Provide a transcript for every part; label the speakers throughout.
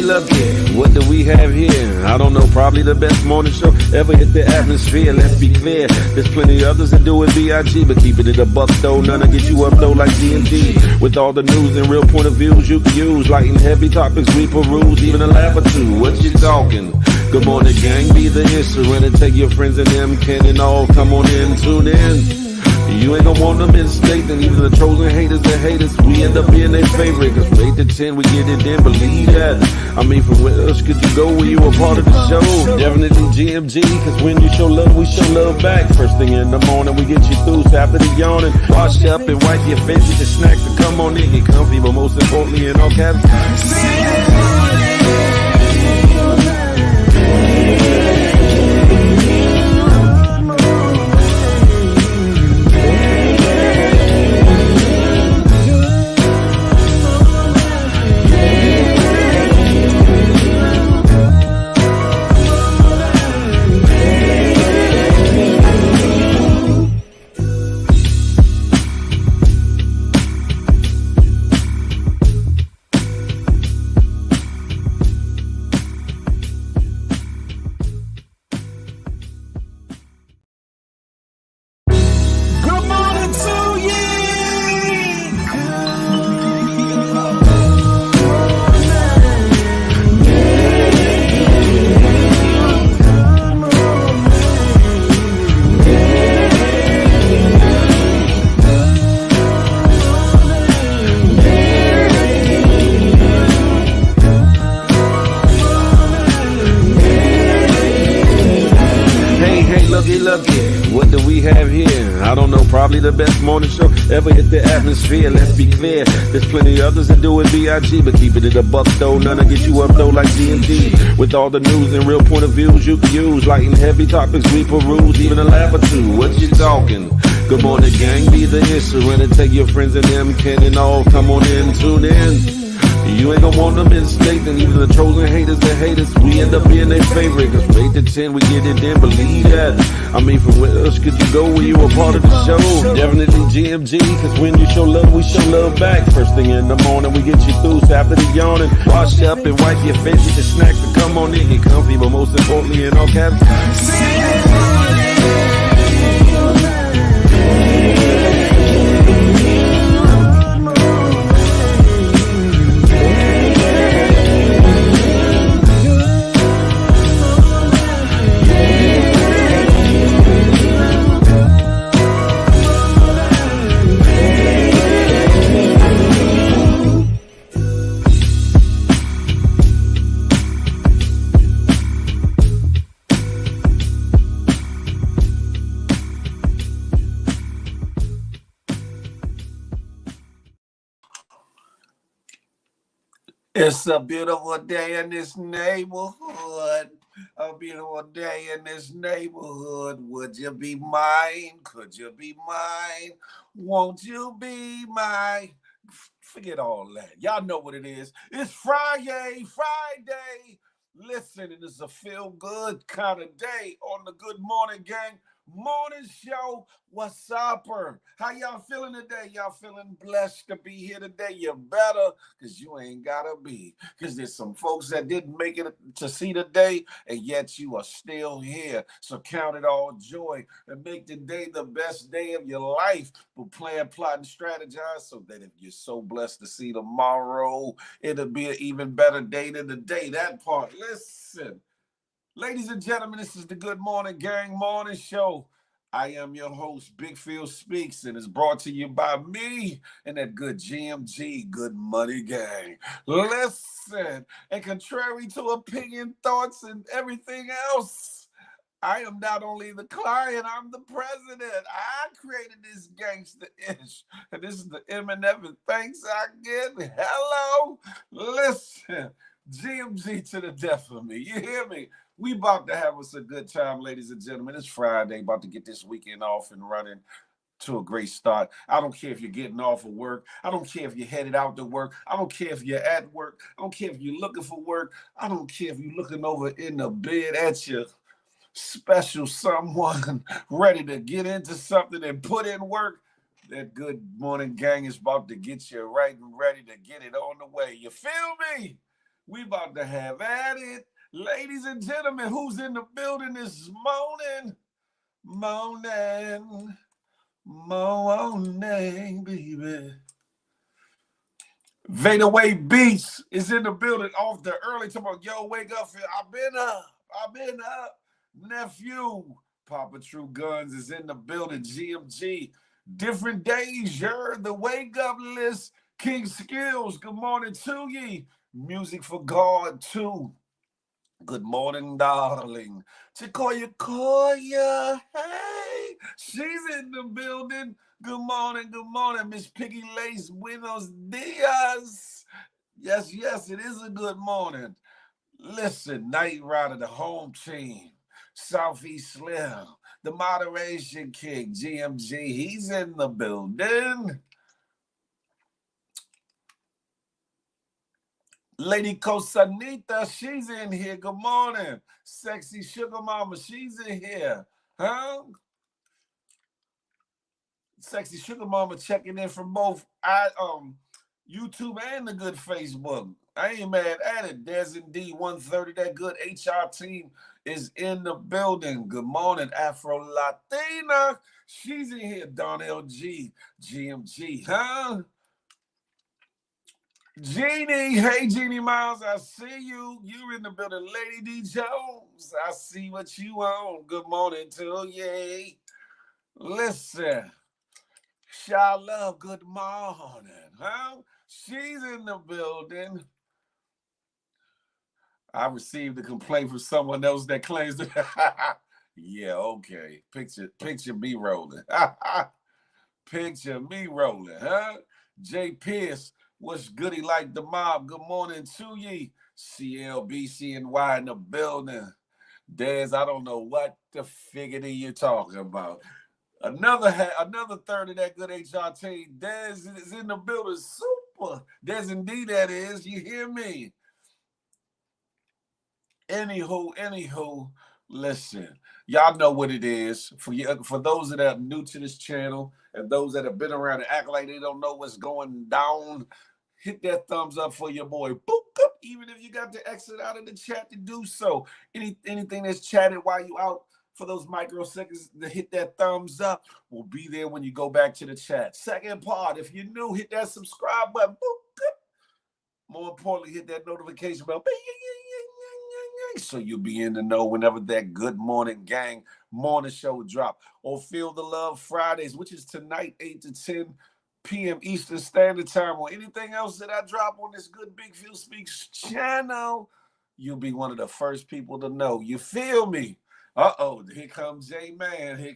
Speaker 1: look it. What do we have here? I don't know, probably the best morning show ever hit the atmosphere. Let's be clear, there's plenty others that do it B.I.G., but keeping it a buck though, none to get you up though like GMG. With all the news and real point of views you can use, light and heavy topics we peruse, even a laugh or two. What you talking? Good morning, gang, be the instrument and take your friends and them can and all come on in, tune in. You ain't gonna want them in state, and even the chosen haters that hate us, we end up being their favorite. Cause from 8 to 10, we get it in, believe that. I mean, from where else could you go when you a part of the show? Definitely GMG, cause when you show love, we show love back. First thing in the morning, we get you through, so after the yawning, wash up and wipe your face with your snacks to come on in, get comfy, but most importantly, in all caps. What do we have here? I don't know, probably the best morning show ever hit the atmosphere. Let's be clear, there's plenty others that do it B.I.G., but keeping it a buck though, none to get you up though like GMG. With all the news and real point of views you can use, light and heavy topics we peruse, even a laugh or two. What you talking? Good morning, gang, be the instrument and take your friends and them can and all come on in, tune in. You ain't gonna want them in state, and even the chosen haters that hate us, we end up being their favorite. Cause from 8 to 10, we get it in, believe that. I mean, from where else could you go when you a part of the show? Definitely GMG, cause when you show love, we show love back. First thing in the morning, we get you through, so after the yawning, wash up and wipe your face with your snacks to come on in, get comfy, but most importantly, in all caps.
Speaker 2: It's a beautiful day in this neighborhood. A beautiful day in this neighborhood. Would you be mine? Could you be mine? Won't you be mine? Forget all that. Y'all know what it is. It's Friday. Listen, it is a feel-good kind of day on the Good Morning Gang morning show. What's up? How y'all feeling today? Y'all feeling blessed to be here today? You better, because you ain't gotta be. Because there's some folks that didn't make it to see the day, and yet you are still here. So count it all joy and make the day the best day of your life. But plan, plot, and strategize so that if you're so blessed to see tomorrow, it'll be an even better day than the day. That part. Listen. Ladies and gentlemen, this is the Good Morning Gang Morning Show. I am your host, Big Phil Speaks, and it's brought to you by me and that good GMG, Good Money Gang. Listen, and contrary to opinion, thoughts, and everything else, I am not only the client, I'm the president. I created this gangster-ish, and this is the M&F and thanks I get. Hello. Listen, GMG to the death of me. You hear me? We about to have us a good time, ladies and gentlemen. It's Friday, about to get this weekend off and running to a great start. I don't care if you're getting off of work. I don't care if you're headed out to work. I don't care if you're at work. I don't care if you're looking for work. I don't care if you're looking over in the bed at your special someone ready to get into something and put in work. That Good Morning Gang is about to get you right and ready to get it on the way. You feel me? We about to have at it. Ladies and gentlemen, who's in the building this morning? Morning, baby. Veda Way Beats is in the building off the early. Talking about, yo, wake up. I've been up. Nephew, Papa True Guns is in the building. GMG, different days, you're the wake up list. King Skills, good morning to ye. Music for God, too. Good morning, darling. Koya, hey, she's in the building. Good morning, Miss Piggy Lace. Buenos dias. Yes, it is a good morning. Listen, Night Rider, the home team, Southeast Slim, the Moderation King, GMG, he's in the building. Lady Cosanita, she's in here. Good morning. Sexy Sugar Mama, she's in here. Huh? Sexy Sugar Mama checking in from both YouTube and the good Facebook. I ain't mad at it. Des and D130, that good HR team is in the building. Good morning, Afro Latina. She's in here. Donnell G, GMG, huh? Jeannie, hey Jeannie Miles, I see you. You in the building. Lady D Jones, I see what you want. Good morning to you. Listen, Sha Love, good morning, huh? She's in the building. I received a complaint from someone else that claims that. Yeah, okay. Picture me rolling. Picture me rolling, huh? Jay Pierce, what's goody like the mob? Good morning to ye. CLBCNY in the building. Dez, I don't know what the figure you're talking about. Another third of that good HR team. Dez is in the building. Super. Dez indeed that is. You hear me? Anywho, listen. Y'all know what it is. For those that are new to this channel and those that have been around and act like they don't know what's going down, hit that thumbs up for your boy. Boop, up. Even if you got to exit out of the chat to do so. Anything that's chatted while you out for those microseconds to hit that thumbs up will be there when you go back to the chat. Second part, if you're new, hit that subscribe button. Boop, up. More importantly, hit that notification bell. So you'll be in the know whenever that Good Morning Gang morning show drop. Or Feel the Love Fridays, which is tonight, 8 to 10 p.m. Eastern Standard Time. Or anything else that I drop on this Good Big Phil Speaks channel, you'll be one of the first people to know. You feel me? Uh-oh, here comes J-Man.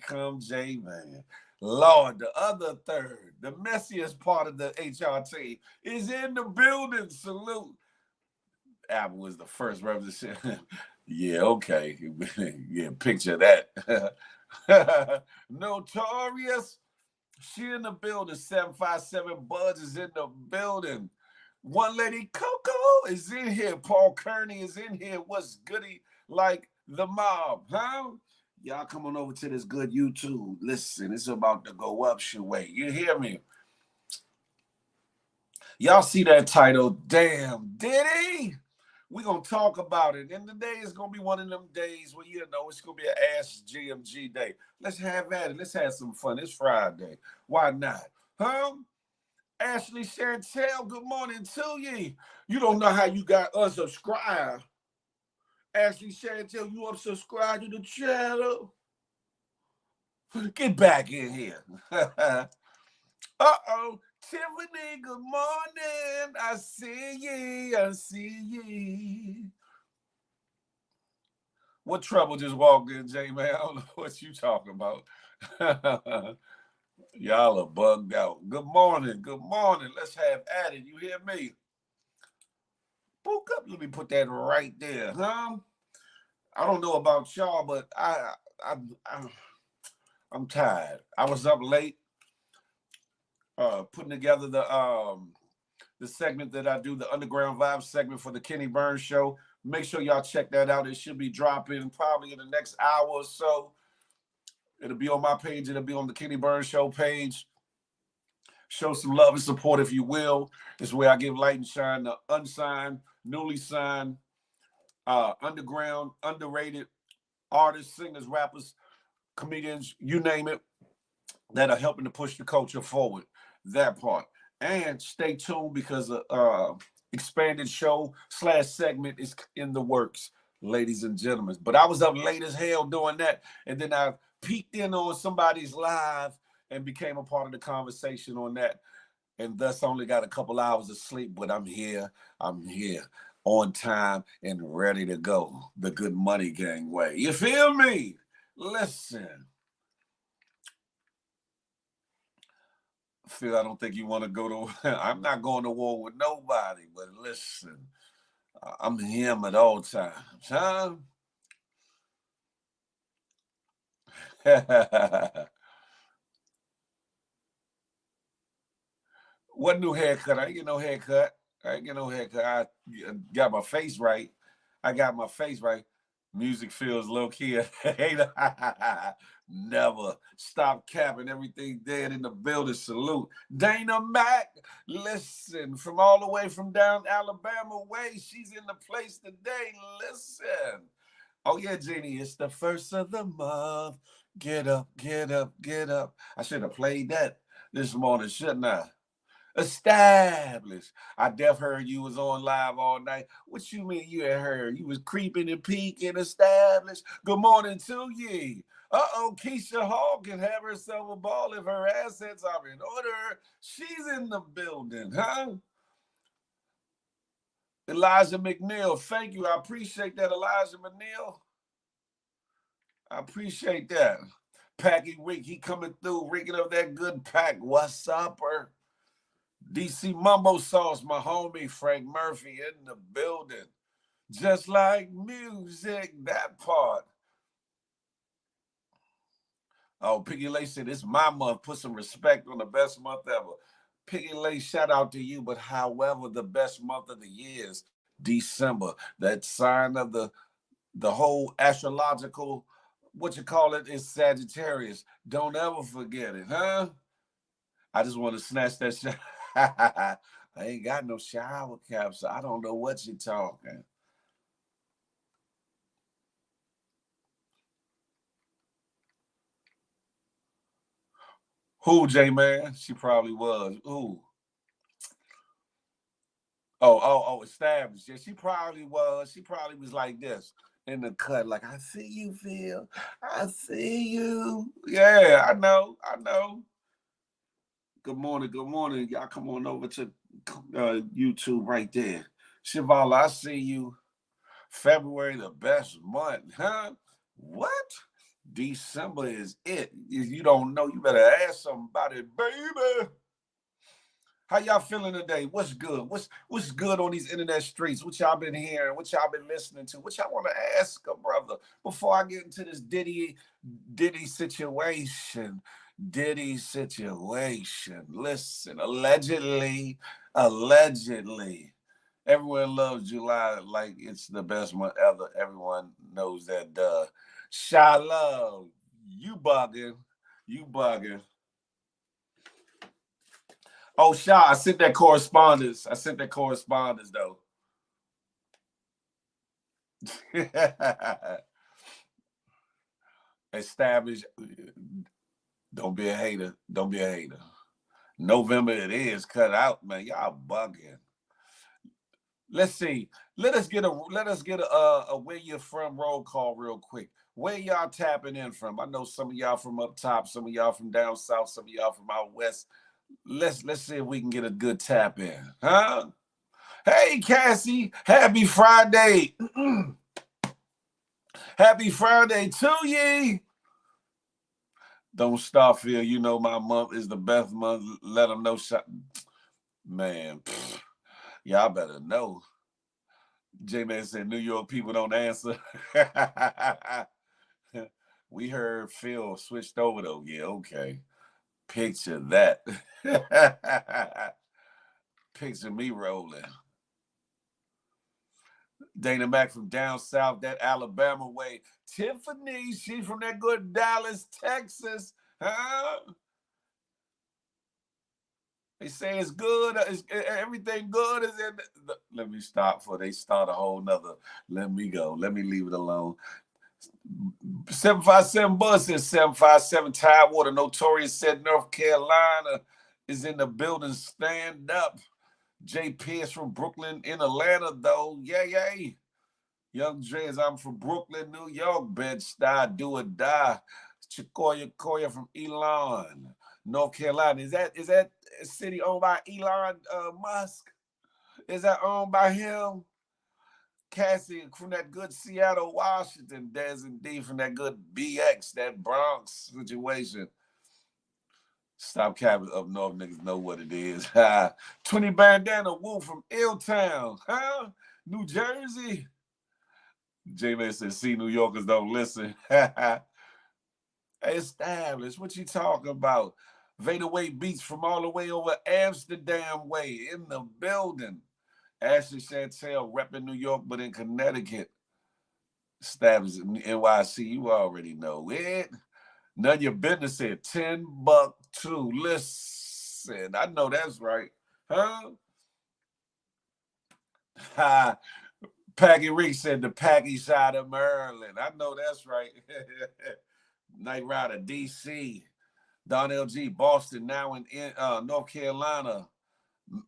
Speaker 2: Lord, the other third, the messiest part of the HR team is in the building. Salute. Apple was the first representative. Yeah, okay. Yeah, picture that. Notorious. She in the building. 757 Buds is in the building. One Lady Coco is in here. Paul Kearney is in here. What's goody like the mob, huh? Y'all come on over to this good YouTube. Listen, it's about to go up your way. You hear me? Y'all see that title? Damn, Diddy? We're going to talk about it. And today is going to be one of them days where, it's going to be an Ask GMG day. Let's have at it. Let's have some fun. It's Friday. Why not? Huh? Ashley Chantel, good morning to you. You don't know how you got unsubscribed. Ashley Chantel, you unsubscribed to the channel? Get back in here. Uh-oh. Tiffany, good morning. I see ye. What trouble just walked in, J-Man? I don't know what you talking about. Y'all are bugged out. Good morning. Let's have at it. You hear me? Book up. Let me put that right there, huh? I don't know about y'all, but I'm tired. I was up late. Putting together the segment that I do, the Underground Vibe segment for the Kenny Burns Show. Make sure y'all check that out. It should be dropping probably in the next hour or so. It'll be on my page. It'll be on the Kenny Burns Show page. Show some love and support if you will. This is where I give light and shine to unsigned, newly signed, underground, underrated artists, singers, rappers, comedians, you name it, that are helping to push the culture forward. That part. And stay tuned because expanded show / segment is in the works, ladies and gentlemen. But I was up late as hell doing that, and then I peeked in on somebody's live and became a part of the conversation on that, and thus only got a couple hours of sleep. But I'm here. I'm here on time and ready to go. The Good Money Gang way. You feel me? Listen. Phil, I don't think you want to go to. I'm not going to war with nobody, but listen, I'm him at all times, huh? What new haircut? I ain't get no haircut. I ain't get no haircut. I got my face right. I got my face right. Music feels low key. Never stop capping. Everything dead in the building. Salute. Dana Mac, listen, from all the way from down Alabama way. She's in the place today. Listen. Oh, yeah, Jenny, it's the first of the month. Get up, get up, get up. I should have played that this morning, shouldn't I? Established. I def heard you was on live all night. What you mean you had heard? You was creeping and peeking. Established. Good morning to ye. Uh-oh, Keisha Hall can have herself a ball if her assets are in order. She's in the building, huh? Elijah McNeil, thank you. I appreciate that, Elijah McNeil. I appreciate that. Packy Rick, he coming through, rigging up that good pack. What's up, her? DC Mumbo Sauce, my homie Frank Murphy in the building. Just like music, that part. Oh, Piggy Lay said, it's my month. Put some respect on the best month ever. Piggy Lay, shout out to you. But however, the best month of the year is December. That sign of the whole astrological, what you call it, is Sagittarius. Don't ever forget it, huh? I just want to snatch that shit. I ain't got no shower cap, so I don't know what you're talking. Who, J-Man? She probably was. Who? Oh, established. Yeah, she probably was. She probably was like this in the cut, like, I see you, Phil. I see you. Yeah, I know. Good morning. Y'all come on over to YouTube right there. Shivala, I see you. February, the best month, huh? What? December is it. If you don't know, you better ask somebody, baby. How y'all feeling today? What's good? What's good on these internet streets? What y'all been hearing? What y'all been listening to? What y'all want to ask a brother before I get into this Diddy situation? Diddy situation. Listen, allegedly, everyone loves July like it's the best month ever. Everyone knows that. Shy Love, you bugging. Oh, Shy, I sent that correspondence. Though. Established. Don't be a hater. November it is. Cut out, man. Y'all bugging. Let's see. Let us get a where you're from roll call real quick. Where y'all tapping in from? I know some of y'all from up top, some of y'all from down south, some of y'all from out west. Let's see if we can get a good tap in, huh? Hey, Cassie, happy Friday. Happy Friday to ye. Don't stop, Phil. You know my month is the best month. Let them know. Man, y'all better know. J-Man said New York people don't answer. We heard Phil switched over, though. Yeah, okay. Picture that. Picture me rolling. Dana Mac from down south, that Alabama way. Tiffany, she from that good Dallas, Texas. Huh? They say it's good. Everything good is in. Let me stop before they start a whole nother. Let me go. Let me leave it alone. 757 Bus says 757 Tidewater. Notorious said North Carolina is in the building. Stand up. Jay Pierce from Brooklyn in Atlanta, though. Yay. Young Dre's, I'm from Brooklyn, New York. Bed-Stuy, do or die. Chicoya from Elon, North Carolina. Is that a city owned by Elon Musk? Is that owned by him? Cassie from that good Seattle, Washington. Des and D from that good BX, that Bronx situation. Stop capping up north, niggas know what it is. 20 Bandana Wolf from Illtown, huh? New Jersey. J-Man says, see, New Yorkers don't listen. Established. What you talking about? Vader Way Beats from all the way over Amsterdam way in the building. Ashley Chantel repping New York, but in Connecticut. Established in NYC. You already know it. None of your business said $10 too. Listen, I know that's right. Huh? Ha. Paggy Reese said the Paggy side of Maryland. I know that's right. Night Rider, DC. Don LG, Boston, now in North Carolina.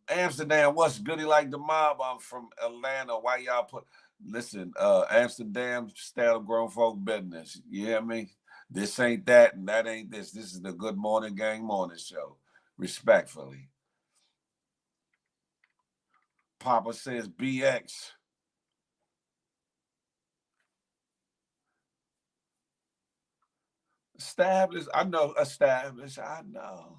Speaker 2: Amsterdam, what's goody like the mob? I'm from Atlanta. Why y'all put... Listen, Amsterdam, style grown folk business. You hear me? This ain't that and that ain't this. This is the Good Morning Gang Morning Show. Respectfully. Papa says BX. Established. I know established. I know.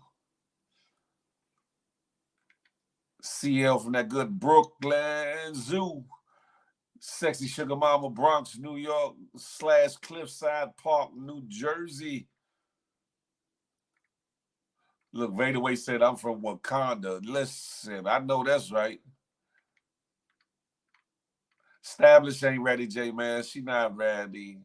Speaker 2: CL from that good Brooklyn Zoo. Sexy Sugar Mama, Bronx, New York / Cliffside Park, New Jersey. Look, Vader Way said, I'm from Wakanda. Listen, I know that's right. Established ain't ready, J-Man. She not ready.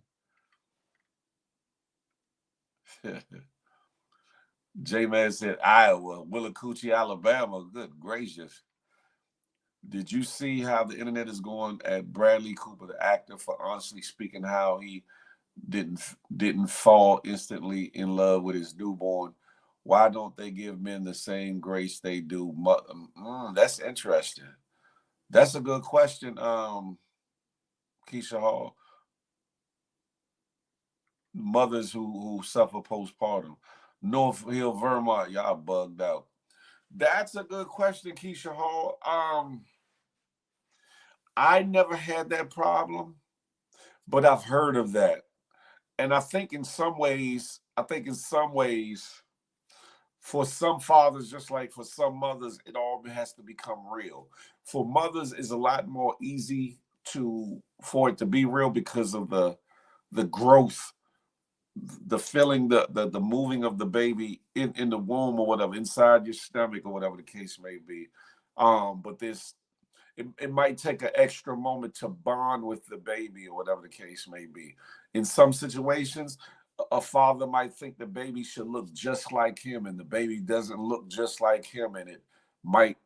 Speaker 2: J-Man said, Iowa, Willacoochee, Alabama. Good gracious. Did you see how the internet is going at Bradley Cooper, the actor, for honestly speaking, how he didn't fall instantly in love with his newborn? Why don't they give men the same grace they do? That's interesting. That's a good question, Keisha Hall. Mothers who suffer postpartum. North Hill, Vermont, y'all bugged out. That's a good question, Keisha Hall. I never had that problem, but I've heard of that. And I think in some ways, for some fathers, just like for some mothers, it all has to become real. For mothers, it's a lot more easy for it to be real because of the growth, the feeling, the moving of the baby in the womb or whatever, inside your stomach or whatever the case may be. But it might take an extra moment to bond with the baby or whatever the case may be. In some situations, a father might think the baby should look just like him, and the baby doesn't look just like him, and it might,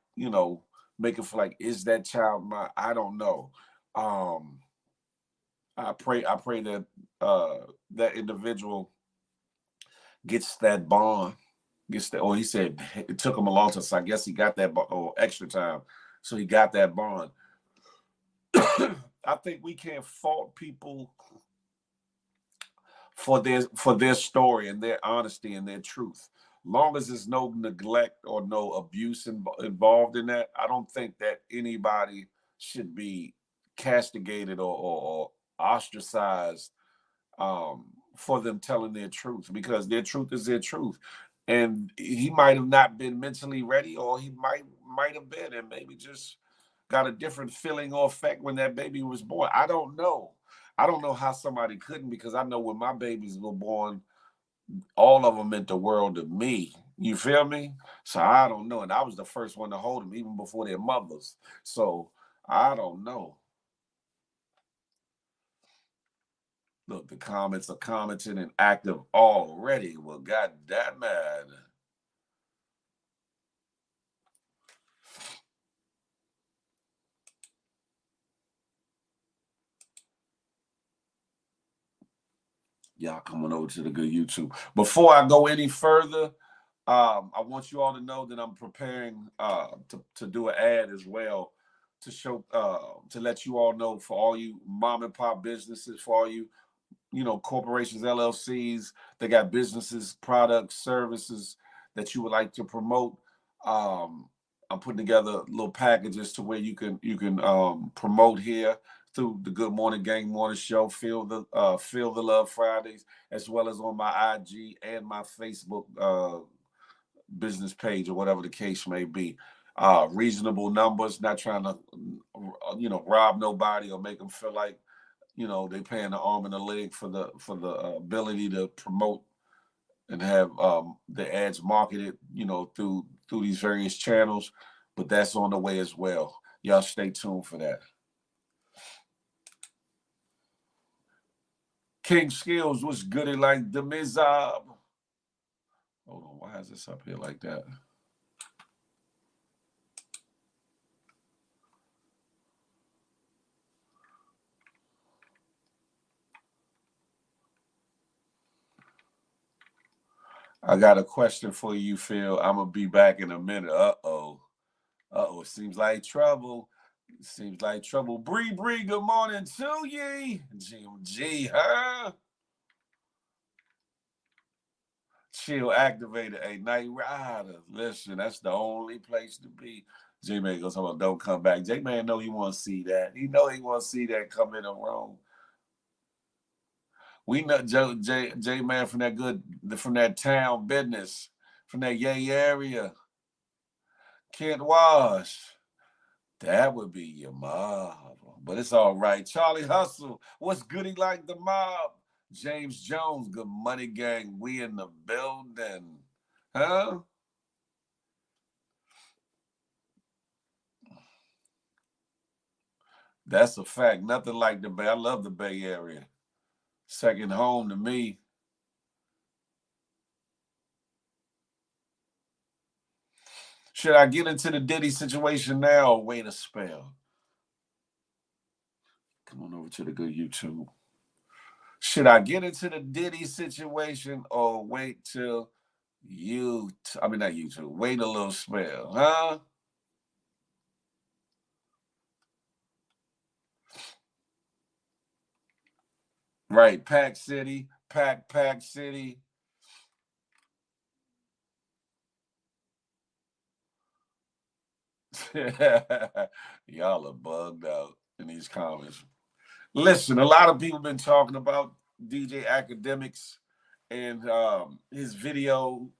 Speaker 2: make it feel like, is that child mine? I don't know. I pray that that individual gets that bond, gets that. Or he said it took him a long time, so I guess he got that or extra time, so he got that bond. I think we can't fault people for their story and their honesty and their truth. Long as there's no neglect or no abuse involved in that, I don't think that anybody should be castigated or ostracized for them telling their truth, because their truth is their truth. And he might have not been mentally ready, or he might have been, and maybe just got a different feeling or effect when that baby was born. I don't know. I don't know how somebody couldn't, because I know when my babies were born, all of them meant the world to me. You feel me? So I don't know. And I was the first one to hold them even before their mothers. So I don't know. Look, the comments are commenting and active already. Well, God damn it. Y'all coming over to the good YouTube. Before I go any further, I want you all to know that I'm preparing to do an ad as well to show to let you all know, for all you mom and pop businesses, for all you corporations, LLCs, they got businesses, products, services that you would like to promote. I'm putting together little packages to where you can promote here through the Good Morning Gang Morning Show, Feel the Love Fridays, as well as on my IG and my Facebook business page, or whatever the case may be. Reasonable numbers, not trying to rob nobody or make them feel like they paying the arm and a leg for the ability to promote and have the ads marketed, through these various channels. But that's on the way as well. Y'all stay tuned for that. King Skills was goody like the Mizab. Hold on, why is this up here like that? I got a question for you, Phil. I'm gonna be back in a minute. Uh-oh. It seems like trouble. Seems like trouble. Bree, good morning to ye. GMG, huh? Chill activated, a night rider. Listen, that's the only place to be. J-Man goes, oh, don't come back. J-Man know he want to see that. He know he want to see that come in the room. We know J-Man from that town business, from that yay area. Kent Wash. That would be your mob. But it's all right. Charlie Hustle, what's goody like the mob? James Jones, Good Money Gang, we in the building. Huh? That's a fact. Nothing like the Bay. I love the Bay Area. Second home to me. Should I get into the Diddy situation now or wait a spell? Come on over to the good YouTube. Should I get into the Diddy situation or wait till not YouTube, wait a little spell, huh? Right, Pack City, Pack City. Y'all are bugged out in these comments. Listen, a lot of people been talking about DJ Academics and his video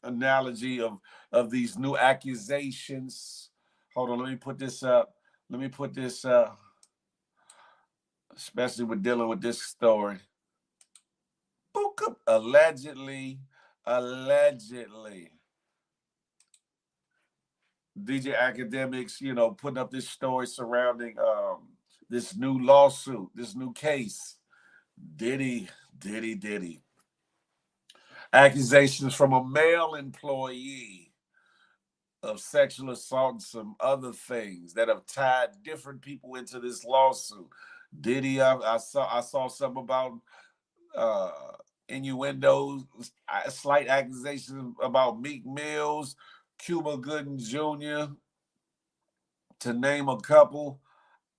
Speaker 2: analogy of these new accusations. Hold on, let me put this up. Especially with dealing with this story. Allegedly, DJ Academics, putting up this story surrounding this new lawsuit, this new case. Diddy. Accusations from a male employee of sexual assault and some other things that have tied different people into this lawsuit. Diddy, I saw something about innuendos, slight accusations about Meek Mills, Cuba Gooding Jr., to name a couple.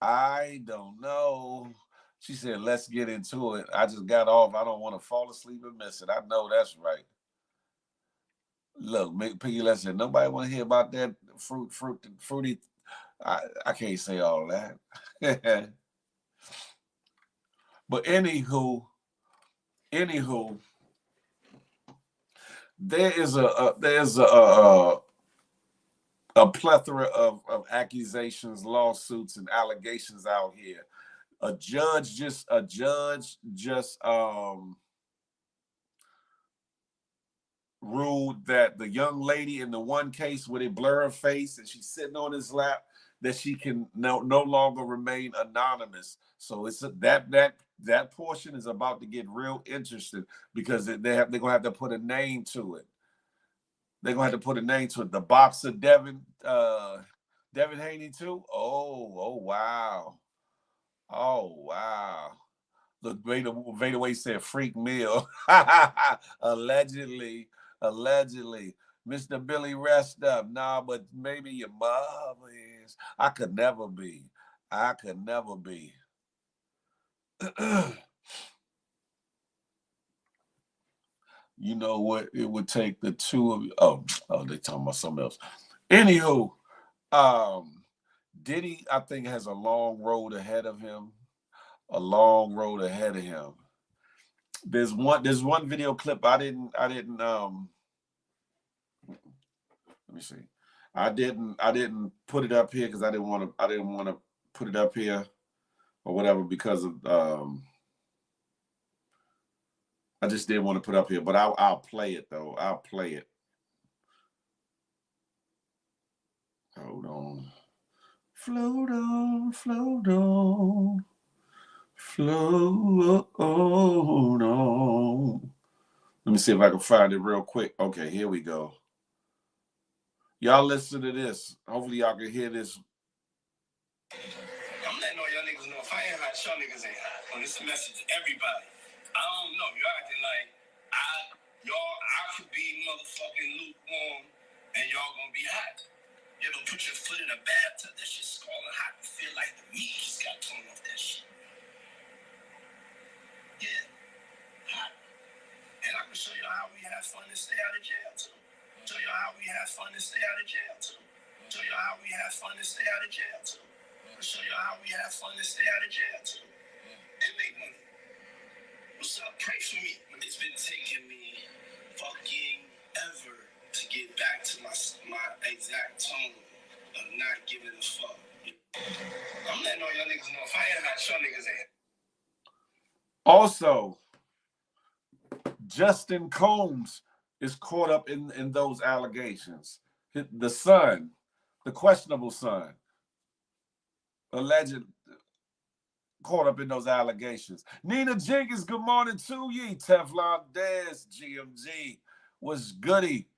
Speaker 2: I don't know. She said, let's get into it. I just got off. I don't want to fall asleep and miss it. I know that's right. Look, Piggy Les said, nobody want to hear about that fruity. I can't say all that. But anywho, there's a plethora of accusations, lawsuits, and allegations out here. A judge just ruled that the young lady in the one case where they blur her face and she's sitting on his lap, that she can no longer remain anonymous. So it's that portion is about to get real interesting, because they're gonna have to put a name to it. They're gonna have to put a name to it. The boxer Devin Haney too. Oh wow. Look, Vader Way said freak meal. Allegedly. Mr. Billy, rest up. Nah, but maybe your mother is. I could never be. You know what? It would take the two of you. Oh, they talking about something else. Anywho, Diddy, I think, has a long road ahead of him. There's one video clip I didn't let me see. I didn't put it up here because I didn't want to put it up here or whatever because of I just didn't want to put it up here, but I'll play it though. I'll play it. Hold on. Float on, float on, float on. Let me see if I can find it real quick. Okay, here we go. Y'all listen to this. Hopefully y'all can hear this.
Speaker 3: I'm letting all y'all niggas know if I ain't hot, y'all niggas ain't hot. And it's a message to everybody. I don't know. You're acting like I could be motherfucking lukewarm and y'all gonna be hot. You ever put your foot in a bathtub, that shit scalding hot, you feel like the meat just got torn off that shit. Yeah, hot. And I can show y'all how we have fun and stay out of jail too. Show y'all how we have fun and stay out of jail too. Show y'all how we have fun and stay out of jail too. Show y'all how we have fun and stay out of jail too. And make money. What's up? Pray for me. It's been taking me fucking ever to get back to my exact tone of not giving a fuck. I'm letting all y'all niggas know if I ain't hot, y'all niggas ain't.
Speaker 2: Also, Justin Combs is caught up in those allegations. The son, the questionable son, alleged caught up in those allegations. Nina Jenkins, good morning to ye. Teflon Dez, GMG, was goody.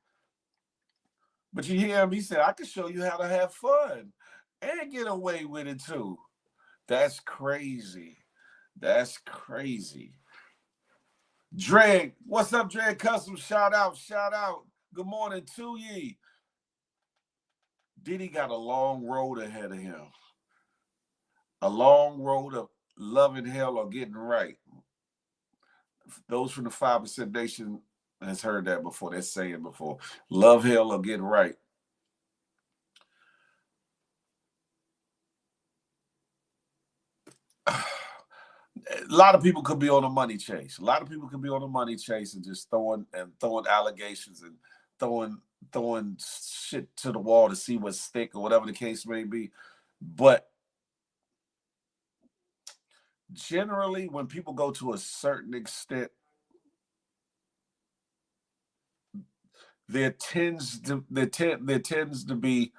Speaker 2: But you hear him, he said, I can show you how to have fun and get away with it too. That's crazy. Dreg, what's up, Dreg Custom? Shout out. Good morning to ye. Diddy got a long road ahead of him. A long road of loving hell or getting right. Those from the 5% Nation has heard that before. They're saying before. Love hell or get right. A lot of people could be on a money chase. And just throwing allegations and throwing shit to the wall to see what's stick or whatever the case may be. But generally, when people go to a certain extent, there tends to be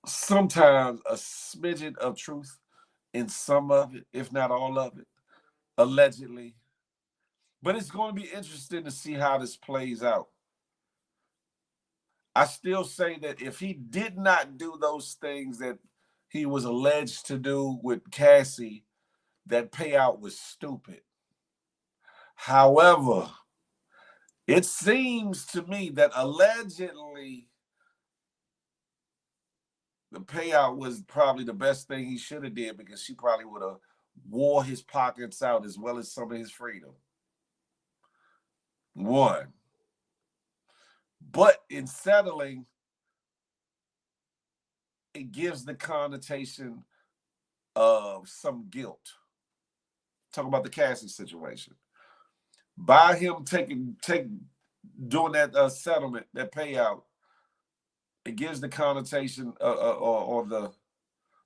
Speaker 2: sometimes a smidgen of truth in some of it, if not all of it, allegedly. But it's going to be interesting to see how this plays out. I still say that if he did not do those things that he was alleged to do with Cassie, that payout was stupid. However, it seems to me that allegedly the payout was probably the best thing he should have did, because she probably would have wore his pockets out as well as some of his freedom. One. But in settling, it gives the connotation of some guilt. Talk about the Cassie situation. By him doing that settlement, that payout, it gives the connotation or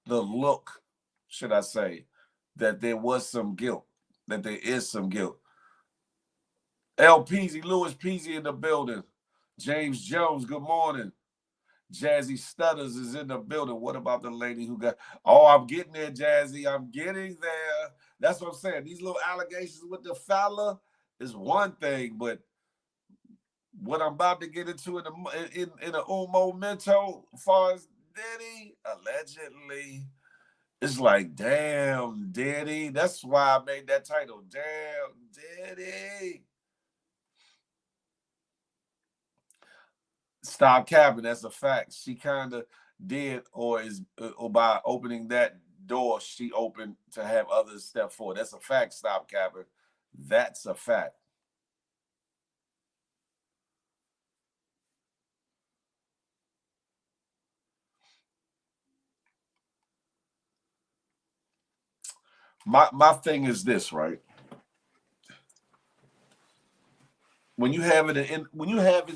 Speaker 2: the look, should I say, that there was some guilt, that there is some guilt. L. Peasy, Lewis Peasy in the building. James Jones, good morning. Jazzy Stutters is in the building. What about the lady who got... Oh, I'm getting there, Jazzy. I'm getting there. That's what I'm saying. These little allegations with the fella is one thing, but what I'm about to get into in a momento, as far as Diddy, allegedly, It's like, damn, Diddy. That's why I made that title. Damn, Diddy. Stop capping. That's a fact. She kind of did, or by opening that door, she opened to have others step forward. That's a fact. Stop capping. That's a fact. My thing is this, right? When you have an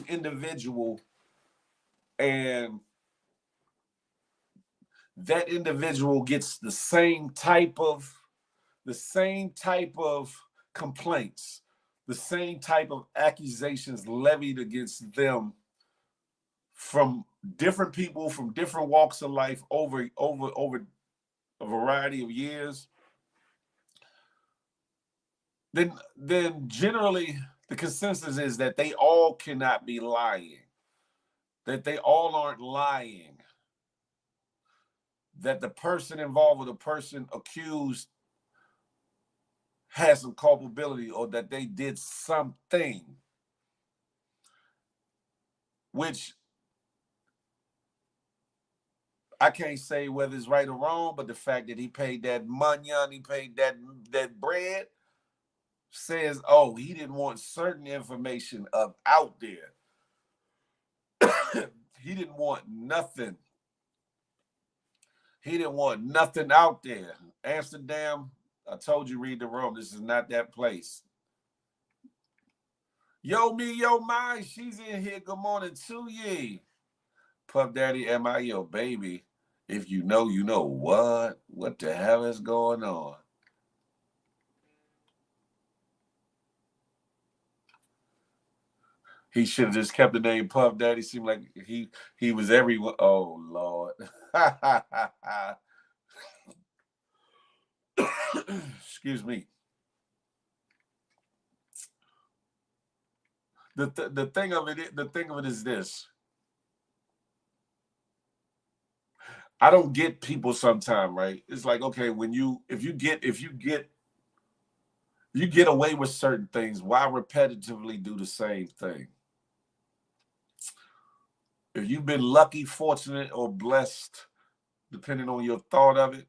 Speaker 2: individual and that individual gets the same type of complaints, the same type of accusations levied against them from different people from different walks of life over a variety of years, then generally the consensus is that they all cannot be lying, that they all aren't lying, that the person involved or the person accused has some culpability or that they did something, which I can't say whether it's right or wrong, but the fact that he paid that money, he paid that bread, says, oh, he didn't want certain information out there. He didn't want nothing. He didn't want nothing out there. Amsterdam, I told you, read the room. This is not that place. Yo, me, yo, mine. She's in here. Good morning to ye. Puff Daddy, am I your baby? If you know, you know what? What the hell is going on? He should have just kept the name Puff Daddy. Seemed like he was everywhere. Oh Lord. Excuse me. The thing of it is this. I don't get people sometimes, right? It's like, okay, if you get away with certain things, why repetitively do the same thing? If you've been lucky, fortunate, or blessed, depending on your thought of it,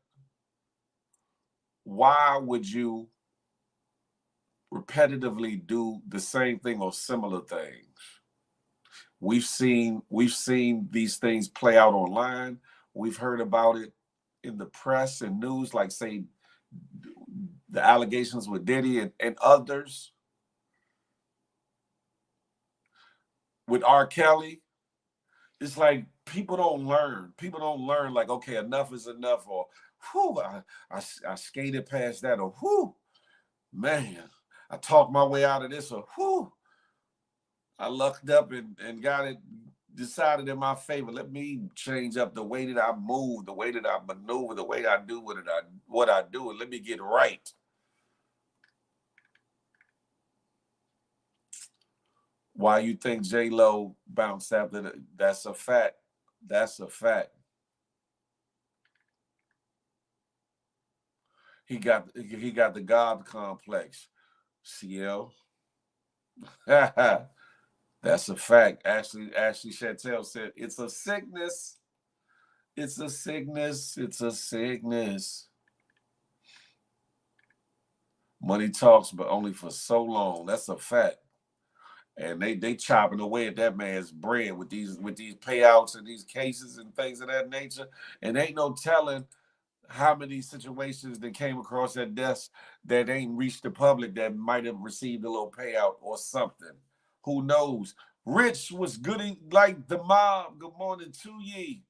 Speaker 2: why would you repetitively do the same thing or similar things? We've seen these things play out online. We've heard about it in the press and news, like say the allegations with Diddy and others. With R. Kelly, it's like people don't learn. People don't learn like, okay, enough is enough, or whew, I skated past that, or whew, man, I talked my way out of this, or whew, I lucked up and got it decided in my favor. Let me change up the way that I move, the way that I maneuver, the way I do what I do, and let me get right. Why you think J-Lo bounced after that's a fact. That's a fact. He got the God complex. CL. That's a fact. Ashley Chantel said it's a sickness. It's a sickness. It's a sickness. Money talks, but only for so long. That's a fact. And they chopping away at that man's bread with these payouts and these cases and things of that nature. And ain't no telling how many situations that came across that desk that ain't reached the public that might have received a little payout or something. Who knows? Rich was goody like the mob. Good morning to ye.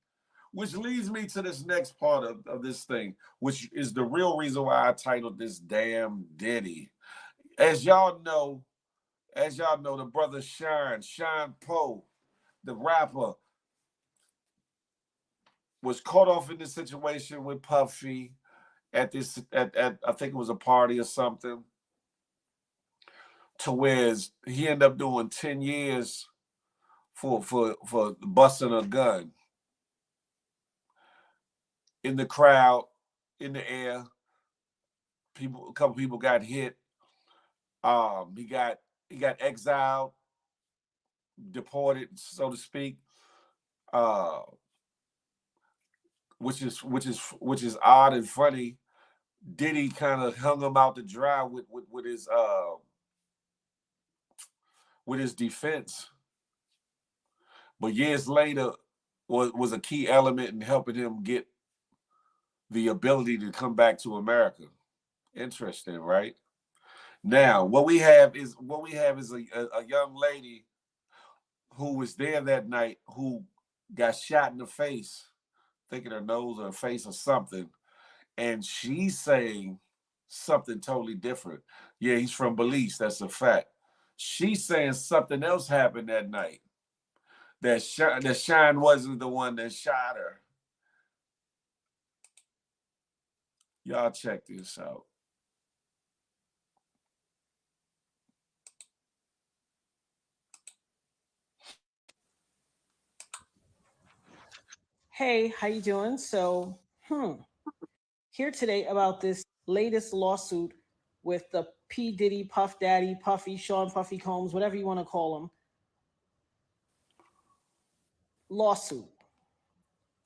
Speaker 2: Which leads me to this next part of this thing, which is the real reason why I titled this damn Diddy. As y'all know, the brother Sean Poe, the rapper, was caught off in this situation with Puffy at I think it was a party or something, to where he ended up doing 10 years for busting a gun in the crowd in the air. A couple people got hit. He got exiled, deported, so to speak. Uh, which is odd and funny. Diddy kind of hung him out to dry with his defense, but years later was a key element in helping him get the ability to come back to America. Interesting, right? Now, what we have is a young lady who was there that night who got shot in the face, thinking her nose or her face or something, and she's saying something totally different. Yeah, he's from Belize. That's a fact. She's saying something else happened that night. That Shine wasn't the one that shot her. Y'all check this out.
Speaker 4: Hey, how you doing? So, here today about this latest lawsuit with the P. Diddy, Puff Daddy, Puffy, Sean Puffy Combs, whatever you want to call him, lawsuit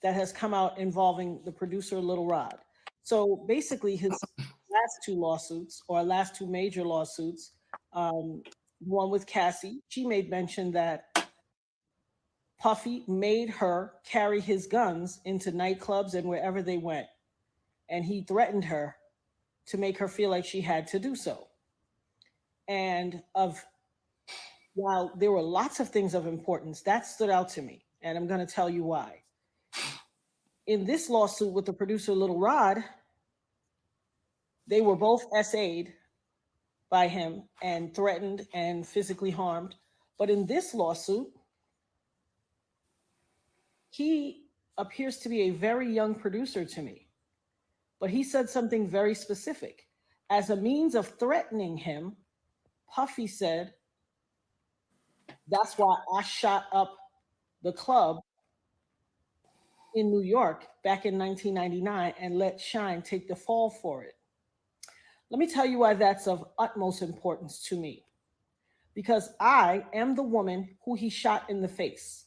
Speaker 4: that has come out involving the producer Little Rod. So basically, his last two lawsuits, or last two major lawsuits, one with Cassie, she made mention that Puffy made her carry his guns into nightclubs and wherever they went. And he threatened her to make her feel like she had to do so. And while there were lots of things of importance, that stood out to me. And I'm going to tell you why. In this lawsuit with the producer Little Rod, they were both SA'd by him and threatened and physically harmed. But in this lawsuit, he appears to be a very young producer to me. But he said something very specific. As a means of threatening him, Puffy said, "That's why I shot up the club in New York back in 1999 and let Shine take the fall for it." Let me tell you why that's of utmost importance to me. Because I am the woman who he shot in the face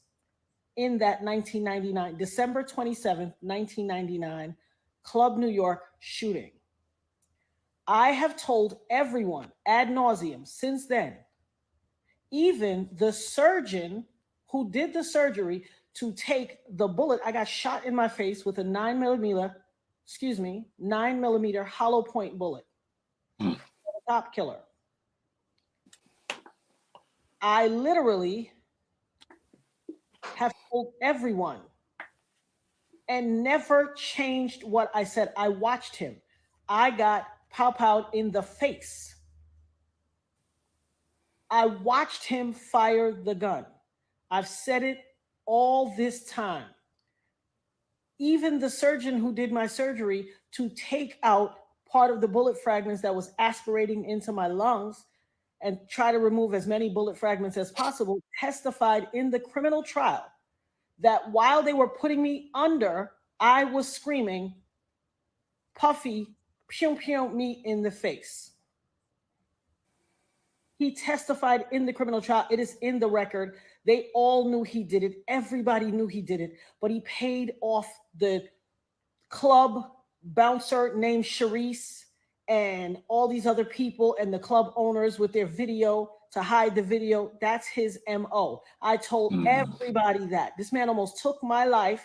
Speaker 4: in that 1999, December 27th, 1999, Club New York shooting. I have told everyone ad nauseum since then, even the surgeon who did the surgery to take the bullet. I got shot in my face with a 9mm hollow point bullet. Top killer. I literally have told everyone and never changed what I said. I watched him. I got pow-powed in the face. I watched him fire the gun. I've said it all this time. Even the surgeon who did my surgery to take out part of the bullet fragments that was aspirating into my lungs and try to remove as many bullet fragments as possible, testified in the criminal trial that while they were putting me under, I was screaming, "Puffy, pew pew me in the face." He testified in the criminal trial. It is in the record. They all knew he did it. Everybody knew he did it. But he paid off the club bouncer named Sharice and all these other people and the club owners with their video to hide the video. That's his MO. I told everybody that. This man almost took my life,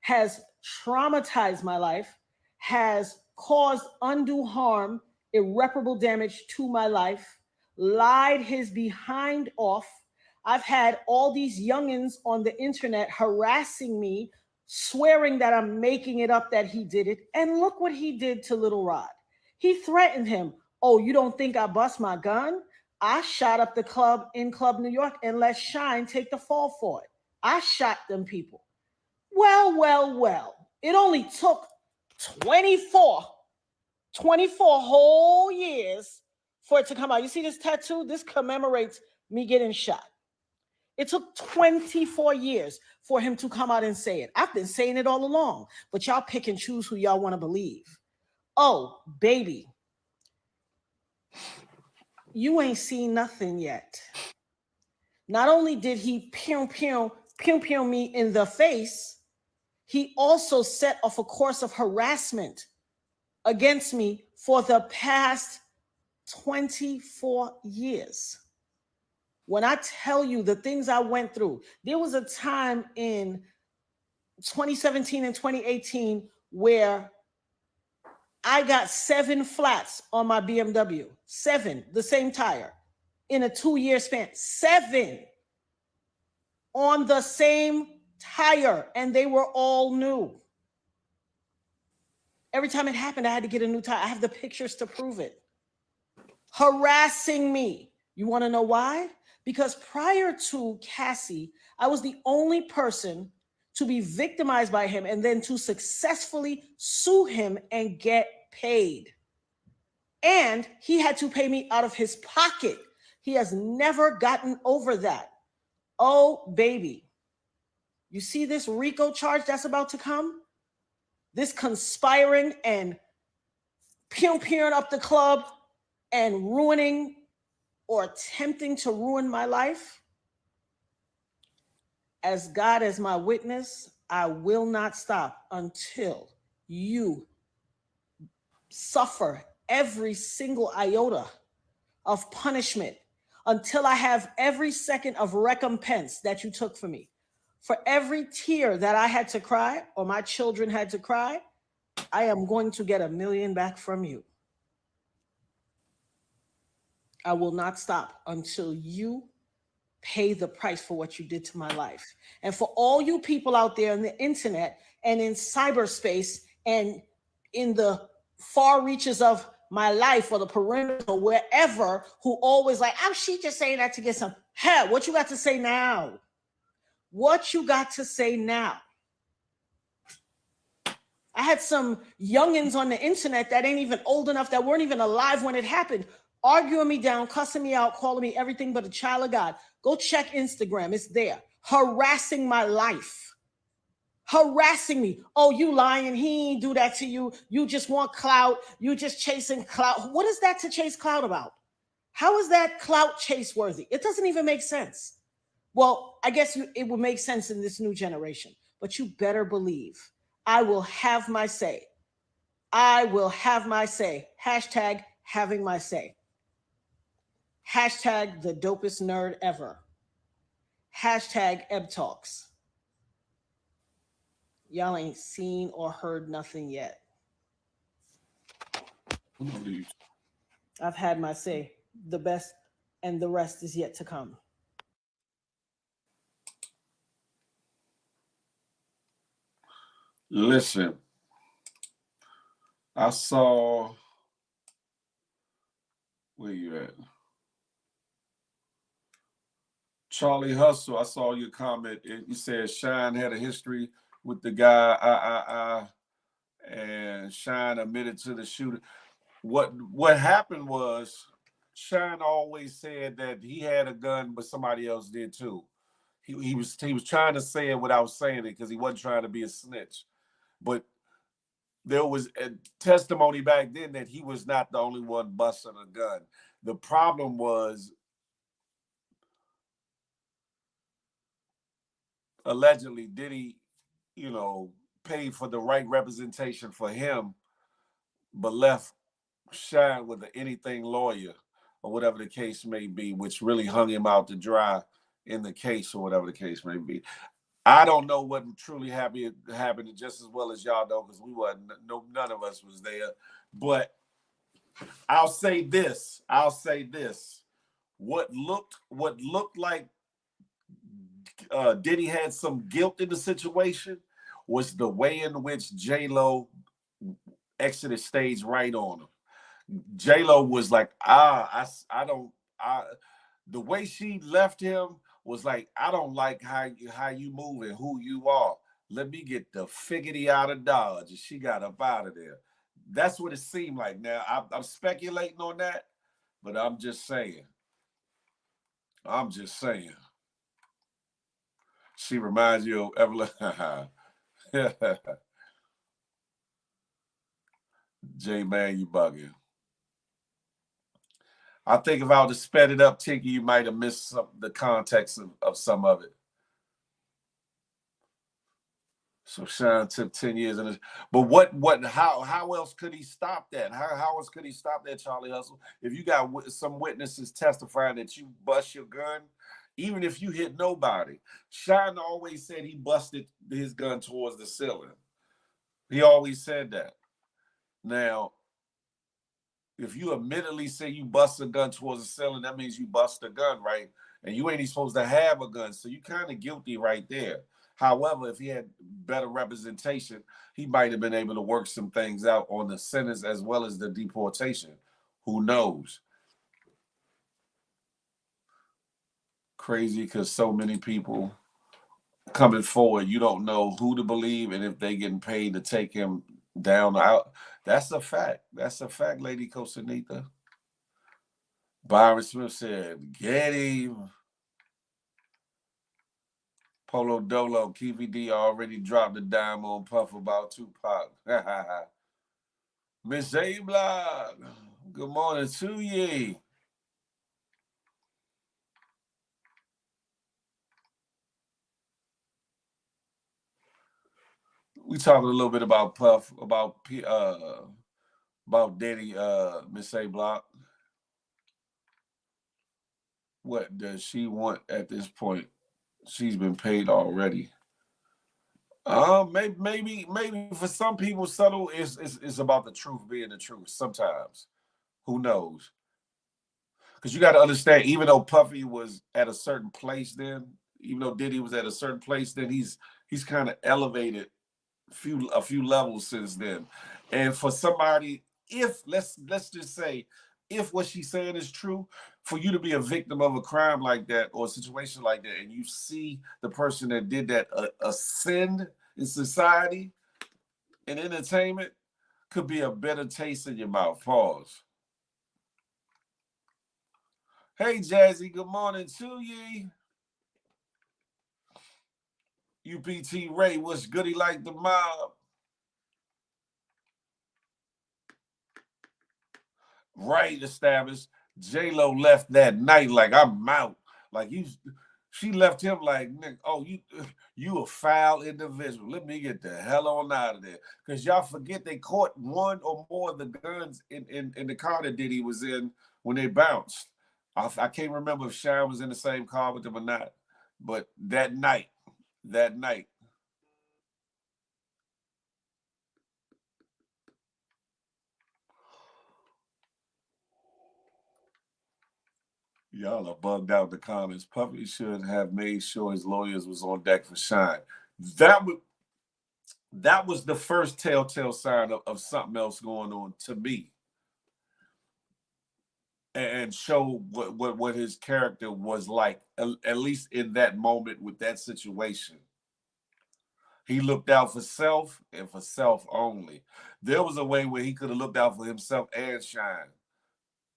Speaker 4: has traumatized my life, has caused undue harm, irreparable damage to my life, lied his behind off. I've had all these youngins on the internet harassing me, swearing that I'm making it up that he did it. And look what he did to Little Rod. He threatened him. "Oh, you don't think I bust my gun? I shot up the club in Club New York and let Shine take the fall for it. I shot them people." Well. It only took 24 whole years for it to come out. You see this tattoo? This commemorates me getting shot. It took 24 years for him to come out and say it. I've been saying it all along, but y'all pick and choose who y'all want to believe. Oh, baby, you ain't seen nothing yet. Not only did he pew me in the face, he also set off a course of harassment against me for the past 24 years. When I tell you the things I went through, there was a time in 2017 and 2018 where I got 7 flats on my BMW. 7, the same tire, in a 2-year span. 7 on the same tire, and they were all new. Every time it happened, I had to get a new tire. I have the pictures to prove it. Harassing me. You want to know why? Because prior to Cassie, I was the only person to be victimized by him and then to successfully sue him and get paid. And he had to pay me out of his pocket. He has never gotten over that. Oh, baby. You see this RICO charge that's about to come? This conspiring and pew-pewing up the club and ruining or attempting to ruin my life? As God as my witness, I will not stop until you suffer every single iota of punishment, until I have every second of recompense that you took from me. For every tear that I had to cry or my children had to cry, I am going to get $1 million back from you. I will not stop until you pay the price for what you did to my life. And for all you people out there on the internet and in cyberspace and in the far reaches of my life or the perimeter or wherever, who always like, oh, she just saying that to get some. Hell, what you got to say now? What you got to say now? I had some youngins on the internet that ain't even old enough, that weren't even alive when it happened, arguing me down, cussing me out, calling me everything but a child of God. Go check Instagram. It's there. Harassing my life. Harassing me. Oh, you lying. He ain't do that to you. You just want clout. You just chasing clout. What is that to chase clout about? How is that clout chase worthy? It doesn't even make sense. Well, I guess it would make sense in this new generation. But you better believe I will have my say. I will have my say. Hashtag having my say. Hashtag the dopest nerd ever. Hashtag Eb Talks. Y'all ain't seen or heard nothing yet. I've had my say. The best and the rest is yet to come.
Speaker 2: Listen, I saw, where you at? Charlie Hustle, I saw your comment. You said Shine had a history with the guy, and Shine admitted to the shooting. What happened was Shine always said that he had a gun, but somebody else did too. He was trying to say it without saying it because he wasn't trying to be a snitch. But there was a testimony back then that he was not the only one busting a gun. The problem was allegedly Diddy, paid for the right representation for him, but left Shine with an anything lawyer or whatever the case may be, which really hung him out to dry in the case or whatever the case may be. I don't know what truly happened just as well as y'all know because we wasn't. None of us was there. But I'll say this. What looked like Diddy had some guilt in the situation was the way in which J-Lo exited stage right on him. J-Lo was like, the way she left him was like, I don't like how you move and who you are. Let me get the figgity out of Dodge. And she got up out of there. That's what it seemed like. Now, I'm speculating on that, but I'm just saying. She reminds you of Evelyn. J-Man, you bugging. I think if I would have sped it up, Tinky, you might have missed the context of some of it. So Sean took 10 years in this. But how else could he stop that? How else could he stop that, Charlie Hustle? If you got some witnesses testifying that you bust your gun, even if you hit nobody. Sean always said he busted his gun towards the ceiling. He always said that. Now, if you admittedly say you bust a gun towards the ceiling, that means you bust a gun, right? And you ain't even supposed to have a gun, so you kind of guilty right there. However, if he had better representation, he might have been able to work some things out on the sentence as well as the deportation. Who knows? Crazy because so many people coming forward, you don't know who to believe and if they getting paid to take him down or out. That's a fact. That's a fact, Lady Costanita. Byron Smith said, get him. Polo Dolo, KVD already dropped a dime on Puff about Tupac. Miss A Block, good morning to ye. We talking a little bit about Puff, about Diddy, Miss A Block. What does she want at this point? She's been paid already. Maybe for some people, subtle is about the truth being the truth. Sometimes, who knows? Because you got to understand, even though Puffy was at a certain place then, even though Diddy was at a certain place then, he's kind of elevated a few levels since then. And for somebody, if let's just say, if what she's saying is true, for you to be a victim of a crime like that or a situation like that, and you see the person that did that ascend in society and entertainment, could be a bitter taste in your mouth. Pause. Hey, Jazzy, good morning to ye. UPT Ray, what's goody like the mob? Right, established. J-Lo left that night like I'm out. Like she left him like, oh, you a foul individual. Let me get the hell on out of there. Because y'all forget they caught one or more of the guns in the car that Diddy was in when they bounced. I can't remember if Sean was in the same car with them or not. But that night. Y'all are bugged out in the comments. Puffy should have made sure his lawyers was on deck for Shine. That was the first telltale sign of something else going on to me. And show what his character was like, at least in that moment with that situation. He looked out for self and for self only. There was a way where he could have looked out for himself and Shine.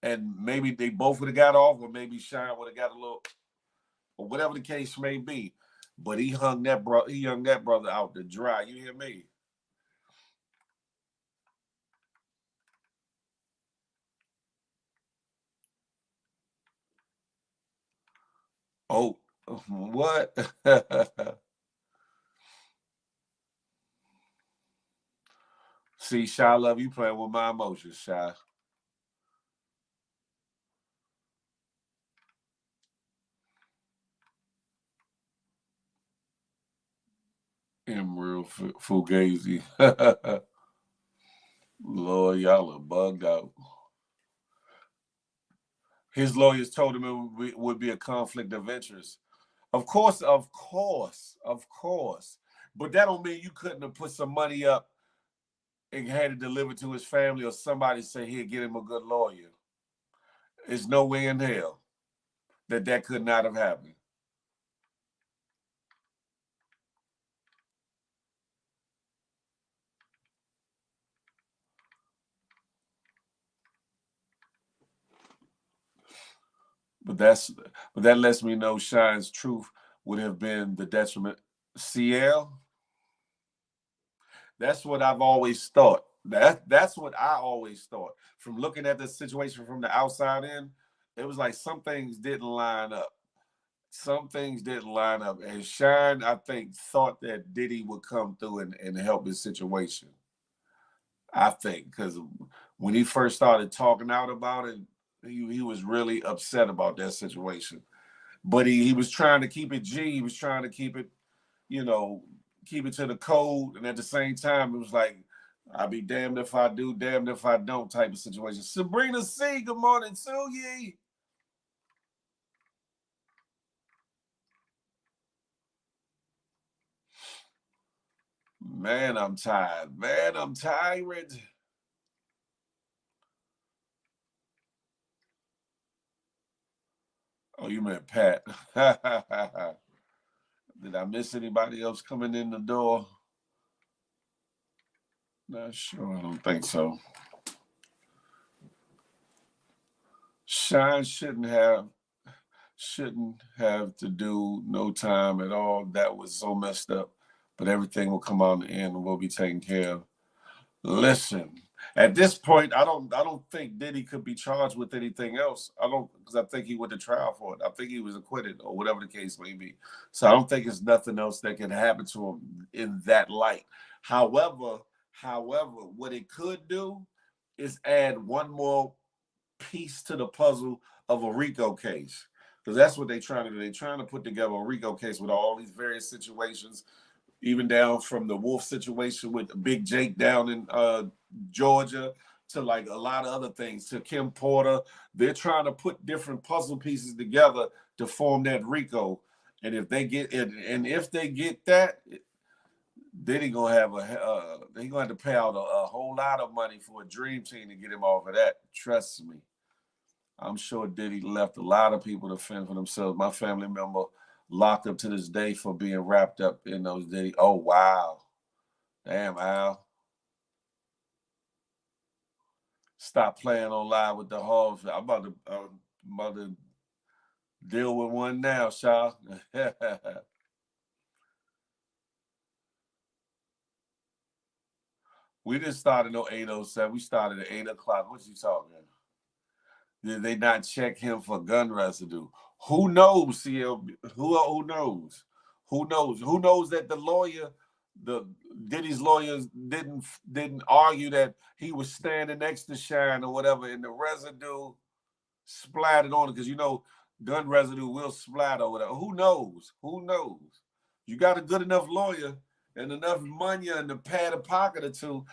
Speaker 2: And maybe they both would have got off, or maybe Shine would have got a little, or whatever the case may be. But he hung that brother out to dry. You hear me? Oh, what? See, Shy, love you playing with my emotions, Shy. Emerald Fugazi. Lord, y'all are bugged out. His lawyers told him it would be a conflict of interest. Of course. But that don't mean you couldn't have put some money up and had it delivered to his family, or somebody say, here, get him a good lawyer. There's no way in hell that could not have happened. But that lets me know Shine's truth would have been the detriment. CL? That's what I've always thought. That's what I always thought. From looking at the situation from the outside in, it was like some things didn't line up. Some things didn't line up. And Shine, I think, thought that Diddy would come through and help his situation. I think because when he first started talking out about it, he was really upset about that situation. But he was trying to keep it G. He was trying to keep it, you know, keep it to the code. And at the same time, it was like, I'll be damned if I do, damned if I don't type of situation. Sabrina C, good morning to ye. Man, I'm tired. Man, I'm tired. Oh, you meant Pat. Did I miss anybody else coming in the door? Not sure. I don't think so. Shine shouldn't have to do no time at all. That was so messed up. But everything will come out in the end and we'll be taken care of. Listen, at this point, I don't think Diddy could be charged with anything else. I don't, because I think he went to trial for it. I think he was acquitted or whatever the case may be. So I don't think there's nothing else that can happen to him in that light. However, what it could do is add one more piece to the puzzle of a RICO case. Because that's what they're trying to do. They're trying to put together a RICO case with all these various situations, even down from the Wolf situation with Big Jake down in Georgia to like a lot of other things, to Kim Porter. They're trying to put different puzzle pieces together to form that RICO. And if they get it, and if they get that, then he's gonna have to pay out a whole lot of money for a dream team to get him off of that. Trust me. I'm sure Diddy left a lot of people to fend for themselves. My family member locked up to this day for being wrapped up in those Diddy. Oh, wow. Damn, Al. Stop playing on live with the hogs. I'm about to deal with one now, Shaw. We didn't start at no 8:07. We started at 8 o'clock. What you talking? Did they not check him for gun residue? Who knows, CLB? Who knows? Who knows? Who knows that the Diddy's lawyers didn't argue that he was standing next to Shine or whatever, and the residue splattered on it, because gun residue will splatter or whatever. Who knows? Who knows? You got a good enough lawyer and enough money in the pad a pocket or two.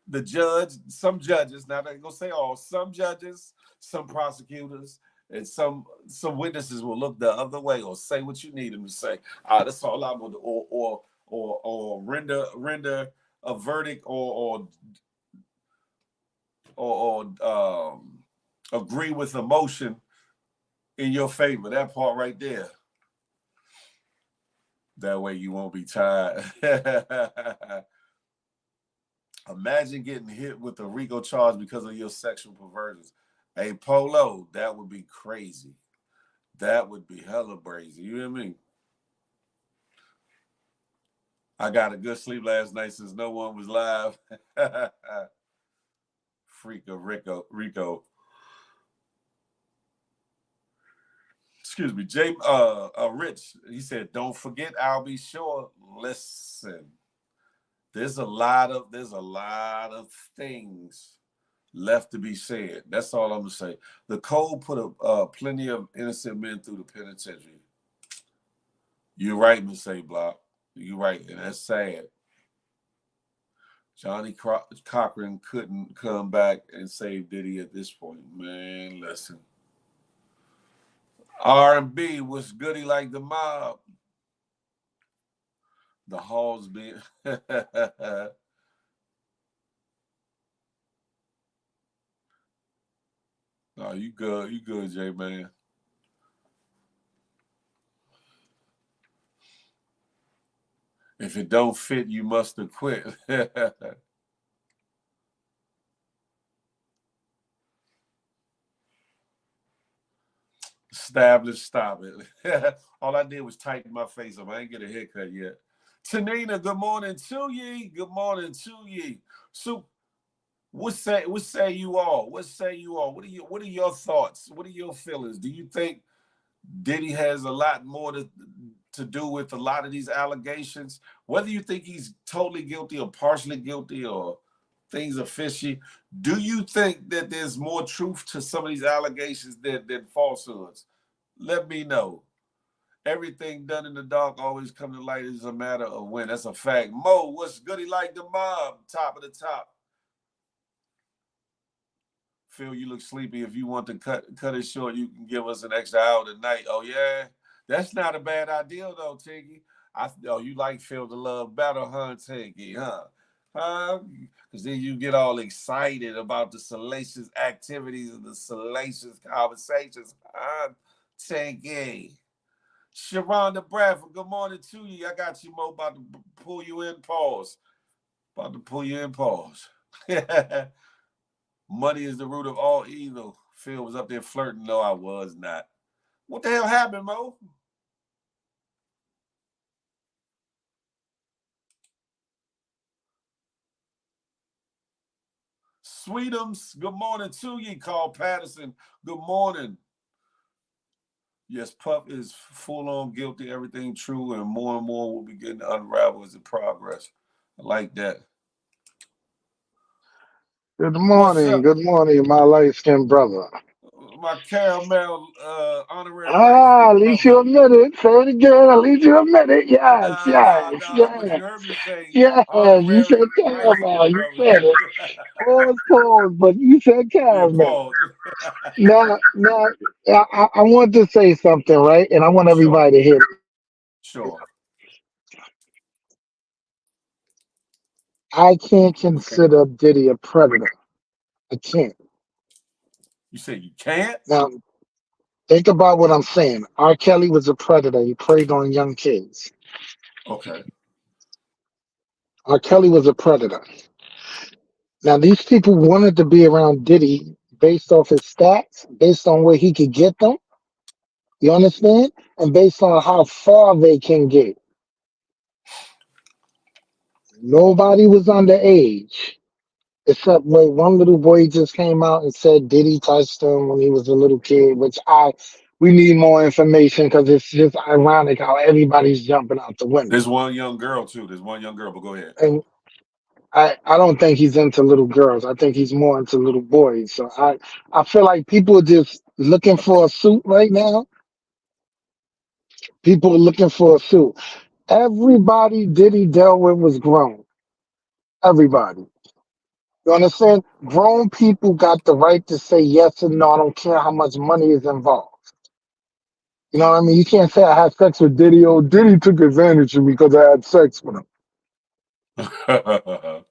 Speaker 2: The judge, some judges, not gonna say all, some judges, some prosecutors, and some witnesses will look the other way or say what you need them to say. That's all I want, or render a verdict or agree with a motion in your favor. That part right there. That way you won't be tired. Imagine getting hit with a RICO charge because of your sexual perversions. Hey, Polo, that would be crazy. That would be hella crazy. You hear me? I got a good sleep last night since no one was live. Freak of Rico. Excuse me, Rich. He said, "Don't forget, I'll be sure." Listen, there's a lot of things left to be said. That's all I'm gonna say. The code put plenty of innocent men through the penitentiary. You're right, Miss A. Block. You're right, and that's sad. Johnny Cochran couldn't come back and save Diddy at this point. Man, listen. R&B was goody like the mob. The halls being No, you good, J man. If it don't fit, you must have quit. Established, stop it. All I did was tighten my face up. I ain't get a haircut yet. Tanina, good morning to ye. Good morning to ye. What say you all? What say you all? What are your thoughts? What are your feelings? Do you think Diddy has a lot more to do with a lot of these allegations? Whether you think he's totally guilty or partially guilty or things are fishy, do you think that there's more truth to some of these allegations than falsehoods? Let me know. Everything done in the dark always come to light. Is a matter of when. That's a fact. Mo, what's goody like the mob? Top of the top. Phil, you look sleepy. If you want to cut it short, you can give us an extra hour tonight. Oh yeah, that's not a bad idea though, Tiggy. You like Phil to love better, huh, Tiggy? Because then you get all excited about the salacious activities and the salacious conversations, huh, Tiggy? Sharonda Bradford, good morning to you. I got you, Mo. About to pull you in. Pause. About to pull you in. Pause. Money is the root of all evil. Phil was up there flirting. No, I was not. What the hell happened, Mo? Sweetums, good morning to you. Carl Patterson, good morning. Yes, Puff is full on guilty, everything true, and more will be getting unraveled as it progress. I like that. What's up?
Speaker 3: Good morning, my light-skinned brother.
Speaker 2: My caramel honorary light-skinned
Speaker 3: At least
Speaker 2: brother.
Speaker 3: you admit it. Say it again. At least you admit it. Yes, yes,
Speaker 2: Nah. But
Speaker 3: yes,
Speaker 2: you heard me say
Speaker 3: yes. You said
Speaker 2: honorary
Speaker 3: caramel.
Speaker 2: light-skinned
Speaker 3: You
Speaker 2: brother.
Speaker 3: said it. Pause, but you said
Speaker 2: Yeah,
Speaker 3: caramel.
Speaker 2: pause.
Speaker 3: Now, I want to say something, right? And I want
Speaker 2: Sure,
Speaker 3: everybody to hear it.
Speaker 2: sure.
Speaker 3: I can't consider Diddy a predator. I can't.
Speaker 2: You say you can't?
Speaker 3: Now, think about what I'm saying. R. Kelly was a predator. He preyed on young kids.
Speaker 2: Okay.
Speaker 3: R. Kelly was a predator. Now, these people wanted to be around Diddy based off his stats, based on where he could get them. You understand? And based on how far they can get. Nobody was underage, except when one little boy just came out and said Diddy touched him when he was a little kid, we need more information because it's just ironic how everybody's jumping out the
Speaker 2: There's
Speaker 3: window.
Speaker 2: one young girl too. There's one young girl, but go ahead.
Speaker 3: And I don't think he's into little girls. I think he's more into little boys. So I feel like people are just looking for a suit right now. People are looking for a suit. Everybody Diddy dealt with was grown. Everybody. You understand? Grown people got the right to say yes and no. I don't care how much money is involved. You know what I mean? You can't say I had sex with Diddy. Oh, Diddy took advantage of me because I had sex with him.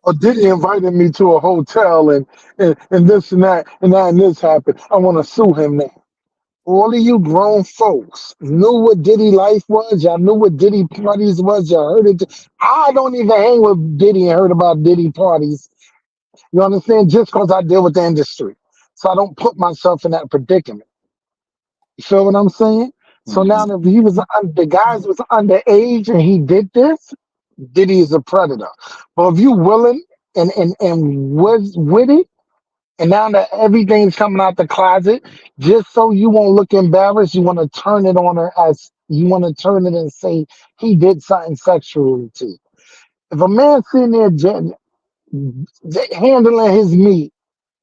Speaker 3: Or Diddy invited me to a hotel and this and that and this happened. I want to sue him now. All of you grown folks knew what Diddy life was. Y'all knew what Diddy parties was. Y'all heard it. I don't even hang with Diddy and heard about Diddy parties. You understand? Just because I deal with the industry. So I don't put myself in that predicament. You feel what I'm saying? So now
Speaker 2: Mhm.
Speaker 3: that the guys was underage and he did this, Diddy is a predator. But if you willing and was with it, and now that everything's coming out the closet, just so you won't look embarrassed, you want to turn it on her as you want to turn it and say he did something sexual to you. If a man sitting there handling his meat,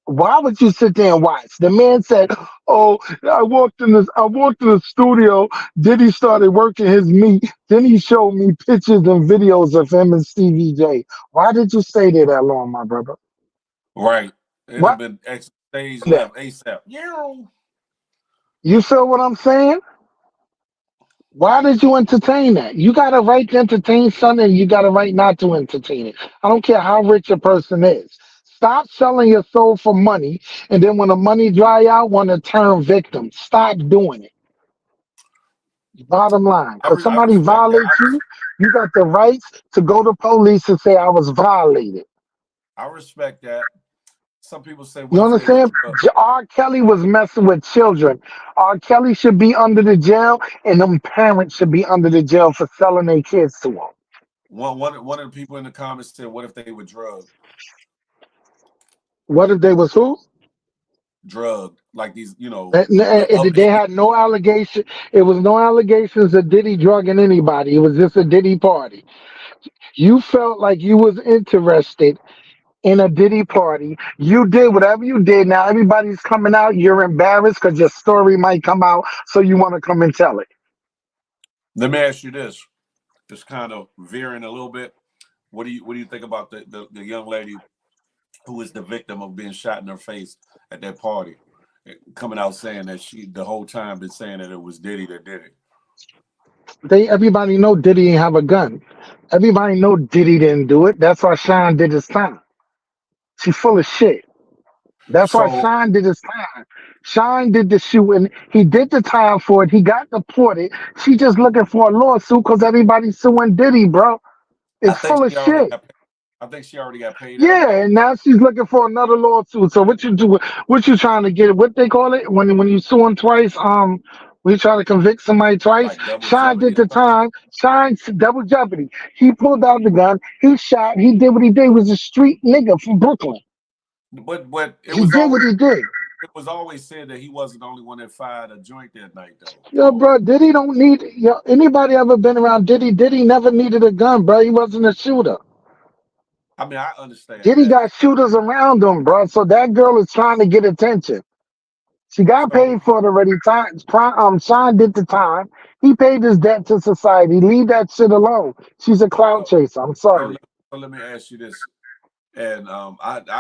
Speaker 3: why would you sit there and watch? The man said, "Oh, I walked in the studio. Diddy started working his meat. Then he showed me pictures and videos of him and Stevie J. Why did you stay there that long, my brother?
Speaker 2: Right. It'd
Speaker 3: What?
Speaker 2: have been stage left ASAP. Yeah.
Speaker 3: You feel what I'm saying? Why did you entertain that? You got a right to entertain something. You got a right not to entertain it. I don't care how rich a person is. Stop selling your soul for money, and then when the money dry out, want to turn victim. Stop doing it. Bottom line, because
Speaker 2: I
Speaker 3: somebody
Speaker 2: respect that.
Speaker 3: violates you, you got the rights to go to police and say I was violated.
Speaker 2: I respect that. Some people say,
Speaker 3: You
Speaker 2: what if they were
Speaker 3: understand?
Speaker 2: drugged?
Speaker 3: R. Kelly was messing with children. R. Kelly should be under the jail, and them parents should be under the jail for selling their kids to him.
Speaker 2: One of the people in the comments said, what if they were drugged?
Speaker 3: What if they was who?
Speaker 2: drugged, like these,
Speaker 3: They had no allegation. It was no allegations of Diddy drugging anybody. It was just a Diddy party. You felt like you was interested in a Diddy party. You did whatever you did. Now everybody's coming out. You're embarrassed because your story might come out, so you want to come and tell it.
Speaker 2: Let me ask you this, just kind of veering a little bit. What do you think about the young lady who is the victim of being shot in her face at that party, coming out saying that she the whole time been saying that it was Diddy that did it?
Speaker 3: Everybody know Diddy didn't have a gun. Everybody know Diddy didn't do it. That's why Sean did his time. She full of shit. That's why
Speaker 2: So
Speaker 3: Sean did his time. Sean did the shooting. He did the time for it. He got deported. She just looking for a lawsuit because everybody's suing Diddy, bro.
Speaker 2: I
Speaker 3: It's
Speaker 2: think
Speaker 3: full of
Speaker 2: she already
Speaker 3: shit.
Speaker 2: got. I think she already got paid out
Speaker 3: Yeah,
Speaker 2: though,
Speaker 3: and now she's looking for another lawsuit. So what you do? What you trying to get? What they call it when you sue them twice? When you try to convict somebody twice.
Speaker 2: like double
Speaker 3: Sean did
Speaker 2: jeopardy or
Speaker 3: the
Speaker 2: something.
Speaker 3: time. Sean double jeopardy. He pulled out the gun. He shot. He did what he did. He was a street nigga from Brooklyn.
Speaker 2: But
Speaker 3: He did what he did.
Speaker 2: it was always said that he wasn't the only one that fired a joint that night though.
Speaker 3: Yo, bro, Diddy don't need yo. Anybody ever been around Diddy? Diddy never needed a gun, bro. He wasn't a shooter.
Speaker 2: I mean, I understand
Speaker 3: Diddy
Speaker 2: that.
Speaker 3: got shooters around him, bro. So that girl is trying to get attention. She got
Speaker 2: So
Speaker 3: paid for it already. Sean did the time. He paid his debt to society. Leave that shit alone. She's a clout
Speaker 2: so
Speaker 3: chaser. I'm
Speaker 2: so
Speaker 3: sorry.
Speaker 2: let, so let me ask you this, and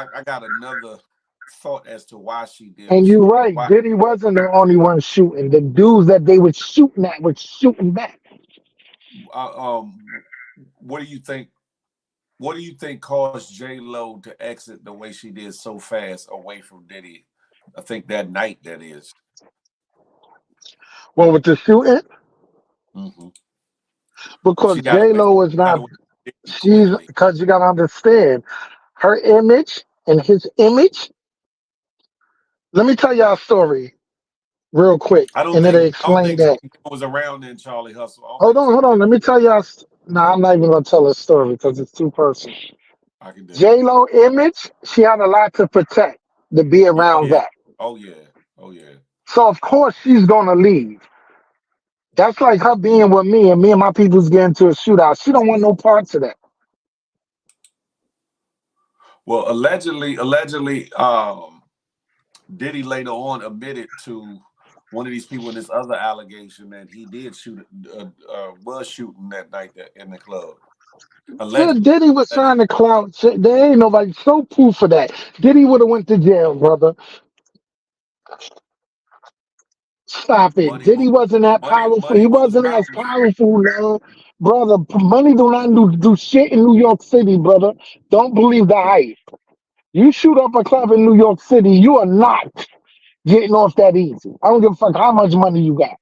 Speaker 2: I got another thought as to why she did what
Speaker 3: And
Speaker 2: she
Speaker 3: you're right.
Speaker 2: why
Speaker 3: Diddy wasn't the only one shooting. The dudes that they were shooting at were shooting back.
Speaker 2: what do you think? What do you think caused J Lo to exit the way she did so fast away from Diddy? I think that night that is.
Speaker 3: Well, with the shooting,
Speaker 2: Mm-hmm.
Speaker 3: because
Speaker 2: She got
Speaker 3: J
Speaker 2: away.
Speaker 3: Lo is
Speaker 2: Got
Speaker 3: not.
Speaker 2: away from Diddy
Speaker 3: She's
Speaker 2: quickly.
Speaker 3: because you gotta understand her image and his image. Let me tell y'all a story real quick, and it'll
Speaker 2: I don't
Speaker 3: explain
Speaker 2: think
Speaker 3: that.
Speaker 2: was around then Charlie Hustle. I don't think
Speaker 3: Hold
Speaker 2: Charlie.
Speaker 3: on. Let me tell y'all. No, I'm not even gonna tell a story because it's too personal.
Speaker 2: I can dig it.
Speaker 3: J Lo image, she had a lot to protect to be
Speaker 2: Oh
Speaker 3: around
Speaker 2: yeah.
Speaker 3: that.
Speaker 2: Oh yeah. Oh yeah.
Speaker 3: So of course she's gonna leave. That's like her being with me and me and my people's getting to a shootout. She don't want no parts of that.
Speaker 2: Well, allegedly, Diddy later on admitted to one of these people in this other allegation that he did was shooting that night in the club.
Speaker 3: Yeah,
Speaker 2: Allegedly.
Speaker 3: Diddy was trying to clout. There ain't nobody so proof for that. Diddy would have went to jail, brother. Stop it.
Speaker 2: Money
Speaker 3: Diddy
Speaker 2: moves.
Speaker 3: wasn't that powerful.
Speaker 2: Money
Speaker 3: He
Speaker 2: moves
Speaker 3: wasn't as
Speaker 2: mountains.
Speaker 3: powerful now, brother. Money do not do shit in New York City, brother. Don't believe the hype. You shoot up a club in New York City, you are not getting off that easy. I don't give a fuck how much money you got.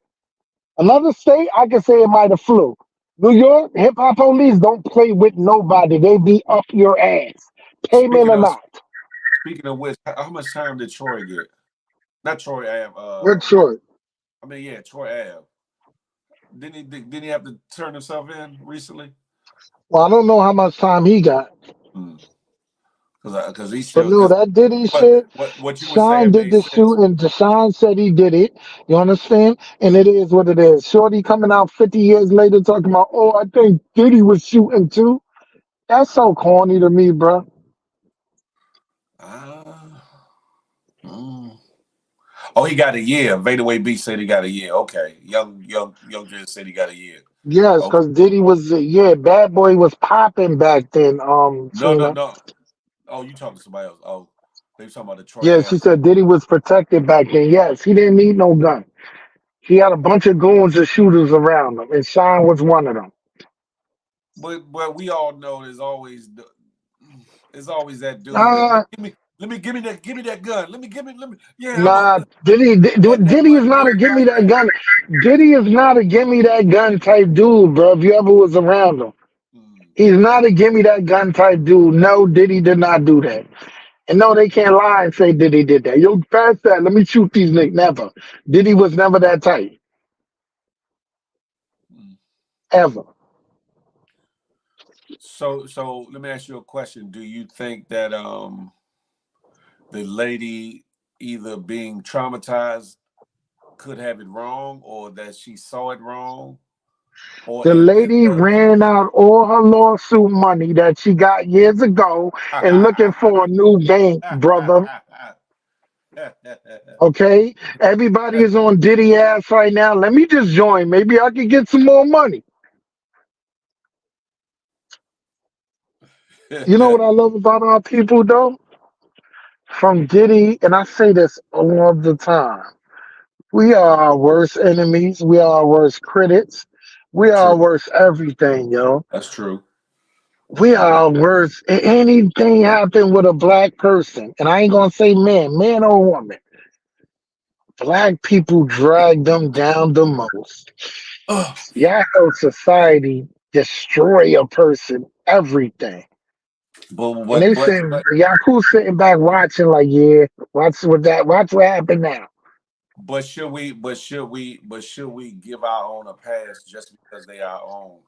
Speaker 3: Another state, I can say it might have flew. New York, hip hop police don't play with nobody. They be up your ass, payment
Speaker 2: Speaking
Speaker 3: or
Speaker 2: of
Speaker 3: not.
Speaker 2: speaking of which, how much time did Troy get? Not Troy Ave.
Speaker 3: We're short.
Speaker 2: I mean, yeah, Troy Ave. Didn't he have to turn himself in recently?
Speaker 3: Well, I don't know how much time he got,
Speaker 2: Hmm. Because he
Speaker 3: but
Speaker 2: still
Speaker 3: no,
Speaker 2: because
Speaker 3: that Diddy
Speaker 2: what
Speaker 3: shit.
Speaker 2: what you were
Speaker 3: Sean
Speaker 2: saying
Speaker 3: did
Speaker 2: made
Speaker 3: the
Speaker 2: sense.
Speaker 3: shoot, and Deshaun said he did it. You understand? And it is what it is. Shorty coming out 50 years later talking about, oh, I think Diddy was shooting too. That's so corny to me, bro.
Speaker 2: Uh, mm. Oh, he got a year. Vader Way B said he got a year. Okay, young Jay said he got a year.
Speaker 3: Yes,
Speaker 2: Okay,
Speaker 3: because Diddy was, yeah, Bad Boy was popping back then,
Speaker 2: no,
Speaker 3: Tina.
Speaker 2: no. Oh, you talking to somebody else? Oh, they were talking about the
Speaker 3: Yeah,
Speaker 2: Troy
Speaker 3: she
Speaker 2: Ave.
Speaker 3: said Diddy was protected back then. Yes, he didn't need no gun. He had a bunch of goons and shooters around him, and Sean was one of them.
Speaker 2: But we all know there's always that dude that
Speaker 3: Uh,
Speaker 2: give me that gun. Let me yeah, I'm a
Speaker 3: nah, Diddy
Speaker 2: that
Speaker 3: is not a
Speaker 2: one
Speaker 3: give
Speaker 2: guy
Speaker 3: me that
Speaker 2: that
Speaker 3: gun. Diddy is not a give me that gun type dude, bro. If you ever was around him,
Speaker 2: mm,
Speaker 3: he's not a give me that gun type dude. No, Diddy did not do that. And no, they can't lie and say Diddy did that. Yo, pass that. Let me shoot these niggas. Never. Diddy was never that type,
Speaker 2: mm.
Speaker 3: ever.
Speaker 2: So let me ask you a question. Do you think that the lady either being traumatized could have it wrong, or that she saw it wrong, or
Speaker 3: The
Speaker 2: if
Speaker 3: lady ran out all her lawsuit money that she got years ago and looking for a new bank, brother. Okay? Everybody is on Diddy ass right now. Let me just join. Maybe I could get some more money. You know what I love about our people, though? From Diddy, and I say this all the time. We are our worst enemies. We are our worst critics. We are our
Speaker 2: True.
Speaker 3: worst everything, yo.
Speaker 2: That's true.
Speaker 3: We are our worst. Anything happen with a black person, and I ain't gonna say man or woman. Black people drag them down the most.
Speaker 2: Ugh.
Speaker 3: Y'all help society destroy a person, everything.
Speaker 2: But
Speaker 3: And they
Speaker 2: but
Speaker 3: sitting, Yaku sitting back watching, like, yeah, watch what happened now.
Speaker 2: should we give our own a pass just because they are our own?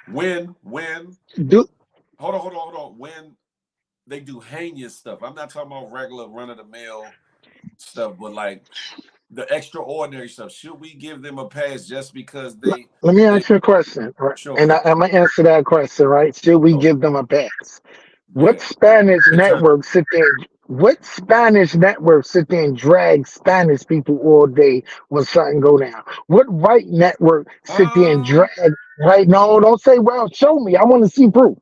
Speaker 2: When
Speaker 3: Do
Speaker 2: hold on. When they do heinous stuff, I'm not talking about regular run of the mill stuff, but like the extraordinary stuff. Should we give them a pass just because
Speaker 3: Let me
Speaker 2: they
Speaker 3: ask you a question, right? And
Speaker 2: sure,
Speaker 3: I'm gonna answer that question, right? Should we
Speaker 2: sure,
Speaker 3: give them a pass? What
Speaker 2: yeah.
Speaker 3: Spanish
Speaker 2: In terms
Speaker 3: network sit there? What Spanish network sit there and drag Spanish people all day when something go down? What white network sit there and drag? Right? No, don't say. Well, show me. I want to see proof.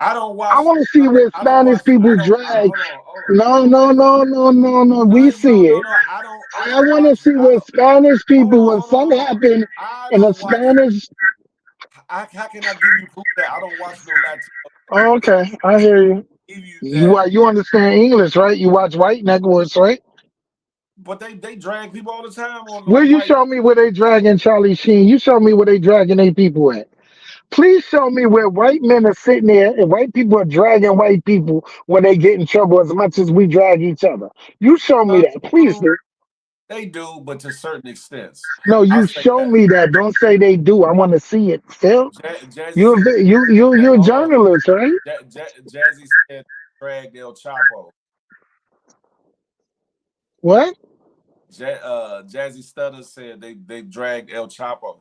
Speaker 2: I don't
Speaker 3: I
Speaker 2: watch
Speaker 3: want to see where
Speaker 2: I don't
Speaker 3: Spanish
Speaker 2: watch
Speaker 3: people
Speaker 2: I don't
Speaker 3: drag.
Speaker 2: hold on. Oh,
Speaker 3: No, no, no, no, no, no. We see it.
Speaker 2: no. I
Speaker 3: I
Speaker 2: don't
Speaker 3: want to
Speaker 2: watch
Speaker 3: see where Spanish people, when something
Speaker 2: hold on.
Speaker 3: happen
Speaker 2: I
Speaker 3: in a
Speaker 2: don't watch
Speaker 3: Spanish.
Speaker 2: how can I give you proof that I don't watch no Latino
Speaker 3: Oh, okay, I hear you.
Speaker 2: give you
Speaker 3: You
Speaker 2: that?
Speaker 3: you understand English, right? You watch white networks, right?
Speaker 2: But they drag people all the time
Speaker 3: Will
Speaker 2: on
Speaker 3: you
Speaker 2: white.
Speaker 3: show me where they dragging Charlie Sheen? You show me where they dragging their people at. Please show me where white men are sitting there and white people are dragging white people when they get in trouble as much as we drag each other. You show me that, please.
Speaker 2: Um,
Speaker 3: Do.
Speaker 2: they do, but to certain extents.
Speaker 3: No,
Speaker 2: I'll
Speaker 3: you
Speaker 2: say
Speaker 3: show
Speaker 2: that.
Speaker 3: me that. Don't say they do. I want to see it. Phil,
Speaker 2: Jazzy said
Speaker 3: you're a
Speaker 2: hold on.
Speaker 3: journalist, right?
Speaker 2: Jazzy said drag El Chapo.
Speaker 3: What?
Speaker 2: Jazzy Stutter said they dragged El Chapo.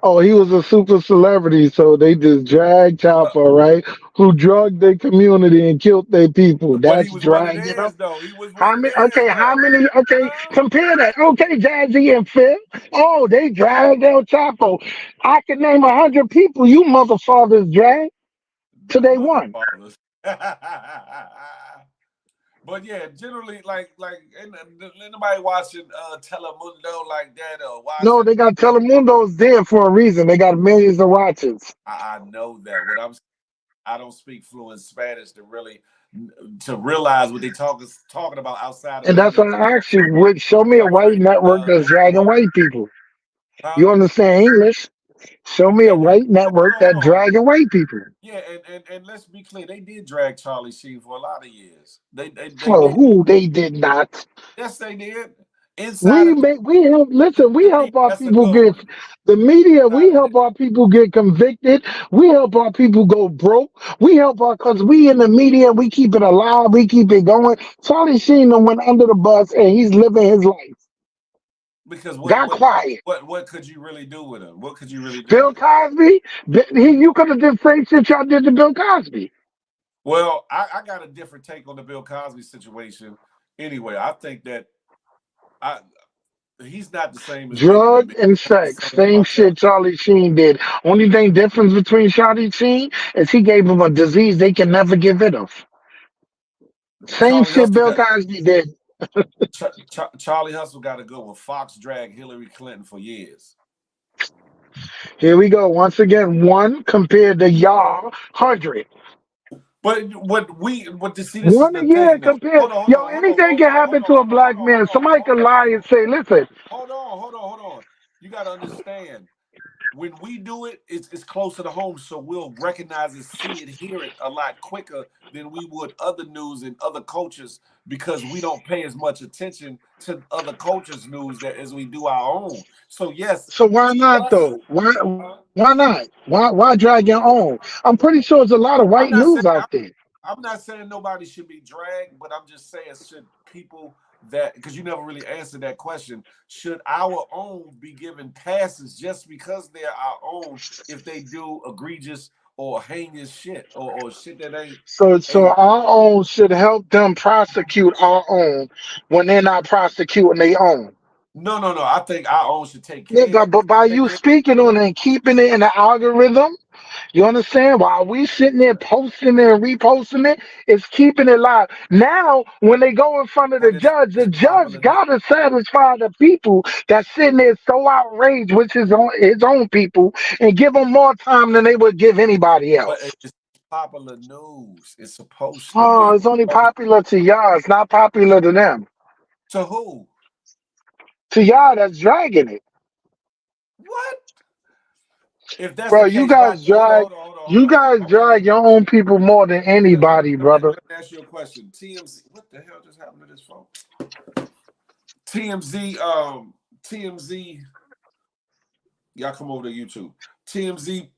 Speaker 3: Oh, he was a super celebrity, so they just dragged
Speaker 2: Uh,
Speaker 3: Chopper, right? Who drugged their community and killed their people.
Speaker 2: but he
Speaker 3: That's
Speaker 2: was one of
Speaker 3: dragging them.
Speaker 2: theirs though. He was one
Speaker 3: How
Speaker 2: of
Speaker 3: many?
Speaker 2: theirs
Speaker 3: Okay, how
Speaker 2: though.
Speaker 3: many? Okay,
Speaker 2: Huh?
Speaker 3: compare that. Okay, Jazzy and Phil. Oh, they dragged El Chapo. I can name 100 people you motherfuckers dragged till
Speaker 2: Them
Speaker 3: they won.
Speaker 2: motherfuckers. But yeah, generally, ain't nobody watching Telemundo like that or
Speaker 3: No,
Speaker 2: watching.
Speaker 3: they got Telemundo's there for a reason. They got millions of watchers.
Speaker 2: I know that. I don't speak fluent Spanish to really to realize what they talking about outside of
Speaker 3: And
Speaker 2: maybe
Speaker 3: that's
Speaker 2: a
Speaker 3: why I
Speaker 2: couple
Speaker 3: asked you, show me a white
Speaker 2: reference
Speaker 3: network that's dragging
Speaker 2: Nickelodeon,
Speaker 3: white people.
Speaker 2: huh?
Speaker 3: You understand English? Show me a white network that
Speaker 2: Hold on.
Speaker 3: dragging white people.
Speaker 2: Yeah, and let's be clear, they did drag Charlie Sheen for a lot of years. They
Speaker 3: For
Speaker 2: did.
Speaker 3: who they did not.
Speaker 2: Yes, they did. Inside of
Speaker 3: We help listen, we help our
Speaker 2: that's a
Speaker 3: people
Speaker 2: good
Speaker 3: get
Speaker 2: one.
Speaker 3: the media, we
Speaker 2: Inside of
Speaker 3: help our people get convicted, we help our people go broke, we help our cause we in the media, we keep it alive, we keep it going. Charlie Sheen done went under the bus and he's living his life.
Speaker 2: because
Speaker 3: Got quiet.
Speaker 2: what could you really do with him? What could you really do
Speaker 3: Bill
Speaker 2: with him?
Speaker 3: Cosby, you could have did the same shit y'all did to Bill Cosby.
Speaker 2: Well, I got a different take on the Bill Cosby situation. Anyway, I think that I he's not the same as Whitney
Speaker 3: Drug
Speaker 2: to me.
Speaker 3: and
Speaker 2: That's the
Speaker 3: sex,
Speaker 2: same
Speaker 3: same
Speaker 2: about them.
Speaker 3: shit Charlie Sheen did. Only thing difference between Charlie Sheen is he gave him a disease they can never get rid of. Same
Speaker 2: Charlie
Speaker 3: shit
Speaker 2: Hustle
Speaker 3: Bill
Speaker 2: got
Speaker 3: Cosby did.
Speaker 2: Charlie Hustle got to go with Fox drag Hillary Clinton for years.
Speaker 3: Here we go. Once again, one compared to y'all 100.
Speaker 2: But what to see this is
Speaker 3: One
Speaker 2: the
Speaker 3: a year
Speaker 2: thing though.
Speaker 3: compared. Yo, anything can happen to a black man. Somebody can lie and say, listen,
Speaker 2: Hold on. You got to understand. When we do it, it's closer to home, so we'll recognize it, see it, hear it a lot quicker than we would other news and other cultures because we don't pay as much attention to other cultures' news that as we do our own. So yes,
Speaker 3: so why
Speaker 2: to
Speaker 3: not
Speaker 2: us,
Speaker 3: though? Why not? Why drag your own? I'm pretty sure there's a lot of
Speaker 2: I'm
Speaker 3: white
Speaker 2: not saying
Speaker 3: news out there.
Speaker 2: I'm not saying nobody should be dragged, but I'm just saying should people that because you never really answered that question. Should our own be given passes just because they're our own if they do egregious or heinous shit or shit that
Speaker 3: So
Speaker 2: ain't
Speaker 3: our own should help them prosecute our own when they're not prosecuting their own.
Speaker 2: no. I think our own should take care
Speaker 3: Nigga, but by
Speaker 2: take
Speaker 3: you
Speaker 2: care.
Speaker 3: speaking on it and keeping it in the algorithm, you understand? While we sitting there posting it and reposting it, it's keeping it live. Now, when they go in front of
Speaker 2: But
Speaker 3: the
Speaker 2: it's
Speaker 3: judge
Speaker 2: popular.
Speaker 3: gotta satisfy the people that's sitting there so outraged with his own people and give them more time than they would give anybody
Speaker 2: But
Speaker 3: else.
Speaker 2: it's popular news. It's supposed to
Speaker 3: Oh,
Speaker 2: be.
Speaker 3: it's only popular to y'all. It's not popular to them.
Speaker 2: To who?
Speaker 3: To y'all, that's dragging it.
Speaker 2: What? If that's
Speaker 3: Bro,
Speaker 2: the case, why? Hold
Speaker 3: you
Speaker 2: on.
Speaker 3: guys
Speaker 2: Okay,
Speaker 3: drag your own people more than anybody, brother.
Speaker 2: let me ask you a question. TMZ, what the hell just happened to this phone? TMZ, TMZ, y'all come over to YouTube. TMZ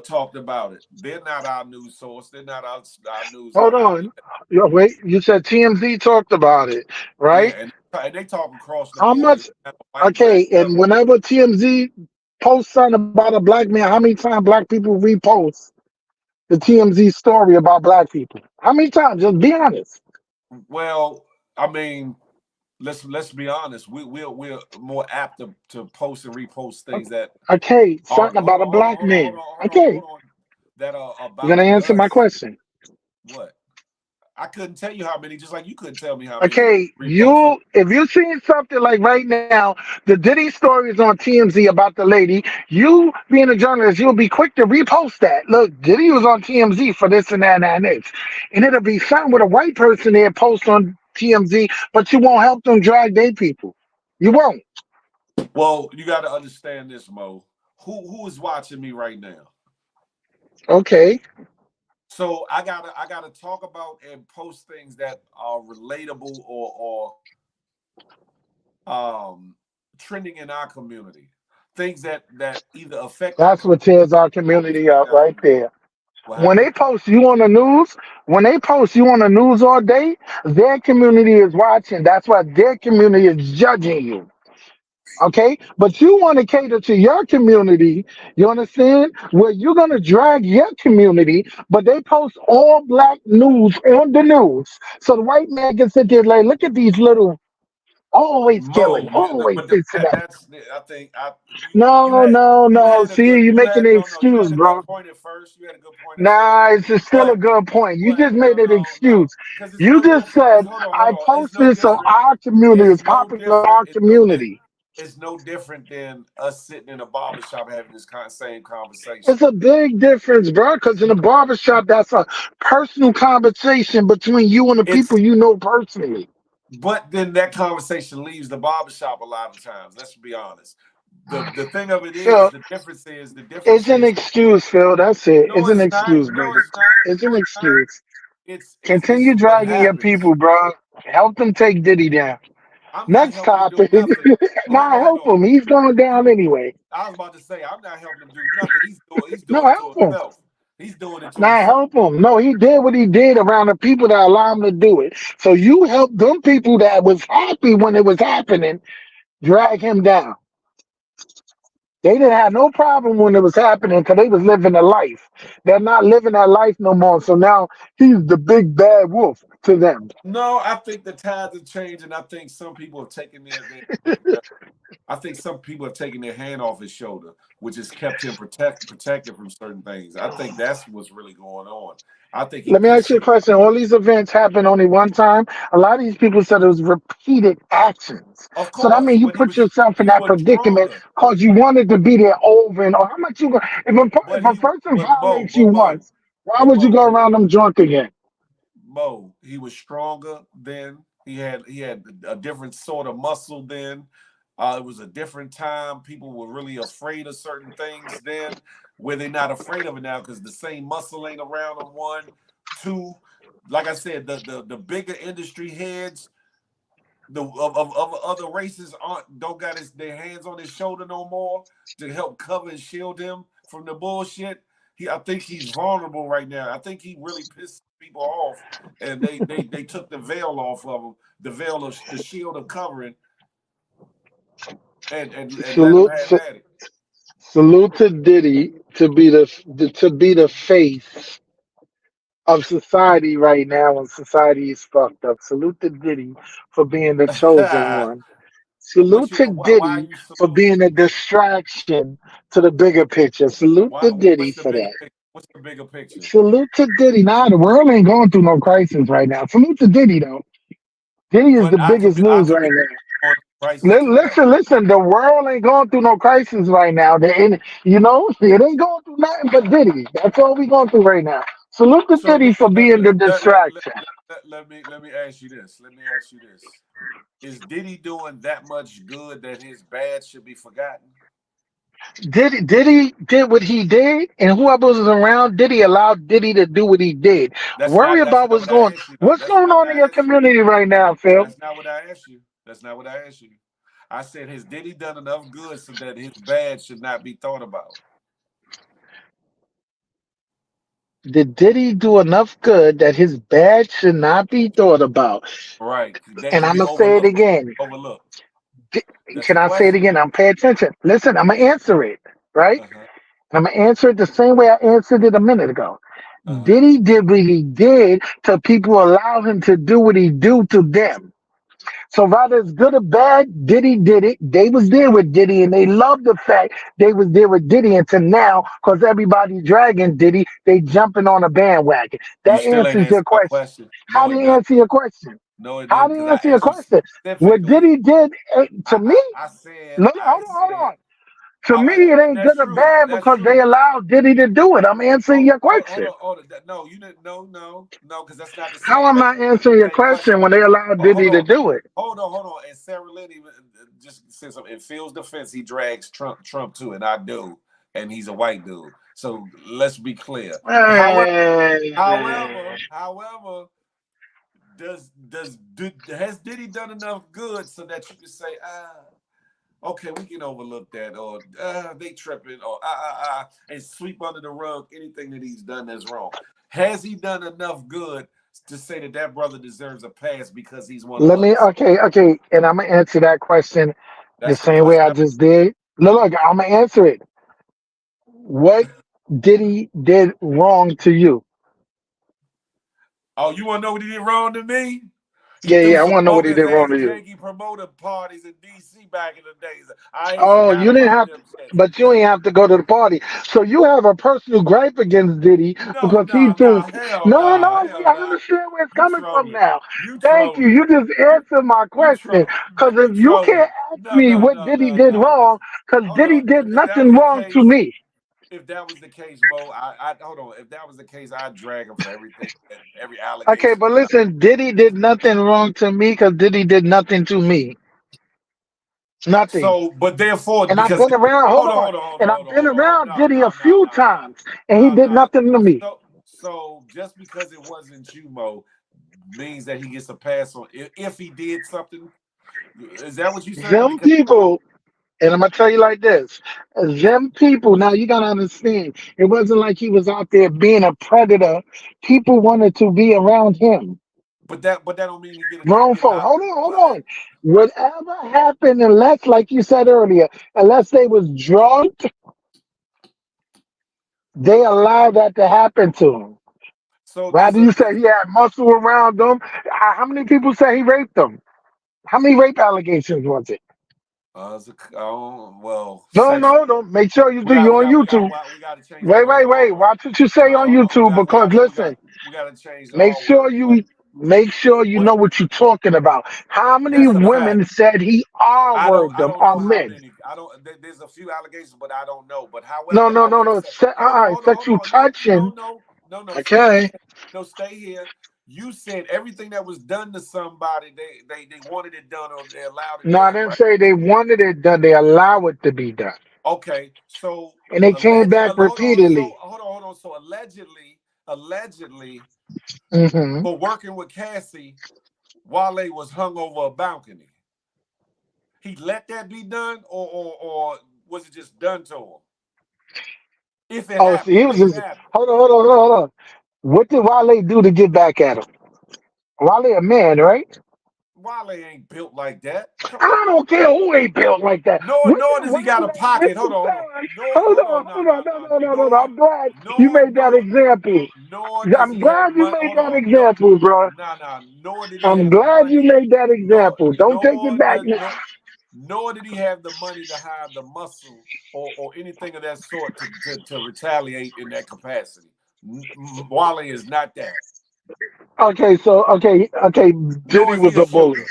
Speaker 2: talked about it. They're not our news source. They're not our news
Speaker 3: Hold
Speaker 2: outlet.
Speaker 3: on. Wait, you said TMZ talked about it,
Speaker 2: Yeah,
Speaker 3: right?
Speaker 2: and they talk across the
Speaker 3: How
Speaker 2: board. It's
Speaker 3: much?
Speaker 2: not a white black
Speaker 3: Okay, and
Speaker 2: level.
Speaker 3: whenever TMZ posts something about a black man, how many times black people repost the TMZ story about black people? How many times? Just be honest.
Speaker 2: Well, I mean, let's be honest. We're more apt to post and repost things that
Speaker 3: Okay,
Speaker 2: are
Speaker 3: something about a black man. Okay,
Speaker 2: hold on. That are
Speaker 3: you're gonna
Speaker 2: about
Speaker 3: answer my
Speaker 2: us.
Speaker 3: question.
Speaker 2: What? I couldn't tell you how many, just like you couldn't tell me how many
Speaker 3: Okay,
Speaker 2: reposted.
Speaker 3: you if you're seeing something like right now, the Diddy story is on TMZ about the lady. You being a journalist, you'll be quick to repost that. Look, Diddy was on TMZ for this and that and that and this, and it'll be something with a white person there post on TMZ, but you won't help them drag their people. You won't.
Speaker 2: Well, you got to understand this, Mo. Who is watching me right now?
Speaker 3: Okay,
Speaker 2: So I gotta talk about and post things that are relatable or trending in our community. Things that either affect our
Speaker 3: that's what
Speaker 2: community
Speaker 3: tears our
Speaker 2: or
Speaker 3: community
Speaker 2: destroy
Speaker 3: up
Speaker 2: our
Speaker 3: right
Speaker 2: community.
Speaker 3: there.
Speaker 2: What
Speaker 3: When
Speaker 2: happened?
Speaker 3: they post you on the news, when they post you on the news all day, their community is watching. That's why their community is judging you. Okay, but you want to cater to your community, you understand, where you're going to drag your community, but they post all black news on the news so the white man can sit there like, look at these little, always killing,
Speaker 2: Mo,
Speaker 3: always
Speaker 2: but
Speaker 3: this and that.
Speaker 2: that's I think you
Speaker 3: No,
Speaker 2: had
Speaker 3: no,
Speaker 2: you
Speaker 3: no,
Speaker 2: had a
Speaker 3: see,
Speaker 2: good
Speaker 3: you're
Speaker 2: you
Speaker 3: making
Speaker 2: had
Speaker 3: an
Speaker 2: you
Speaker 3: excuse,
Speaker 2: had a good
Speaker 3: bro.
Speaker 2: point at first. You had a good point at first,
Speaker 3: Nah, it's just still a
Speaker 2: but
Speaker 3: good point. You
Speaker 2: but
Speaker 3: just made an
Speaker 2: no,
Speaker 3: excuse.
Speaker 2: because it's
Speaker 3: You
Speaker 2: no
Speaker 3: just
Speaker 2: different.
Speaker 3: said,
Speaker 2: It's hold
Speaker 3: I
Speaker 2: on. It's no
Speaker 3: posted so
Speaker 2: different.
Speaker 3: our community
Speaker 2: It's
Speaker 3: is
Speaker 2: no
Speaker 3: popular,
Speaker 2: different.
Speaker 3: our community.
Speaker 2: It's no different than us sitting in a barbershop having this same conversation.
Speaker 3: It's a big difference, bro, because in a barbershop, that's a personal conversation between you and the
Speaker 2: It's
Speaker 3: people you know personally.
Speaker 2: but then that conversation leaves the barbershop a lot of times. Let's be honest. The thing of it is
Speaker 3: Phil,
Speaker 2: the difference
Speaker 3: it's an
Speaker 2: is
Speaker 3: excuse, Phil. That's it.
Speaker 2: no,
Speaker 3: It's an
Speaker 2: it's not.
Speaker 3: excuse,
Speaker 2: No,
Speaker 3: brother.
Speaker 2: it's not.
Speaker 3: It's
Speaker 2: No,
Speaker 3: an
Speaker 2: it's not.
Speaker 3: excuse.
Speaker 2: It's
Speaker 3: Continue
Speaker 2: what
Speaker 3: dragging your
Speaker 2: happens.
Speaker 3: people, bro. Help them take Diddy down.
Speaker 2: I'm not
Speaker 3: Next
Speaker 2: helping them do
Speaker 3: topic.
Speaker 2: nothing.
Speaker 3: Nah,
Speaker 2: Hold
Speaker 3: help
Speaker 2: on.
Speaker 3: him. He's going down
Speaker 2: You
Speaker 3: anyway.
Speaker 2: I was about to say I'm not helping him do nothing. He's
Speaker 3: No,
Speaker 2: doing it
Speaker 3: help
Speaker 2: to
Speaker 3: him.
Speaker 2: himself. He's doing it to
Speaker 3: Nah,
Speaker 2: himself.
Speaker 3: help him. No, he did what he did around the people that allowed him to do it. So you helped them people that was happy when it was happening drag him down. They didn't have no problem when it was happening because they was living a life. They're not living that life no more. So now he's the big bad wolf to them.
Speaker 2: No, I think the tides have changed, and I think some people have taken their I think some people have taken their hand off his shoulder, which has kept him protected from certain things. I think that's what's really going on. I think he
Speaker 3: Let me ask
Speaker 2: pissed
Speaker 3: you a
Speaker 2: some.
Speaker 3: question. All these events happened only one time. A lot of these people said it was repeated actions.
Speaker 2: Of
Speaker 3: So that
Speaker 2: course,
Speaker 3: means you
Speaker 2: but
Speaker 3: put yourself in
Speaker 2: he
Speaker 3: that
Speaker 2: was
Speaker 3: predicament
Speaker 2: stronger.
Speaker 3: because you wanted to be there over and over. How much you go? If
Speaker 2: But
Speaker 3: a
Speaker 2: he,
Speaker 3: person
Speaker 2: but Mo,
Speaker 3: violates you once, why would you go
Speaker 2: Mo,
Speaker 3: around them drunk again?
Speaker 2: he was stronger then. He had a different sort of muscle then. It was a different time. People were really afraid of certain things then, where they're not afraid of it now because the same muscle ain't around them. One, two, like I said, the bigger industry heads of other races aren't don't got their hands on his shoulder no more to help cover and shield him from the bullshit. I think he's vulnerable right now. I think he really pissed people off, and they took the veil off of them, the veil of the shield of covering, and let them
Speaker 3: Salute,
Speaker 2: have at it.
Speaker 3: salute to Diddy to be the face of society right now, and society is fucked up. Salute to Diddy for being the chosen one.
Speaker 2: What
Speaker 3: Salute
Speaker 2: you?
Speaker 3: to
Speaker 2: Why are
Speaker 3: Diddy
Speaker 2: you
Speaker 3: for
Speaker 2: saluting?
Speaker 3: being a distraction to the bigger picture. Salute
Speaker 2: Why?
Speaker 3: to Diddy
Speaker 2: What's the
Speaker 3: for
Speaker 2: bigger
Speaker 3: that.
Speaker 2: picture? What's the bigger picture?
Speaker 3: Salute to Diddy. Nah, the world ain't going through no crisis right now. Salute to Diddy though. Diddy is
Speaker 2: But
Speaker 3: the biggest
Speaker 2: I
Speaker 3: news
Speaker 2: could
Speaker 3: right
Speaker 2: be
Speaker 3: now.
Speaker 2: on crisis too, though.
Speaker 3: Listen. The world ain't going through no crisis right now. It ain't going through nothing but Diddy. That's all we going through right now. Salute to
Speaker 2: So
Speaker 3: Diddy for being the distraction.
Speaker 2: let me ask you this. Let me ask you this. Is Diddy doing that much good that his bad should be forgotten?
Speaker 3: Diddy did what he did, and whoever was around Diddy allowed Diddy to do what he did. Worry
Speaker 2: That's
Speaker 3: about
Speaker 2: not what I asked you, though.
Speaker 3: what's
Speaker 2: That's
Speaker 3: going
Speaker 2: not what
Speaker 3: on in
Speaker 2: I
Speaker 3: your
Speaker 2: asked you.
Speaker 3: community right now, Phil.
Speaker 2: That's not what I asked you. That's not what I asked you. I said, has Diddy done enough good so that his bad should not be thought about?
Speaker 3: Did Diddy do enough good that his bad should not be thought about?
Speaker 2: Right. That
Speaker 3: And
Speaker 2: should
Speaker 3: I'm
Speaker 2: be
Speaker 3: gonna say it
Speaker 2: overlooked.
Speaker 3: again.
Speaker 2: Overlooked.
Speaker 3: Di-
Speaker 2: That's
Speaker 3: Can
Speaker 2: a
Speaker 3: I say it
Speaker 2: question.
Speaker 3: again? I'm pay attention. Listen, I'm gonna answer it, right?
Speaker 2: Uh-huh.
Speaker 3: I'm gonna answer it the same way I answered it a minute ago.
Speaker 2: Uh-huh.
Speaker 3: Diddy did what he did to people allow him to do what he do to them. So whether it's good or bad, Diddy did it. They was there with Diddy, and they loved the fact they was there with Diddy until now, because everybody dragging Diddy, they jumping on a bandwagon.
Speaker 2: You
Speaker 3: That
Speaker 2: still ain't
Speaker 3: answers your
Speaker 2: answered my
Speaker 3: question.
Speaker 2: question.
Speaker 3: How
Speaker 2: No,
Speaker 3: do
Speaker 2: it
Speaker 3: you
Speaker 2: doesn't.
Speaker 3: answer your question?
Speaker 2: No, it
Speaker 3: How
Speaker 2: didn't,
Speaker 3: do you
Speaker 2: because I
Speaker 3: answer your
Speaker 2: asked you
Speaker 3: question? What
Speaker 2: specifically.
Speaker 3: Diddy did to me?
Speaker 2: I said,
Speaker 3: Look, hold
Speaker 2: hold
Speaker 3: on. To me,
Speaker 2: on,
Speaker 3: it ain't
Speaker 2: that's
Speaker 3: good or
Speaker 2: true.
Speaker 3: bad
Speaker 2: That's
Speaker 3: because they
Speaker 2: true.
Speaker 3: allowed Diddy to do it. I'm answering your
Speaker 2: Hold
Speaker 3: question.
Speaker 2: on, hold on. No, you didn't. No, because that's not the
Speaker 3: How
Speaker 2: same.
Speaker 3: am
Speaker 2: That's
Speaker 3: I
Speaker 2: not
Speaker 3: answering
Speaker 2: the
Speaker 3: your
Speaker 2: same question.
Speaker 3: question when they allowed
Speaker 2: Hold
Speaker 3: Diddy to
Speaker 2: on,
Speaker 3: do it?
Speaker 2: hold on. And Sarah Lenny just says something. In Phil's defense, he drags Trump too, and I do, and he's a white dude. So let's be clear. However, has Diddy done enough good so that you can say, okay, we can overlook that, or they tripping, or and sweep under the rug anything that he's done that's wrong. Has he done enough good to say that that brother deserves a pass because he's one of us?
Speaker 3: Okay, and I'm gonna answer that question the
Speaker 2: That's the
Speaker 3: same way
Speaker 2: question.
Speaker 3: I just did. Look, I'm gonna answer it. What Diddy did wrong to you?
Speaker 2: Oh, you want to know what he did wrong to me? He threw
Speaker 3: Yeah, I
Speaker 2: some
Speaker 3: want to know what he
Speaker 2: bogus
Speaker 3: did wrong
Speaker 2: ass
Speaker 3: to you.
Speaker 2: janky promoter parties in DC back in the days. I ain't
Speaker 3: Oh,
Speaker 2: forgot
Speaker 3: you didn't
Speaker 2: about
Speaker 3: have,
Speaker 2: them shits.
Speaker 3: but you ain't have to go to the party. So you have a personal gripe against Diddy
Speaker 2: No,
Speaker 3: because he
Speaker 2: no,
Speaker 3: threw.
Speaker 2: no, hell
Speaker 3: No,
Speaker 2: no,
Speaker 3: no,
Speaker 2: hell
Speaker 3: I
Speaker 2: no.
Speaker 3: understand where it's
Speaker 2: You
Speaker 3: coming from
Speaker 2: trolling.
Speaker 3: now.
Speaker 2: You
Speaker 3: Thank you.
Speaker 2: trolling.
Speaker 3: You just
Speaker 2: You
Speaker 3: answered my
Speaker 2: you
Speaker 3: question.
Speaker 2: troll.
Speaker 3: Because
Speaker 2: You
Speaker 3: if you
Speaker 2: trolling.
Speaker 3: can't ask
Speaker 2: No,
Speaker 3: me
Speaker 2: no,
Speaker 3: what
Speaker 2: no,
Speaker 3: Diddy
Speaker 2: no,
Speaker 3: did
Speaker 2: no. Because
Speaker 3: wrong, because
Speaker 2: hold
Speaker 3: Diddy
Speaker 2: on.
Speaker 3: did
Speaker 2: Because if that was
Speaker 3: nothing
Speaker 2: the
Speaker 3: wrong to
Speaker 2: case,
Speaker 3: me.
Speaker 2: if that was the case, Mo, I hold on. If that was the case, I'd drag him for everything, every
Speaker 3: Okay,
Speaker 2: allegation.
Speaker 3: but listen, Diddy did nothing wrong to me because Diddy did nothing to me. Nothing.
Speaker 2: So, but therefore,
Speaker 3: And I've
Speaker 2: because
Speaker 3: been around, hold on. And I've been around
Speaker 2: no,
Speaker 3: Diddy a
Speaker 2: no, no,
Speaker 3: few
Speaker 2: no, no,
Speaker 3: times, and he
Speaker 2: no,
Speaker 3: did
Speaker 2: no.
Speaker 3: nothing to me.
Speaker 2: So just because it wasn't you, Mo, means that he gets a pass on if he did something. Is that what you're saying?
Speaker 3: Them
Speaker 2: Because
Speaker 3: people, and I'm gonna tell you like this: them people. Now you gotta understand, it wasn't like he was out there being a predator. People wanted to be around him.
Speaker 2: but that don't mean he
Speaker 3: Wrong
Speaker 2: get
Speaker 3: folk.
Speaker 2: out.
Speaker 3: Hold
Speaker 2: What?
Speaker 3: on. Whatever happened, unless, like you said earlier, unless they was drunk, they allowed that to happen to him.
Speaker 2: So
Speaker 3: Rather you say he had muscle around them. How many people say he raped them? How many rape allegations was it?
Speaker 2: well,
Speaker 3: No,
Speaker 2: sex.
Speaker 3: no, don't. Make sure you do. You on YouTube.
Speaker 2: We got to change the word
Speaker 3: Wait.
Speaker 2: all.
Speaker 3: Watch what you
Speaker 2: Hold
Speaker 3: say
Speaker 2: on,
Speaker 3: on
Speaker 2: hold on.
Speaker 3: YouTube because listen,
Speaker 2: We got to change
Speaker 3: make
Speaker 2: all
Speaker 3: sure
Speaker 2: words. What?
Speaker 3: you know what you're talking about. How many
Speaker 2: That's a fact.
Speaker 3: women said he R-word
Speaker 2: I
Speaker 3: them
Speaker 2: don't
Speaker 3: or
Speaker 2: know how
Speaker 3: men?
Speaker 2: many. I don't. There's a few allegations, but I don't know. But
Speaker 3: No,
Speaker 2: however,
Speaker 3: no,
Speaker 2: I
Speaker 3: no,
Speaker 2: will
Speaker 3: no.
Speaker 2: say, hold
Speaker 3: Set you
Speaker 2: on. No,
Speaker 3: touching.
Speaker 2: stay
Speaker 3: Okay.
Speaker 2: here. No, stay here. You said everything that was done to somebody, they wanted it done or they allowed it
Speaker 3: No, I
Speaker 2: done,
Speaker 3: didn't
Speaker 2: right?
Speaker 3: say they wanted it done. They allow it to be done,
Speaker 2: Okay, so
Speaker 3: and they came back
Speaker 2: hold on,
Speaker 3: repeatedly.
Speaker 2: So allegedly,
Speaker 3: Hmm.
Speaker 2: for working with Cassie, Wale was hung over a balcony. He let that be done, or was it just done to him? If it
Speaker 3: Oh, see,
Speaker 2: happened,
Speaker 3: he was
Speaker 2: if it
Speaker 3: just
Speaker 2: happened.
Speaker 3: hold on. What did Wale do to get back at him? Wale a man, right?
Speaker 2: Wale ain't built like that. Come on.
Speaker 3: I don't care who ain't built like that.
Speaker 2: Nor
Speaker 3: What
Speaker 2: nor
Speaker 3: did
Speaker 2: does he got a
Speaker 3: Wale
Speaker 2: pocket.
Speaker 3: Richard Simmons?
Speaker 2: Nor
Speaker 3: Hold
Speaker 2: hold
Speaker 3: on,
Speaker 2: on,
Speaker 3: hold on, no.
Speaker 2: nor
Speaker 3: I'm glad you
Speaker 2: nor
Speaker 3: made that
Speaker 2: nor
Speaker 3: example.
Speaker 2: nor does
Speaker 3: I'm
Speaker 2: he have
Speaker 3: glad you
Speaker 2: money.
Speaker 3: made
Speaker 2: Hold
Speaker 3: that
Speaker 2: on, no,
Speaker 3: example, bro.
Speaker 2: nor did he
Speaker 3: I'm
Speaker 2: have the
Speaker 3: glad you
Speaker 2: money.
Speaker 3: made that
Speaker 2: Nor
Speaker 3: example. Don't take it
Speaker 2: nor
Speaker 3: back
Speaker 2: the
Speaker 3: now.
Speaker 2: no, nor did he have the money to hire the muscle or anything of that sort to retaliate in that capacity. Wale is not that.
Speaker 3: Okay, so okay.
Speaker 2: Nor
Speaker 3: Diddy
Speaker 2: is he
Speaker 3: was
Speaker 2: a
Speaker 3: a bully.
Speaker 2: shooter,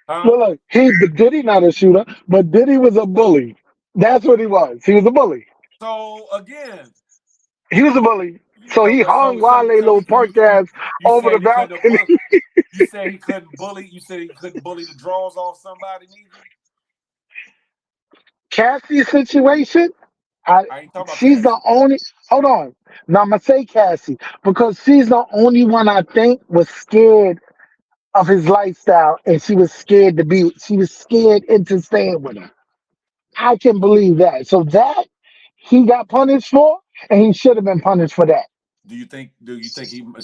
Speaker 2: huh?
Speaker 3: Well, look, Diddy not a shooter, but Diddy was a bully. That's what he was. He was a bully.
Speaker 2: So again,
Speaker 3: He was a bully. So
Speaker 2: so
Speaker 3: he
Speaker 2: but
Speaker 3: hung
Speaker 2: so
Speaker 3: Wale
Speaker 2: so
Speaker 3: little
Speaker 2: he
Speaker 3: punk ass
Speaker 2: you
Speaker 3: over the
Speaker 2: saying he couldn't have
Speaker 3: balcony.
Speaker 2: bully. You said he couldn't bully. You said he couldn't bully the draws off somebody, neither.
Speaker 3: Cassie situation. I
Speaker 2: I ain't talking about
Speaker 3: she's the
Speaker 2: Cassie.
Speaker 3: only. Hold on. Now I'm gonna say Cassie because she's the only one I think was scared of his lifestyle, and she was scared to be. She was scared into staying with him. I can believe that. So that he got punished for, and he should have been punished for that.
Speaker 2: Do you think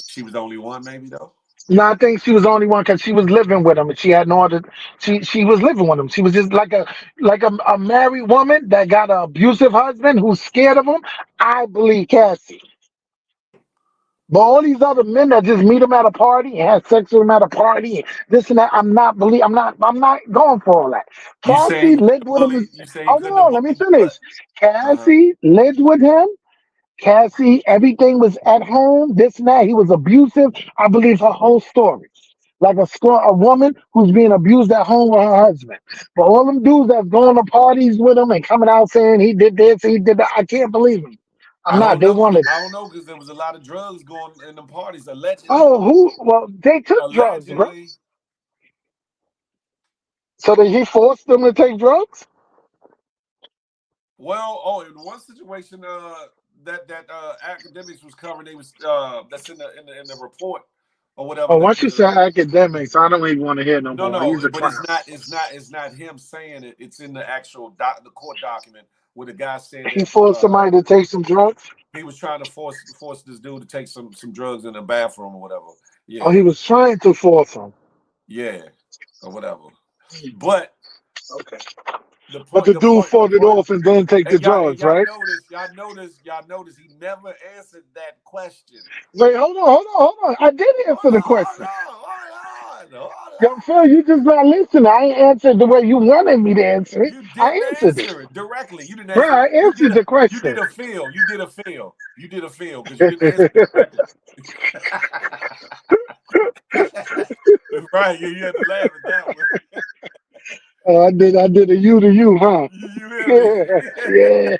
Speaker 2: she was the only one? Maybe though.
Speaker 3: No, I think she was the only one because she was living with him, and she had no other. She was living with him. She was just like a married woman that got an abusive husband who's scared of him. I believe Cassie. But all these other men that just meet him at a party and have sex with him at a party, and this and that, I'm not going for all that.
Speaker 2: You saying
Speaker 3: Cassie
Speaker 2: he couldn't
Speaker 3: lived with him.
Speaker 2: bully? You say he
Speaker 3: Hold
Speaker 2: couldn't have
Speaker 3: on, let me
Speaker 2: bullied
Speaker 3: finish.
Speaker 2: what? Uh huh.
Speaker 3: Cassie lived with him. Cassie, everything was at home, this and that. He was abusive. I believe her whole story. Like a woman who's being abused at home with her husband. But all them dudes that's going to parties with him and coming out saying he did this, he did that, I can't believe him. I'm
Speaker 2: I
Speaker 3: not.
Speaker 2: don't
Speaker 3: They
Speaker 2: know.
Speaker 3: wanted.
Speaker 2: I don't know because there was a lot of drugs going in them parties allegedly.
Speaker 3: Oh, who? Well, they took drugs, bro.
Speaker 2: Allegedly.
Speaker 3: So did he force them to take drugs?
Speaker 2: Well, in one situation, that academics was covered. They was that's in the report or whatever.
Speaker 3: Oh, once you say academics, I don't even want to hear no
Speaker 2: No,
Speaker 3: more.
Speaker 2: no,
Speaker 3: He's a
Speaker 2: but
Speaker 3: clown.
Speaker 2: it's not him saying it. It's in the actual the court document where the guy said
Speaker 3: He
Speaker 2: that
Speaker 3: forced somebody to take some drugs.
Speaker 2: he was trying to force this dude to take some drugs in the bathroom or whatever.
Speaker 3: Oh,
Speaker 2: Yeah,
Speaker 3: he was trying to force them.
Speaker 2: yeah, or whatever. But
Speaker 3: Okay.
Speaker 2: the
Speaker 3: But
Speaker 2: point,
Speaker 3: the
Speaker 2: the
Speaker 3: dude
Speaker 2: point, the
Speaker 3: fought it
Speaker 2: point.
Speaker 3: off and didn't take the
Speaker 2: And
Speaker 3: drugs, right?
Speaker 2: y'all notice he never answered that question.
Speaker 3: Wait, hold on. I did answer the question.
Speaker 2: Hold
Speaker 3: Yo, Phil,
Speaker 2: on.
Speaker 3: you just not listening. I ain't answered the way you wanted me to answer it.
Speaker 2: You
Speaker 3: I
Speaker 2: didn't
Speaker 3: answered it.
Speaker 2: answer it directly. You didn't
Speaker 3: Bro,
Speaker 2: answer.
Speaker 3: I answered the
Speaker 2: You did
Speaker 3: question.
Speaker 2: a fail. You did a fail. You did a fail because you didn't answer it directly. Right? You had to laugh at that one.
Speaker 3: I did a you to you, huh?
Speaker 2: You hear me?
Speaker 3: Yeah,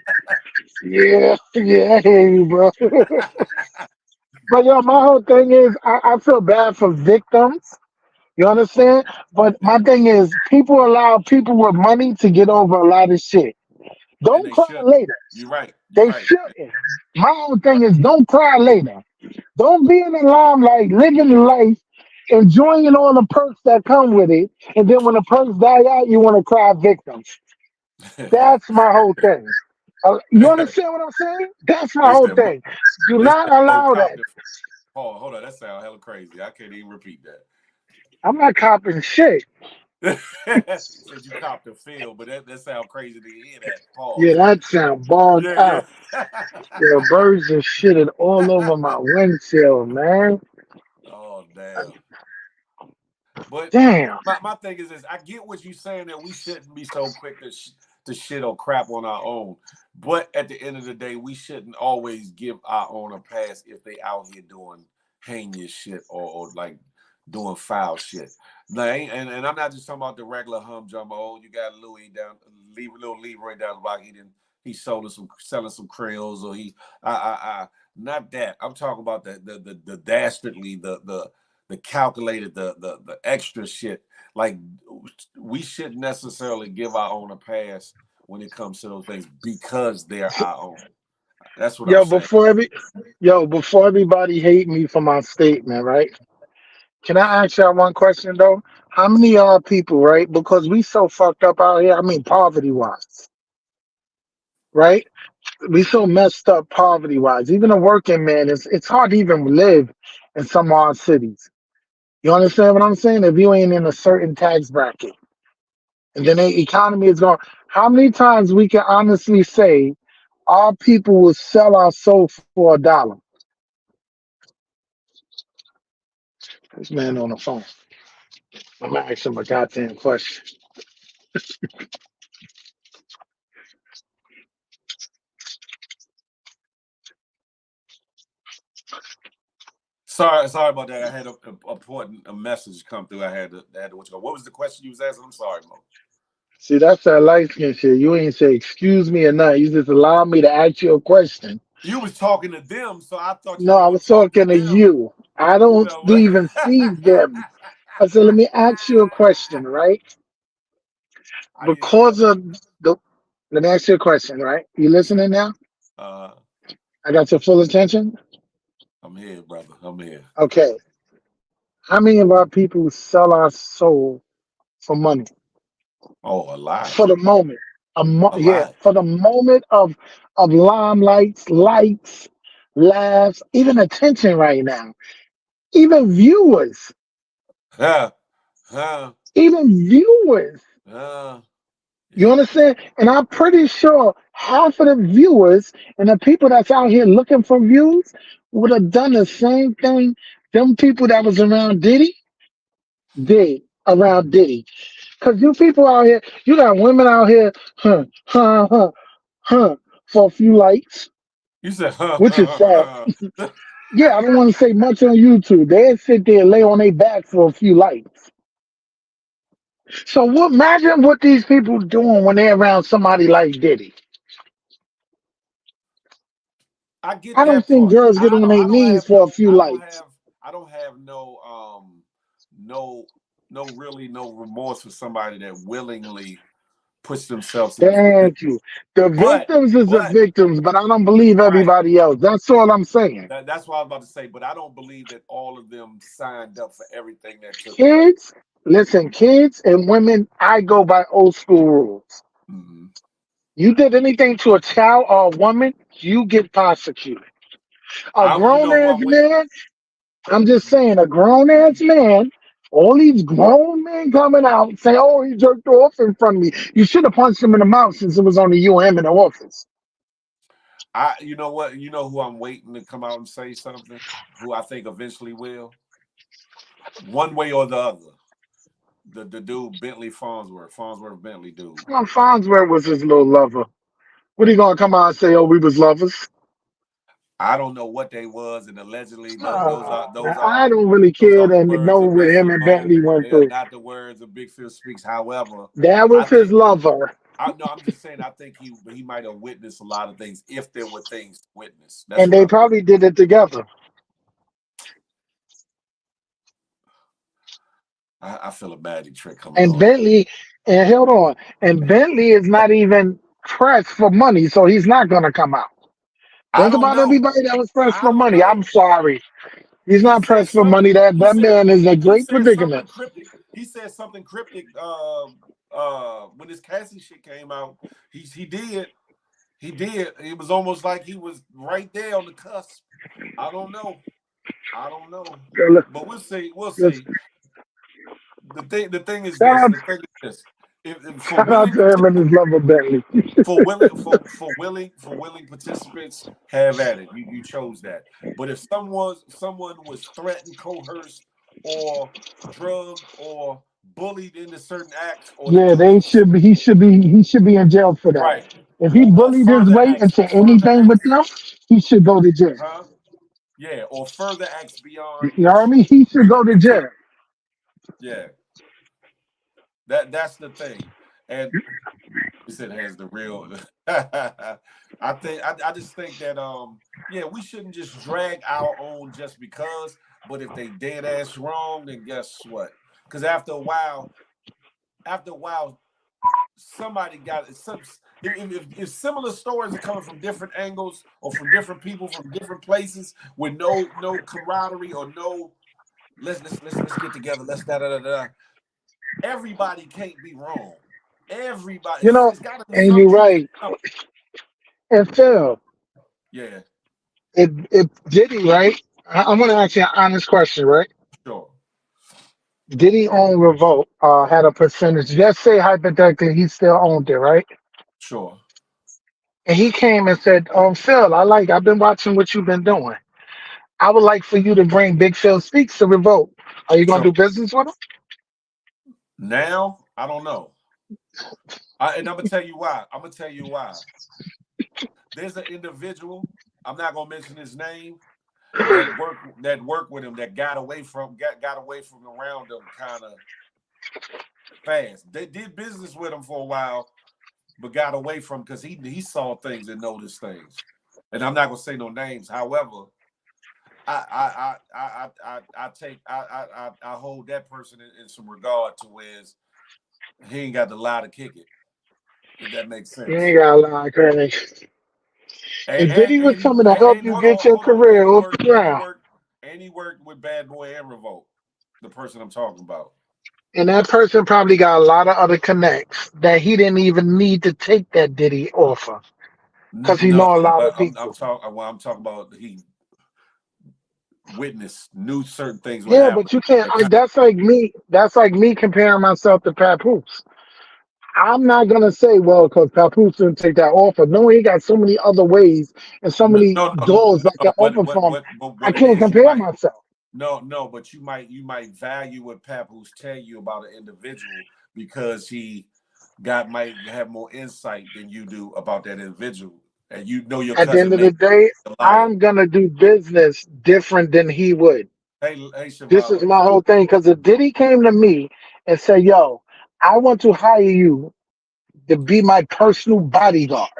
Speaker 3: yeah, yeah, I hear you, bro. But yo, my whole thing is I feel bad for victims. You understand? But my
Speaker 2: Yeah,
Speaker 3: thing is people allow people with money to get over a lot of shit.
Speaker 2: and
Speaker 3: Don't
Speaker 2: they
Speaker 3: cry
Speaker 2: shouldn't.
Speaker 3: later.
Speaker 2: You're right. You're
Speaker 3: They
Speaker 2: right.
Speaker 3: shouldn't. My whole thing is don't cry later. Don't be in the limelight, living life, enjoying all the perks that come with it, and then when the perks die out, you want to cry victims. That's my whole thing. You understand what I'm saying? That's my
Speaker 2: they
Speaker 3: whole
Speaker 2: said
Speaker 3: thing. Do
Speaker 2: they
Speaker 3: not
Speaker 2: said Mo
Speaker 3: allow
Speaker 2: copped
Speaker 3: that.
Speaker 2: it. Hold on. That sounds hella crazy. I can't even repeat
Speaker 3: I'm not copping shit.
Speaker 2: that. Said you copped a feel, but that sounds crazy to hear that.
Speaker 3: Yeah,
Speaker 2: Pause.
Speaker 3: that sound bogged
Speaker 2: Yeah,
Speaker 3: out.
Speaker 2: yeah.
Speaker 3: Yeah, birds are shitting all over my windshield, man.
Speaker 2: Oh damn. But
Speaker 3: Damn.
Speaker 2: my thing is this: I get what you're saying that we shouldn't be so quick to shit or crap on our own. But at the end of the day, we shouldn't always give our own a pass if they out here doing heinous shit or like doing foul shit. Like, and I'm not just talking about the regular hum jumbo. Oh, you got Louis down, leave little Leroy down the block. He sold us some selling some crayons or I not that. I'm talking about the dastardly the calculated, the extra shit. Like we shouldn't necessarily give our own a pass when it comes to those things because they're our own. That's what I'm
Speaker 3: Yo,
Speaker 2: saying.
Speaker 3: before everybody hate me for my statement, right? Can I ask y'all one question though? How many of y'all people, right? Because we so fucked up out here. I mean, poverty wise, right? we so messed up poverty wise. Even a working man, it's hard to even live in some odd cities. You understand what I'm saying? If you ain't in a certain tax bracket, and then the economy is going. How many times we can honestly say our people will sell our soul for $1? This man on the phone. I'm gonna ask him a goddamn question.
Speaker 2: Sorry about that. I had a important message come through. I had to what was the question you was asking? I'm sorry, Mo.
Speaker 3: See, that's that light skin shit. You ain't say excuse me or nothing. You just allow me to ask you a question.
Speaker 2: You was talking to them, so I thought you
Speaker 3: No,
Speaker 2: was
Speaker 3: I
Speaker 2: gonna
Speaker 3: was
Speaker 2: talk to
Speaker 3: talking to
Speaker 2: them.
Speaker 3: you. I don't do even see them. I said, let me ask you a question, right?
Speaker 2: I didn't hear
Speaker 3: Because
Speaker 2: nothing.
Speaker 3: of the, let me ask you a question, right? You listening now?
Speaker 2: Uh,
Speaker 3: I got your full attention.
Speaker 2: I'm here, brother. I'm here.
Speaker 3: Okay. How many of our people sell our soul for money?
Speaker 2: Oh, a lot,
Speaker 3: For the moment.
Speaker 2: a
Speaker 3: Yeah,
Speaker 2: lot.
Speaker 3: for the moment of limelights, likes, laughs, even attention right now. Even viewers.
Speaker 2: Huh, huh,
Speaker 3: Even viewers.
Speaker 2: huh.
Speaker 3: You
Speaker 2: Yeah.
Speaker 3: understand? And I'm pretty sure half of the viewers and the people that's out here looking for views would have done the same thing them people that was around Diddy did around Diddy. Because you people out here, you got women out here, huh, for a few likes,
Speaker 2: You said, huh,
Speaker 3: which is sad.
Speaker 2: huh, huh.
Speaker 3: Yeah, I don't want to say much on YouTube. They sit there and lay on their back for a few likes. So what? Imagine what these people doing when they're around somebody like Diddy.
Speaker 2: I get
Speaker 3: I don't
Speaker 2: that
Speaker 3: think
Speaker 2: part.
Speaker 3: girls get on their
Speaker 2: I don't
Speaker 3: knees
Speaker 2: have
Speaker 3: for a few likes.
Speaker 2: I don't have no really no remorse for somebody that willingly puts themselves in this
Speaker 3: Thank
Speaker 2: predicament.
Speaker 3: you. The
Speaker 2: But
Speaker 3: victims is the
Speaker 2: but
Speaker 3: victims, but I don't believe
Speaker 2: right.
Speaker 3: everybody else. That's all I'm saying.
Speaker 2: That's what I was about to say. But I don't believe that all of them signed up for everything that took place.
Speaker 3: Kids, listen, kids and women, I go by old school rules.
Speaker 2: Mm-hmm.
Speaker 3: You did anything to a child or a woman, you get prosecuted. A
Speaker 2: You
Speaker 3: grown
Speaker 2: know who
Speaker 3: ass
Speaker 2: I'm waiting.
Speaker 3: man, I'm just saying, a grown ass man, all these grown men coming out saying, oh, he jerked off in front of me. You should have punched him in the mouth since it was only you and him in the office.
Speaker 2: You know what? You know who I'm waiting to come out and say something? Who I think eventually will, one way or the other. The dude Bentley Farnsworth Bentley dude.
Speaker 3: Well, Farnsworth was his little lover. What are you gonna come out and say, oh, we was lovers?
Speaker 2: I don't know what they was, and allegedly
Speaker 3: I don't really care
Speaker 2: the
Speaker 3: to know
Speaker 2: words of
Speaker 3: what him
Speaker 2: Bessie
Speaker 3: and
Speaker 2: Mo.
Speaker 3: Bentley went
Speaker 2: They are
Speaker 3: through.
Speaker 2: not the words of Big Phil Speaks. However,
Speaker 3: That
Speaker 2: I
Speaker 3: was his
Speaker 2: think
Speaker 3: lover.
Speaker 2: I'm just saying I think he might have witnessed a lot of things if there were things to witness. That's
Speaker 3: And
Speaker 2: what
Speaker 3: they
Speaker 2: I'm thinking.
Speaker 3: probably did it together.
Speaker 2: I feel a baddie trick coming
Speaker 3: And
Speaker 2: on.
Speaker 3: Bentley, and hold on, and Bentley is not even pressed for money, so he's not gonna come out.
Speaker 2: I
Speaker 3: Think
Speaker 2: don't
Speaker 3: about
Speaker 2: know.
Speaker 3: everybody that was pressed
Speaker 2: I
Speaker 3: for
Speaker 2: don't
Speaker 3: money. I'm
Speaker 2: know.
Speaker 3: sorry. He's
Speaker 2: He
Speaker 3: not
Speaker 2: said
Speaker 3: pressed for money.
Speaker 2: something.
Speaker 3: That man is a
Speaker 2: He
Speaker 3: great
Speaker 2: said something
Speaker 3: predicament.
Speaker 2: cryptic. He said something cryptic. When this Cassie shit came out, he did. He did. It was almost like he was right there on the cusp. I don't know. I don't know. But we'll see. We'll see. The thing is
Speaker 3: Shout
Speaker 2: this.
Speaker 3: out,
Speaker 2: The thing is this. If for
Speaker 3: shout out
Speaker 2: willing
Speaker 3: to him and his lover Bentley.
Speaker 2: for willing participants, have at it. You chose that. But if someone was threatened, coerced, or drugged or bullied into certain acts, or to
Speaker 3: Yeah,
Speaker 2: do
Speaker 3: they should be. He should be in jail for that.
Speaker 2: right,
Speaker 3: If he bullied his way into anything with them, he should go to jail.
Speaker 2: huh? Yeah, or further acts
Speaker 3: You
Speaker 2: beyond
Speaker 3: know what I
Speaker 2: which
Speaker 3: mean? He should go to
Speaker 2: we
Speaker 3: jail.
Speaker 2: can't. Yeah, that's the thing. And he said has the real. I just think that yeah, we shouldn't just drag our own just because. But if they dead ass wrong, then guess what? Because after a while, somebody got it. If similar stories are coming from different angles or from different people from different places with no camaraderie or no let's get together. Let's da da da da. Everybody can't be wrong. Everybody,
Speaker 3: You know,
Speaker 2: it's got to be
Speaker 3: and
Speaker 2: some
Speaker 3: you're
Speaker 2: truth in
Speaker 3: right.
Speaker 2: something.
Speaker 3: And Phil,
Speaker 2: Yeah,
Speaker 3: if Diddy, right? I'm gonna ask you an honest question, right?
Speaker 2: sure,
Speaker 3: Diddy own Revolt, had a percentage. Just say hypothetically he still owned it, right?
Speaker 2: sure.
Speaker 3: And he came and said, Phil, I've been watching what you've been doing. I would like for you to bring Big Phil Speaks to Revolt. Are you gonna
Speaker 2: Sure.
Speaker 3: do business with him?
Speaker 2: Now, I don't know. And I'm gonna tell you why. I'm gonna tell you why. There's an individual. I'm not gonna mention his name that worked with him that got away from around him kind of fast. They did business with him for a while, but got away from because he saw things and noticed things. And I'm not gonna say no names. However, I take I hold that person in some regard to where he ain't got the lie to kick it. If that makes
Speaker 3: You
Speaker 2: sense.
Speaker 3: ain't got a lot of credit.
Speaker 2: And
Speaker 3: And Diddy was
Speaker 2: and he
Speaker 3: coming to help
Speaker 2: and
Speaker 3: you
Speaker 2: hold
Speaker 3: get
Speaker 2: on,
Speaker 3: your
Speaker 2: hold on.
Speaker 3: career off the ground.
Speaker 2: And he worked with Bad Boy and Revolt, the person I'm talking about.
Speaker 3: And that person probably got a lot of other connects that he didn't even need to take that Diddy offer because he
Speaker 2: No,
Speaker 3: know a lot
Speaker 2: but
Speaker 3: of
Speaker 2: I'm
Speaker 3: people.
Speaker 2: talking. Well, I'm talking about he witnessed, knew certain things would
Speaker 3: Yeah, but
Speaker 2: happen.
Speaker 3: you can't.
Speaker 2: That kind
Speaker 3: That's like me. That's like me comparing myself to Papoose. I'm not gonna say, well, because Papoose didn't take that offer. No, he got so many other ways and so
Speaker 2: no,
Speaker 3: many
Speaker 2: no,
Speaker 3: doors that
Speaker 2: no.
Speaker 3: can open for him.
Speaker 2: But
Speaker 3: I
Speaker 2: what it
Speaker 3: can't
Speaker 2: is, you
Speaker 3: compare
Speaker 2: might
Speaker 3: myself.
Speaker 2: no, but you might value what Papoose tell you about an individual because he might have more insight than you do about that individual, and you know your
Speaker 3: At the end
Speaker 2: cousin
Speaker 3: of
Speaker 2: may
Speaker 3: the
Speaker 2: be
Speaker 3: day,
Speaker 2: a liar.
Speaker 3: I'm gonna do business different than he would.
Speaker 2: Hey,
Speaker 3: This is
Speaker 2: Shavala,
Speaker 3: my whole thing. Because if Diddy came to me and said, "Yo, I want to hire you to be my personal bodyguard,"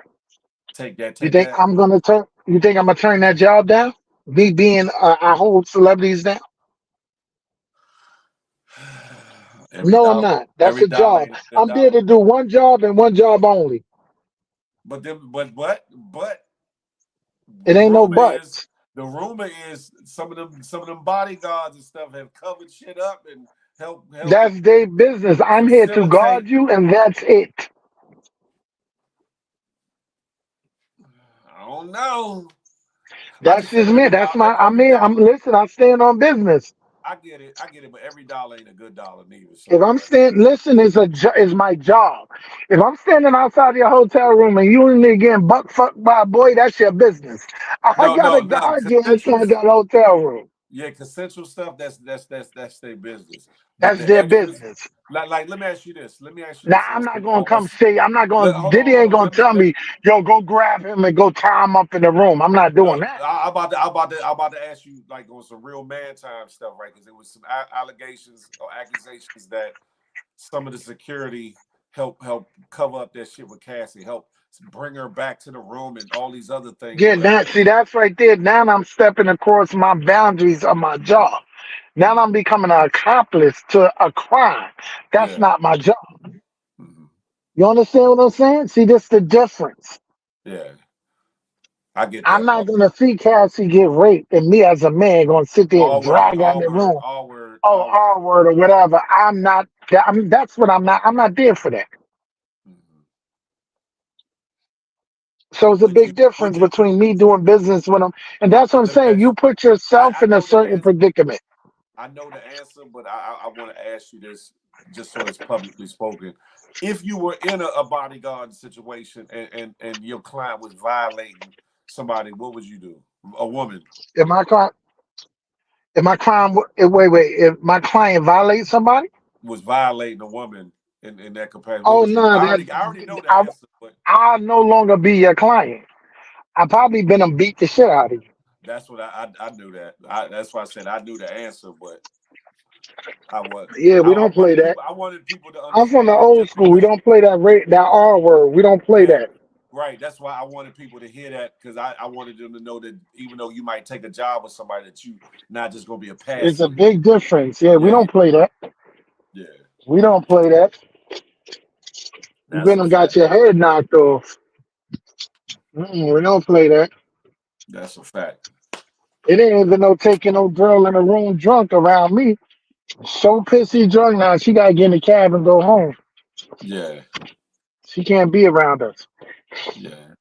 Speaker 2: take that,
Speaker 3: you
Speaker 2: take
Speaker 3: think
Speaker 2: that.
Speaker 3: I'm gonna turn? You think I'm gonna turn that job down? Me being I hold celebrities down?
Speaker 2: Every
Speaker 3: No, I'm
Speaker 2: dollar,
Speaker 3: not. That's
Speaker 2: every
Speaker 3: a
Speaker 2: dollar
Speaker 3: job.
Speaker 2: ain't a good
Speaker 3: I'm there
Speaker 2: dollar.
Speaker 3: to do one job and one job only.
Speaker 2: But
Speaker 3: It
Speaker 2: the
Speaker 3: ain't no
Speaker 2: rumor is
Speaker 3: buts.
Speaker 2: some of them bodyguards and stuff have covered shit up and help
Speaker 3: That's their business. I'm here to guard
Speaker 2: facilitate.
Speaker 3: you, and that's it.
Speaker 2: I don't know. I
Speaker 3: That's
Speaker 2: just say
Speaker 3: just me. That's my. I'm
Speaker 2: every
Speaker 3: here. I'm
Speaker 2: dollar.
Speaker 3: listen. I stand on business.
Speaker 2: I get it, but every dollar ain't a good dollar neither.
Speaker 3: If
Speaker 2: So
Speaker 3: I'm standing, listen, is my job. If I'm standing outside your hotel room and you in there getting buck fucked by a boy, that's your business. I
Speaker 2: no,
Speaker 3: gotta
Speaker 2: no, no.
Speaker 3: guard you inside that hotel room.
Speaker 2: Consensual stuff. That's their business. But
Speaker 3: That's
Speaker 2: the
Speaker 3: their
Speaker 2: extras,
Speaker 3: business.
Speaker 2: like, let me ask you this. Let me ask you
Speaker 3: Now
Speaker 2: this. And
Speaker 3: I'm
Speaker 2: let's
Speaker 3: not
Speaker 2: get
Speaker 3: gonna
Speaker 2: all.
Speaker 3: come say. I'm not gonna. Diddy ain't
Speaker 2: Hold on.
Speaker 3: gonna tell me, yo, go grab him and go tie him up in the room. I'm not
Speaker 2: No,
Speaker 3: doing that.
Speaker 2: I'm about to ask you like on some real man time stuff, right? Because there was some allegations or accusations that some of the security help cover up that shit with Cassie, help bring her back to the room, and all these other things or
Speaker 3: Yeah,
Speaker 2: whatever.
Speaker 3: that see, that's right there. Now I'm stepping across my boundaries of my job. Now
Speaker 2: Mm,
Speaker 3: I'm becoming an accomplice to a crime. That's
Speaker 2: yeah,
Speaker 3: not my job.
Speaker 2: mhm,
Speaker 3: You understand what I'm saying? See, this the difference.
Speaker 2: yeah, I get
Speaker 3: I'm
Speaker 2: that.
Speaker 3: not gonna see Cassie get raped and me as a man gonna sit there and drag her in the room. Oh,
Speaker 2: All word.
Speaker 3: R word or whatever. I'm not. That's what I'm not. I'm not there for that.
Speaker 2: Mhm.
Speaker 3: So it's a
Speaker 2: Would you?
Speaker 3: big
Speaker 2: Would
Speaker 3: difference
Speaker 2: you?
Speaker 3: between me doing business with them, and that's what I'm
Speaker 2: Let me
Speaker 3: saying.
Speaker 2: ask
Speaker 3: You
Speaker 2: you.
Speaker 3: put yourself
Speaker 2: I
Speaker 3: in a
Speaker 2: know the
Speaker 3: certain
Speaker 2: answer.
Speaker 3: predicament.
Speaker 2: I know the answer, but I want to ask you this just so it's publicly spoken. If you were in a bodyguard situation and your client was violating somebody, what would you do? A woman
Speaker 3: If my client, if my client, wait, if my client violates somebody,
Speaker 2: was violating a woman in that capacity, what
Speaker 3: oh
Speaker 2: would you do?
Speaker 3: no,
Speaker 2: I already know the
Speaker 3: I,
Speaker 2: answer, but
Speaker 3: I'll no longer be your client. I probably been and beat the shit out of you.
Speaker 2: that's what I knew that. That's why I said I knew the answer, but I was
Speaker 3: Yeah, we don't play that.
Speaker 2: I wanted people to
Speaker 3: I'm from the
Speaker 2: understand
Speaker 3: old
Speaker 2: just
Speaker 3: school. We
Speaker 2: because.
Speaker 3: don't play that R word. We don't play
Speaker 2: Yeah,
Speaker 3: that.
Speaker 2: right. That's why I wanted people to hear that because I wanted them to know that even though you might take a job with somebody, that you not just gonna be a
Speaker 3: It's a
Speaker 2: pass-through.
Speaker 3: big difference. Yeah, we
Speaker 2: Yeah,
Speaker 3: don't play that.
Speaker 2: yeah,
Speaker 3: We don't play that. You
Speaker 2: that's
Speaker 3: been
Speaker 2: a
Speaker 3: and got
Speaker 2: fact.
Speaker 3: your head knocked off. We don't play that.
Speaker 2: That's a fact.
Speaker 3: It ain't even no taking no girl in a room drunk around me. So pissy drunk now, she gotta get in the cab and go home.
Speaker 2: Yeah,
Speaker 3: She can't be around us.
Speaker 2: yeah.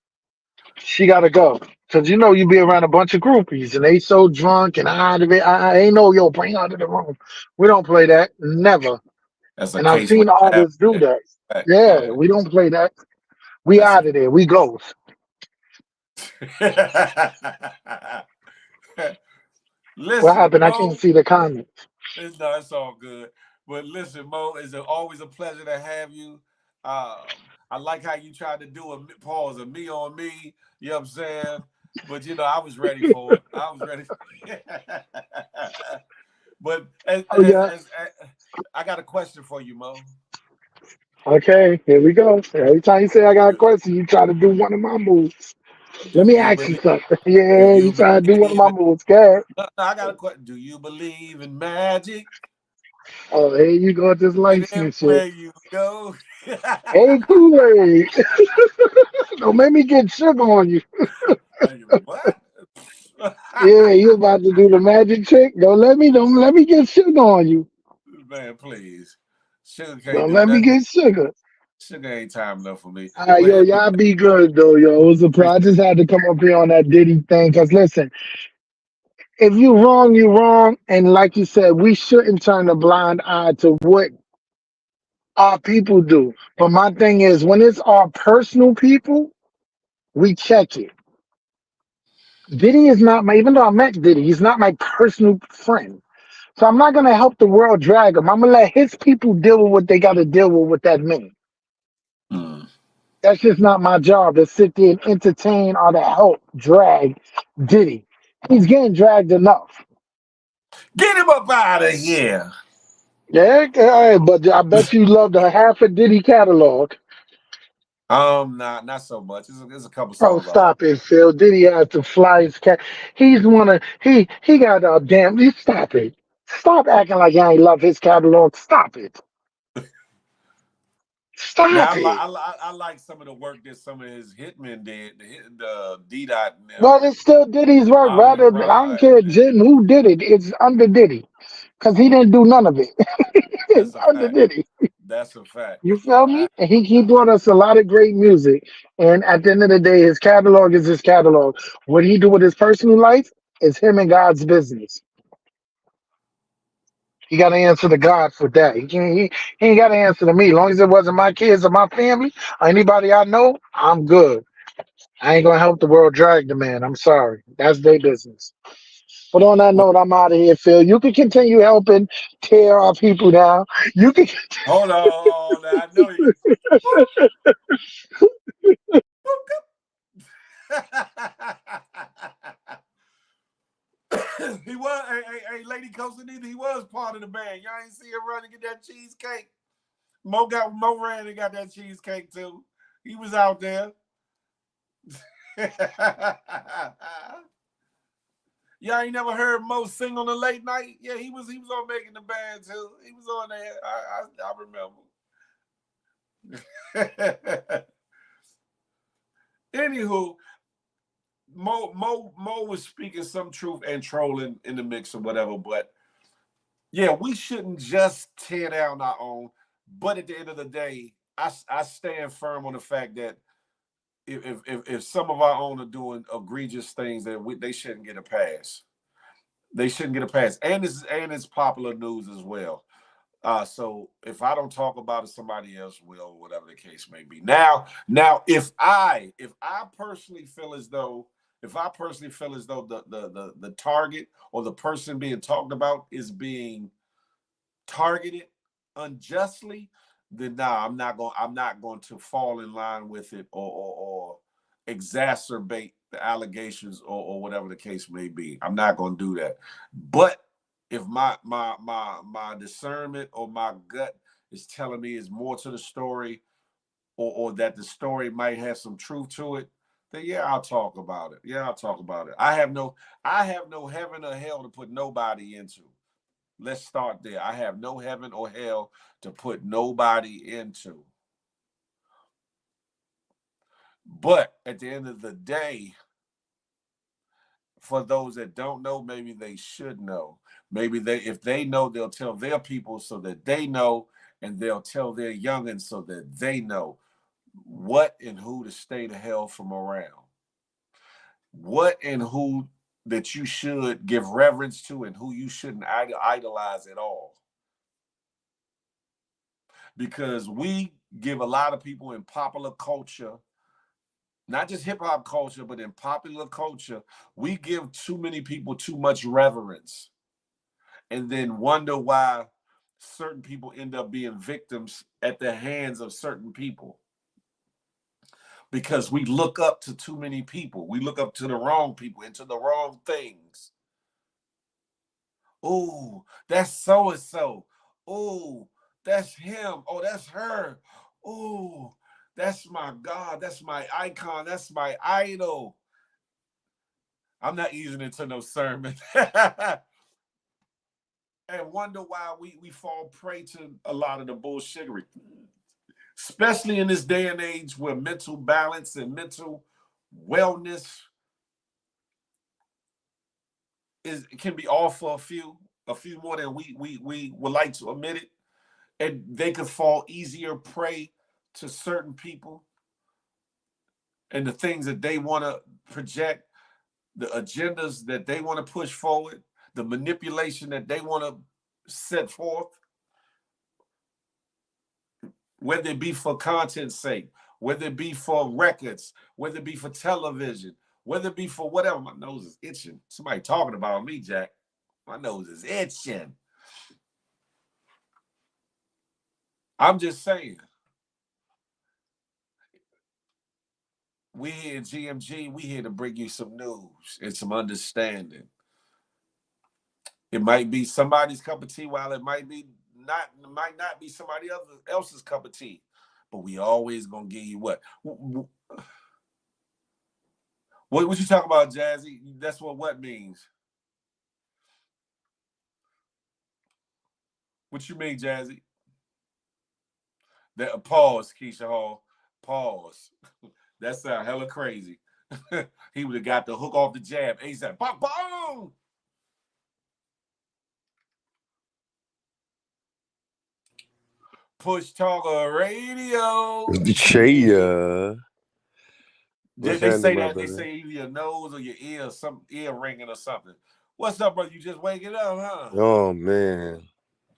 Speaker 3: She gotta go. Cause you know you be around a bunch of groupies and they so drunk and out of it. I ain't know, yo, bring her to the room. We don't play that. Never.
Speaker 2: That's a
Speaker 3: And I've
Speaker 2: case where
Speaker 3: seen
Speaker 2: you have
Speaker 3: artists do
Speaker 2: it.
Speaker 3: that. Yeah,
Speaker 2: Yeah,
Speaker 3: we don't play that. We
Speaker 2: that's
Speaker 3: out of there. We goes.
Speaker 2: a
Speaker 3: What
Speaker 2: listen,
Speaker 3: happened? I can't
Speaker 2: Mo.
Speaker 3: see the comments.
Speaker 2: It's all good. But listen, Mo, it's always a pleasure to have you. I like how you tried to do pause, a me on me. You know what I'm saying? But I was ready for it. I was ready. But
Speaker 3: Oh yeah.
Speaker 2: I got a question for you, Mo.
Speaker 3: Okay, here we go. Every time you say I got a question, you try to do one of my moves. Let
Speaker 2: Do
Speaker 3: me
Speaker 2: you
Speaker 3: ask you
Speaker 2: believe?
Speaker 3: something.
Speaker 2: Do
Speaker 3: Yeah, you
Speaker 2: you
Speaker 3: try to do one of
Speaker 2: believe
Speaker 3: my
Speaker 2: in?
Speaker 3: moves, okay?
Speaker 2: No, I got a question. Do you believe in magic?
Speaker 3: Oh, here you go with this
Speaker 2: And
Speaker 3: license shit.
Speaker 2: everywhere you go.
Speaker 3: Hey, Kool-Aid. Don't make me get sugar on you.
Speaker 2: What?
Speaker 3: Yeah, you about to do the magic trick? Don't let me get sugar on you.
Speaker 2: Man, please. Sugar can't
Speaker 3: Don't
Speaker 2: do
Speaker 3: let me
Speaker 2: nothing.
Speaker 3: get sugar.
Speaker 2: Sugar ain't time enough for me.
Speaker 3: All right,
Speaker 2: But
Speaker 3: yo,
Speaker 2: anyway,
Speaker 3: y'all be good though, yo. It was a pro. I
Speaker 2: appreciate
Speaker 3: just had to come up here on that Diddy thing. Cause listen, if you wrong, you wrong. And like you said, we shouldn't turn a blind eye to what our people do. But my thing is, when it's our personal people, we check it. Diddy is not my, even though I met Diddy, he's not my personal friend. So I'm not gonna help the world drag him. I'm gonna let his people deal with what they gotta deal with that man.
Speaker 2: it. Mm.
Speaker 3: That's just not my job to sit there and entertain or to help drag Diddy. He's getting dragged enough.
Speaker 2: Get him up out of here.
Speaker 3: Yeah, all right, but I bet you love the half a Diddy catalog.
Speaker 2: Not so much. There's a couple
Speaker 3: Oh,
Speaker 2: songs I like.
Speaker 3: stop it, Phil. Diddy has the flyest cat. He's one of he got a damn. You stop it. Stop acting like I ain't love his catalog. Stop it.
Speaker 2: Now
Speaker 3: Stop it.
Speaker 2: I like some of the work that some of his hitmen did. The D Dot and them
Speaker 3: Well,
Speaker 2: and
Speaker 3: it's still Diddy's work.
Speaker 2: Ollie
Speaker 3: Rather, I don't
Speaker 2: Rod.
Speaker 3: care, Jim, who did it. It's under Diddy because he didn't do none of it.
Speaker 2: That's
Speaker 3: It's
Speaker 2: a
Speaker 3: under
Speaker 2: fact.
Speaker 3: Diddy.
Speaker 2: That's a fact.
Speaker 3: You feel me? And he brought us a lot of great music. And at the end of the day, his catalog is his catalog. What he do with his personal life is him and God's business. He got to answer to God for that. He ain't got to answer to me. As long as it wasn't my kids or my family or anybody I know, I'm good. I ain't gonna help the world drag the man. I'm sorry. That's their business. But on that
Speaker 2: Well,
Speaker 3: note, I'm out of here, Phil. You can continue helping tear our people down. You can.
Speaker 2: hold on. I know you. He was Lady Coaster neither. He was part of the band. Y'all ain't see him run and get that cheesecake. Mo ran and got that cheesecake too. He was out there. Y'all ain't never heard Mo sing on the late night? Yeah, he was on Making the Band too. He was on there. I remember. Anywho, Mo was speaking some truth and trolling in the mix or whatever, but yeah, we shouldn't just tear down our own. But at the end of the day, I stand firm on the fact that if some of our own are doing egregious things, that they shouldn't get a pass. They shouldn't get a pass, and it's popular news as well. So if I don't talk about it, somebody else will, whatever the case may be. Now, if I personally feel as though the target or the person being talked about is being targeted unjustly, then nah, I'm not going to fall in line with it or exacerbate the allegations or whatever the case may be. I'm not going to do that. But if my discernment or my gut is telling me is more to the story or that the story might have some truth to it, then yeah, I'll talk about it. Yeah, I'll talk about it. I have no heaven or hell to put nobody into. Let's start there. I have no heaven or hell to put nobody into. But at the end of the day, for those that don't know, maybe they should know. Maybe if they know, they'll tell their people so that they know, and they'll tell their youngins so that they know what and who to stay the hell from around. what and who that you should give reverence to and who you shouldn't idolize at all. Because we give a lot of people in popular culture, not just hip hop culture, but in popular culture, we give too many people too much reverence and then wonder why certain people end up being victims at the hands of certain people. Because we look up to too many people. We look up to the wrong people and to the wrong things. Oh, that's so and so. Oh, that's him. Oh, that's her. Oh, that's my God. That's my icon. That's my idol. I'm not using it to no sermon. And wonder why we fall prey to a lot of the bullshittery. Especially in this day and age where mental balance and mental wellness can be off for a few more than we would like to admit it. And they could fall easier prey to certain people and the things that they want to project, the agendas that they want to push forward, the manipulation that they want to set forth, whether it be for content's sake, whether it be for records, whether it be for television, whether it be for whatever. My nose is itching. Somebody talking about me, Jack. My nose is itching. I'm just saying. We here at GMG, we here to bring you some news and some understanding. It might be somebody's cup of tea, while it might not be somebody else's cup of tea. But we always gonna give you what you talking about, Jazzy? That's what means. What you mean, Jazzy? That pause, Keisha Hall. Pause. That sound hella crazy. He would have got the hook off the jab. ASAP. Boom, boom. Push Talk Radio.
Speaker 3: Yeah.
Speaker 2: They,
Speaker 3: What's
Speaker 2: they
Speaker 3: happening,
Speaker 2: say
Speaker 3: my
Speaker 2: that they
Speaker 3: brother?
Speaker 2: say either your nose or your ear, some ear ringing or something. What's up, brother? You just waking up, huh?
Speaker 3: Oh man.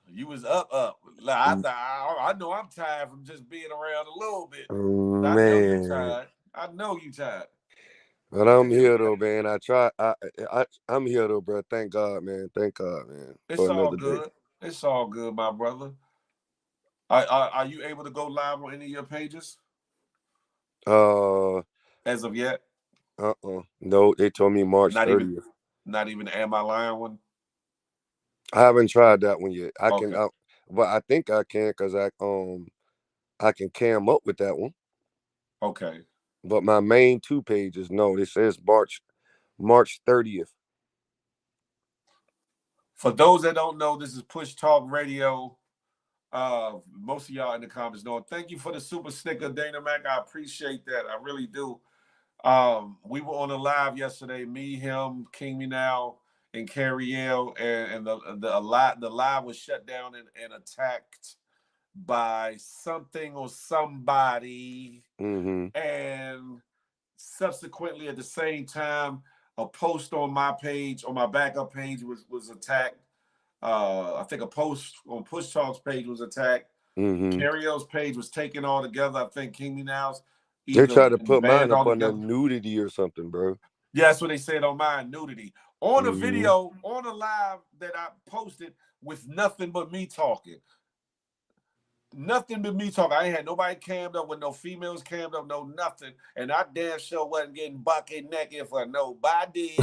Speaker 2: You was up. Like, I know I'm tired from just being around a little bit. I know you tired. I know you tired.
Speaker 3: But I'm here though, man. I'm here though, bro. Thank God, man. Thank God, man.
Speaker 2: It's
Speaker 3: For
Speaker 2: all
Speaker 3: another day.
Speaker 2: good. It's all good, my brother. Are you able to go live on any of your pages as of yet?
Speaker 3: No, they told me March
Speaker 2: Not
Speaker 3: 30th.
Speaker 2: Not even the Am I Lying one?
Speaker 3: I haven't tried that one yet.
Speaker 2: Okay.
Speaker 3: But I think I can because I can cam up with that one.
Speaker 2: Okay.
Speaker 3: But my main two pages, no, it says March 30th.
Speaker 2: For those that don't know, this is Push Talk Radio. Most of y'all in the comments know. Thank you for the super sticker, Dana Mac. I appreciate that. I really do. We were on a live yesterday. Me, him, King Me Now, and Carrie L. And the live was shut down and attacked by something or somebody.
Speaker 3: Mm-hmm.
Speaker 2: And subsequently, at the same time, a post on my page, on my backup page, was attacked. I think a post on Push Talk's page was attacked.
Speaker 3: Mm-hmm.
Speaker 2: Carrie L's page was taken all together. I think King Me Now's
Speaker 3: They tried to put
Speaker 2: banned
Speaker 3: mine up
Speaker 2: all
Speaker 3: under
Speaker 2: together.
Speaker 3: nudity or something, bro.
Speaker 2: Yeah, that's what they said on mine, nudity. On a video, on a live that I posted with nothing but me talking. Nothing but me talking. I ain't had nobody cammed up with no females cammed up, no nothing. And I damn sure wasn't getting bucket naked for nobody.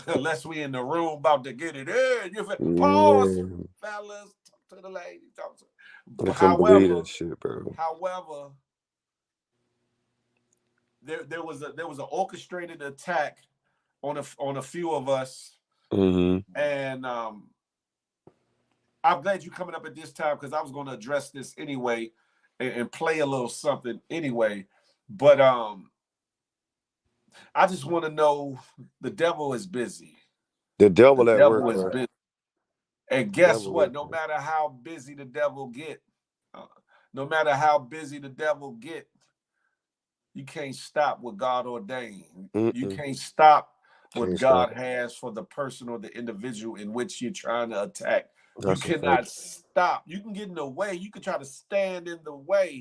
Speaker 2: Unless we in the room about to get it in. Pause, fellas. Talk to the lady. Talk to.
Speaker 3: I couldn't believe that shit, bro.
Speaker 2: However, there was an orchestrated attack on a few of us.
Speaker 3: Mm-hmm.
Speaker 2: And I'm glad you're coming up at this time because I was going to address this anyway and play a little something anyway. But I just want to know, the devil is busy.
Speaker 3: The devil at work,
Speaker 2: is busy. And guess what? No matter how busy the devil get, You can't stop what God ordained. You
Speaker 3: Mm-mm.
Speaker 2: can't stop what
Speaker 3: Can't
Speaker 2: God
Speaker 3: stop it.
Speaker 2: has for the person or the individual in which you're trying to attack. You
Speaker 3: That's a
Speaker 2: cannot
Speaker 3: fact.
Speaker 2: stop. You can get in the way. You can try to stand in the way.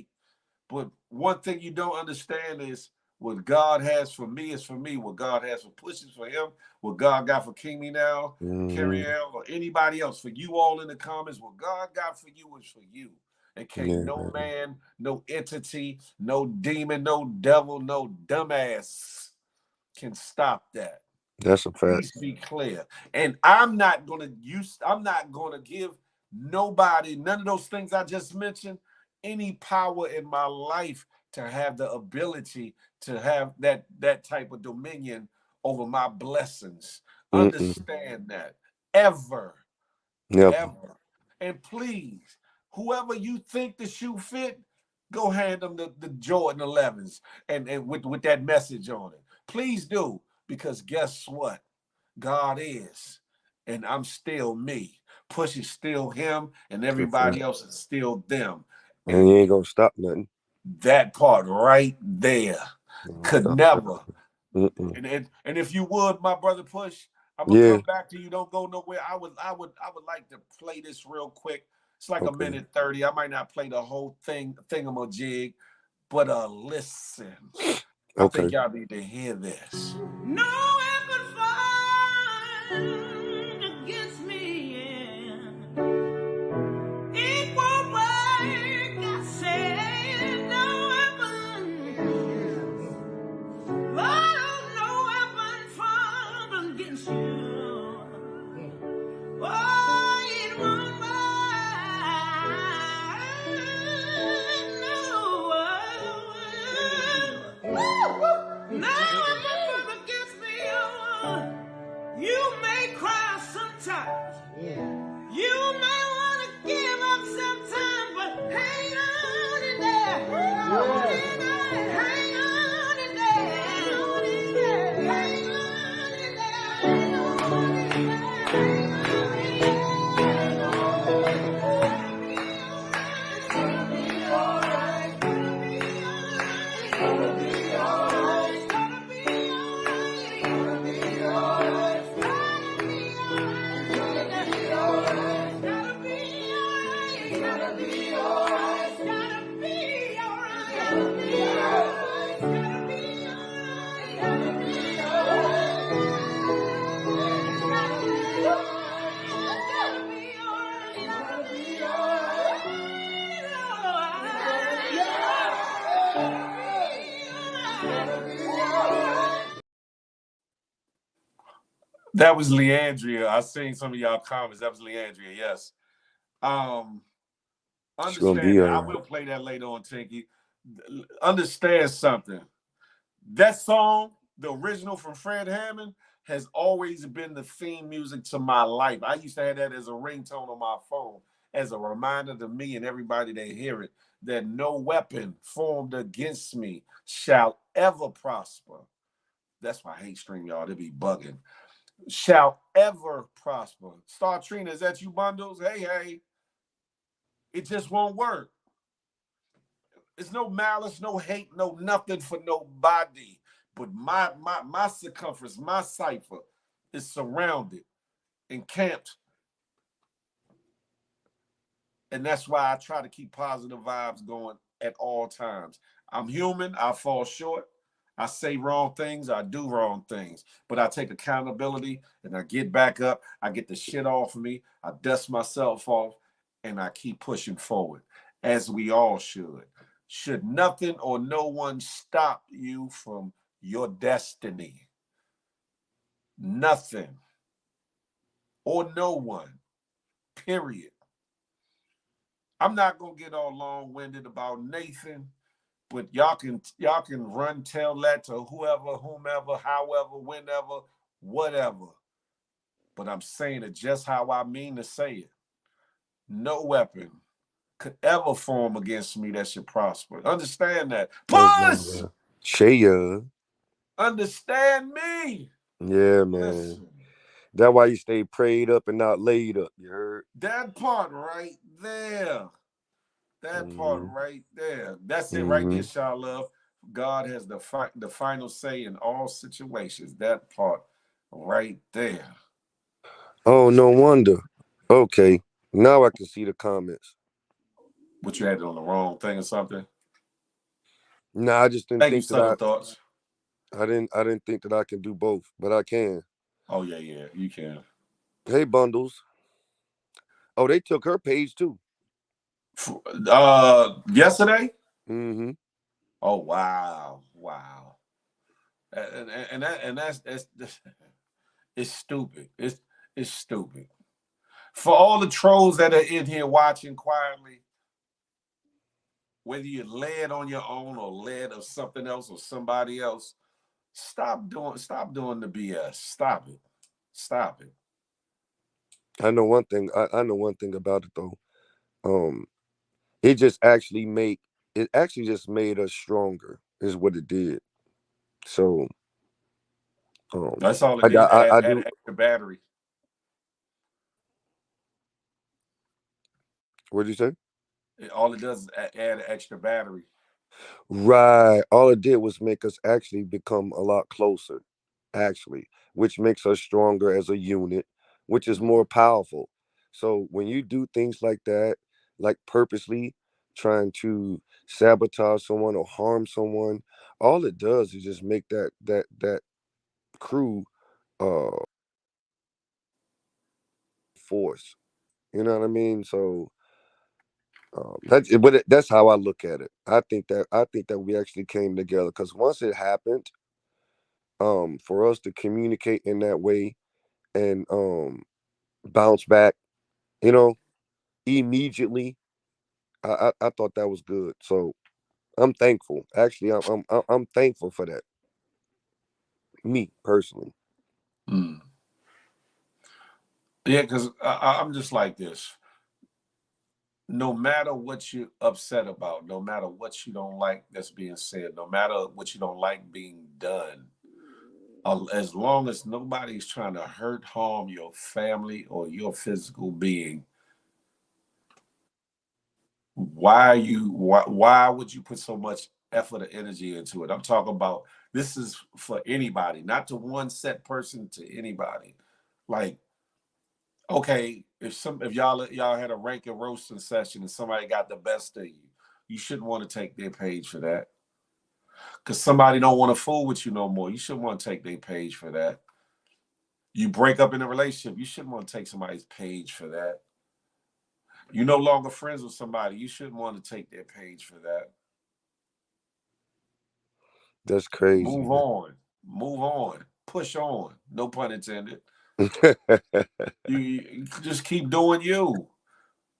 Speaker 2: But one thing you don't understand is what God has for me is for me. What God has for Push is for him. What God got for King Me Now,
Speaker 3: Mm-hmm.
Speaker 2: Carrie L, or anybody else, for you all in the comments, what God got for you is for you. And can't
Speaker 3: Yeah,
Speaker 2: no
Speaker 3: man.
Speaker 2: man, no entity, no demon, no devil, no dumbass can stop that.
Speaker 3: That's a fact.
Speaker 2: Please be clear. And I'm not gonna give nobody, none of those things I just mentioned, any power in my life to have the ability to have that type of dominion over my blessings.
Speaker 3: Mm-mm.
Speaker 2: Understand that. Ever,
Speaker 3: Never.
Speaker 2: ever. And please, whoever you think the shoe fit, go hand them the Jordan 11s and with that message on it. Please do, because guess what? God is, and I'm still me. Push is still him, and
Speaker 3: That's a fact.
Speaker 2: everybody else is still them.
Speaker 3: And you
Speaker 2: And
Speaker 3: ain't gonna stop nothing.
Speaker 2: that part right there
Speaker 3: You ain't gonna
Speaker 2: could
Speaker 3: stop
Speaker 2: never.
Speaker 3: nothing. Mm-mm.
Speaker 2: And if you would, my brother Push, I'm gonna
Speaker 3: Yeah.
Speaker 2: come back to you. Don't go nowhere. I would like to play this real quick. It's like a
Speaker 3: Okay.
Speaker 2: minute 30. I might not play the whole thingamajig, but listen. I think
Speaker 3: Okay.
Speaker 2: y'all need to hear this.
Speaker 3: No weapon formed against me, it won't work. I said no weapon. Oh, no weapon formed against you. Oh, it won't work. No, no weapon against me. Oh, you may cry sometimes. You may want to give up sometimes, but hang on in there. Hang on in there. Hang on in there. Hang on in there. Hang on in there. Hang on in there. Hang on in
Speaker 2: That was Leandria. I seen some of y'all comments. That was Leandria. Yes. Um,
Speaker 3: It's gonna be
Speaker 2: understand
Speaker 3: all
Speaker 2: that. I
Speaker 3: right.
Speaker 2: will play that later on, Tinky. Understand something. That song, the original from Fred Hammond, has always been the theme music to my life. I used to have that as a ringtone on my phone, as a reminder to me and everybody that hear it, that no weapon formed against me shall ever prosper. That's why I hate stream, y'all. They be bugging. Shall ever prosper. Star Trina, is that you, Bundles? Hey, hey. It just won't work. There's no malice, no hate, no nothing for nobody. But my circumference, my cipher is surrounded, encamped, and that's why I try to keep positive vibes going at all times. I'm human. I fall short. I say wrong things. I do wrong things. But I take accountability and I get back up. I get the shit off of me. I dust myself off and I keep pushing forward, as we all should. Should nothing or no one stop you from your destiny? Nothing or no one, period. I'm not gonna get all long-winded about Nathan, but y'all can run tell that to whoever, whomever, however, whenever, whatever. But I'm saying it just how I mean to say it. No weapon could ever form against me that should prosper. Understand that.
Speaker 3: That's my
Speaker 2: Push!
Speaker 3: Shaya.
Speaker 2: Understand me.
Speaker 3: Yeah, man.
Speaker 2: Listen,
Speaker 3: That's why you stay prayed up and not laid up. You heard?
Speaker 2: that part right there. That part
Speaker 3: Mm-hmm.
Speaker 2: right there. That's it right there,
Speaker 3: Mm-hmm.
Speaker 2: Shaw Love. God has the final say in all situations. That part right there.
Speaker 3: Oh, no wonder. Okay, now I can see the comments.
Speaker 2: But you had it on the wrong thing or something.
Speaker 3: Nah, I just didn't
Speaker 2: Thank you,
Speaker 3: think that
Speaker 2: subtle thoughts.
Speaker 3: I didn't think that I can do both, but I can.
Speaker 2: Oh yeah, you can.
Speaker 3: Hey, bundles. Oh, they took her page too.
Speaker 2: Yesterday.
Speaker 3: Mm-hmm.
Speaker 2: Oh wow. And that's it's stupid. It's stupid. For all the trolls that are in here watching quietly, whether you're led on your own or led of something else or somebody else, stop doing the BS. Stop it. Stop it.
Speaker 3: I know one thing. I know one thing about it though. Um, it just actually make it actually just made us stronger. Is what it did. So, um,
Speaker 2: That's all it
Speaker 3: I
Speaker 2: did.
Speaker 3: I,
Speaker 2: Add
Speaker 3: I
Speaker 2: add
Speaker 3: do.
Speaker 2: an extra battery.
Speaker 3: What did you say?
Speaker 2: All it does is add an extra battery.
Speaker 3: Right. All it did was make us actually become a lot closer, actually, which makes us stronger as a unit, which is more powerful. So when you do things like that, like purposely trying to sabotage someone or harm someone, all it does is just make that crew uh force. You know what I mean? So that's how I look at it. I think that we actually came together because once it happened, for us to communicate in that way and bounce back, you know, immediately, I thought that was good. So I'm thankful. Actually, I'm thankful for that. Me personally.
Speaker 2: Mm. Yeah, because I'm just like this. No matter what you're upset about, no matter what you don't like that's being said, no matter what you don't like being done, as long as nobody's trying to hurt, harm your family or your physical being, why would you put so much effort or energy into it? I'm talking about this is for anybody, not to one set person, to anybody. Like, okay, if y'all had a rank and roasting session and somebody got the best of you, you shouldn't want to take their page for that. Because somebody don't want to fool with you no more. You shouldn't want to take their page for that. You break up in a relationship, you shouldn't want to take somebody's page for that. You no longer friends with somebody, you shouldn't want to take their page for that.
Speaker 3: That's crazy,
Speaker 2: Move
Speaker 3: man.
Speaker 2: on. Move on. Push on. No pun intended. You just keep doing you.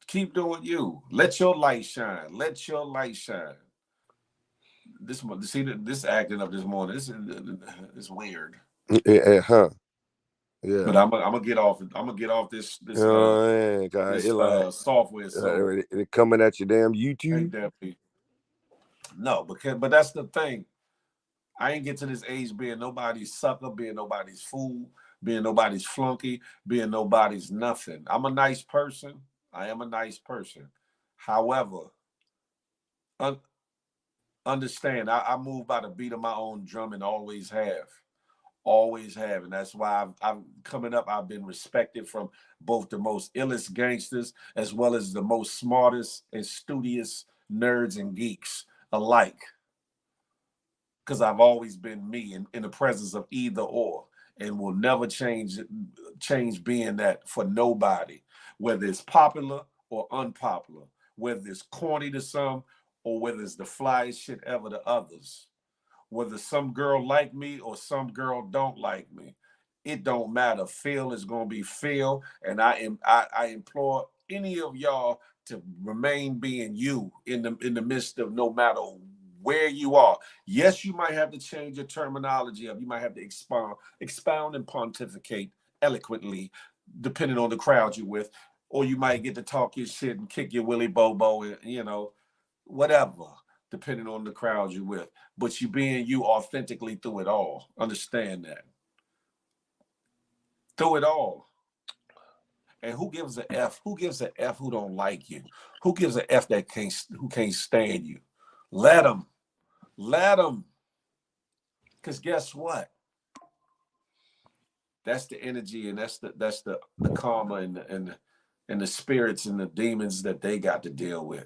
Speaker 2: Keep doing you. Let your light shine. Let your light shine. This acting up this morning. This is weird.
Speaker 3: Huh? Yeah.
Speaker 2: But I'm gonna get off. I'm gonna get off
Speaker 3: Oh man, God, it like
Speaker 2: software. So
Speaker 3: it coming at your damn
Speaker 2: ain't
Speaker 3: YouTube.
Speaker 2: that be no, but that's the thing. I ain't get to this age being nobody's sucker, being nobody's fool, being nobody's flunky, being nobody's nothing. I'm a nice person. I am a nice person. However, un- understand, I move by the beat of my own drum and always have. Always have. And that's why I've coming up, I've been respected from both the most illest gangsters as well as the most smartest and studious nerds and geeks alike. Because I've always been me in the presence of either or, and will never change being that for nobody, whether it's popular or unpopular, whether it's corny to some or whether it's the flyest shit ever to others, whether some girl like me or some girl don't like me. It don't matter. Phil is gonna be Phil, and I implore any of y'all to remain being you in the midst of no matter where you are. Yes, you might have to change your terminology up. You might have to expound and pontificate eloquently, depending on the crowd you're with, or you might get to talk your shit and kick your willy bobo, and whatever, depending on the crowd you're with. But you being you authentically through it all. Understand that. Through it all. And who gives a F? Who gives a F who don't like you? Who gives a F who can't stand you? Let them. Let them. Because guess what? That's the energy, and that's the karma and the spirits and the demons that they got to deal with.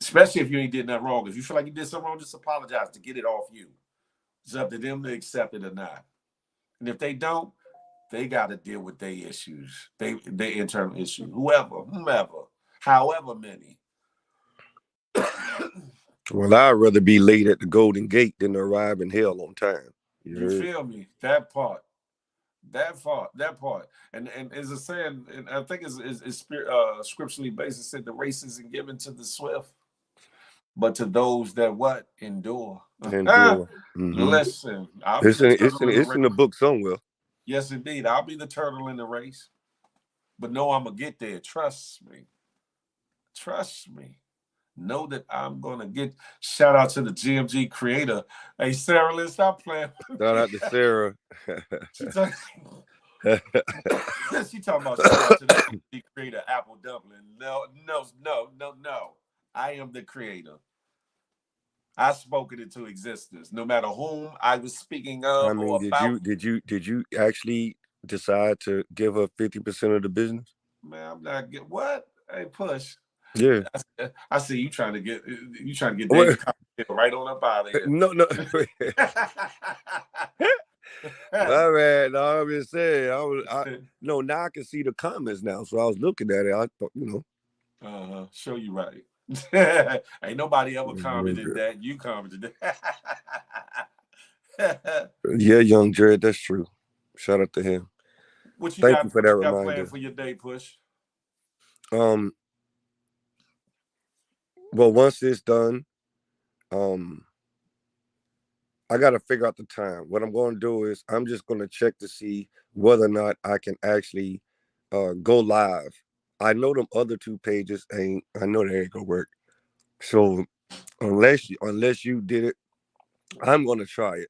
Speaker 2: Especially if you ain't did nothing wrong. If you feel like you did something wrong, just apologize to get it off you. It's up to them to accept it or not. And if they don't, they got to deal with their issues, their internal issues, whomever, however many.
Speaker 3: Well, I'd rather be late at the Golden Gate than arrive in hell on time.
Speaker 2: You feel me? That part. And as a saying, and I think it's scripturally based. It said the race isn't given to the swift, but to those that what endure.
Speaker 3: Endure.
Speaker 2: Listen,
Speaker 3: It's in the book somewhere.
Speaker 2: Yes, indeed. I'll be the turtle in the race, but no, I'm gonna get there. Trust me. Know that I'm gonna get. Shout out to the GMG creator. Hey, Sarah, let's stop playing.
Speaker 3: Shout out to Sarah.
Speaker 2: She talking about shout out to the GMG creator, Apple Dumpling. No. I am the creator. I spoke it into existence. No matter whom I was speaking of.
Speaker 3: I mean, did you actually decide to give her 50% of the business?
Speaker 2: Man, I'm not get what? Hey, push.
Speaker 3: Yeah,
Speaker 2: I see you trying to get David right on up out of here.
Speaker 3: No. All right, no, I'm just saying. Now I can see the comments now, so I was looking at it. I thought,
Speaker 2: show you right. Ain't nobody ever commented that. You commented that.
Speaker 3: Yeah, young Jared, that's true. Shout out to him.
Speaker 2: Thank you
Speaker 3: for that reminder.
Speaker 2: Planned for your day, Push?
Speaker 3: Well, once it's done, I got to figure out the time. What I'm going to do is I'm just going to check to see whether or not I can actually go live. I know them other two pages I know they ain't gonna work. So unless you did it, I'm gonna try it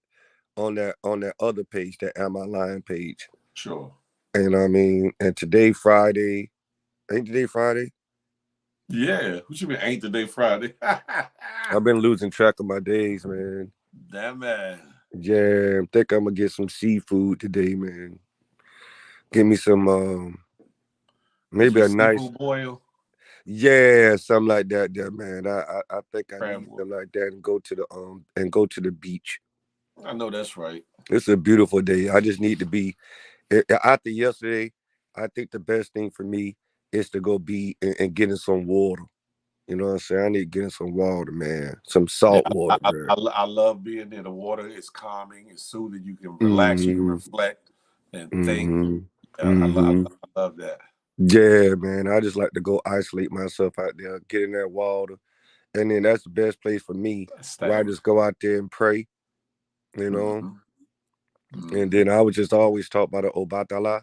Speaker 3: on that other page, that Am I Lying page.
Speaker 2: Sure.
Speaker 3: And I mean, and today Friday, ain't today Friday?
Speaker 2: Yeah, what you mean ain't today Friday?
Speaker 3: I've been losing track of my days, man.
Speaker 2: That man.
Speaker 3: Yeah, I think I'm gonna get some seafood today, man. Give me some maybe a nice
Speaker 2: boil.
Speaker 3: Yeah, something like that, man. I think I need something like that and go to the beach.
Speaker 2: I know that's right.
Speaker 3: It's a beautiful day. I just need to be after yesterday. I think the best thing for me is to go be and get in some water. You know what I'm saying? I need to get in some water, man. Some salt water.
Speaker 2: I love being in the water. It's calming. It's soothing. You can relax. You can reflect and think. I love that.
Speaker 3: Yeah, man. I just like to go isolate myself out there, get in that water. And then that's the best place for me, where I just go out there and pray, you know. And then I was just always taught by the Obatala.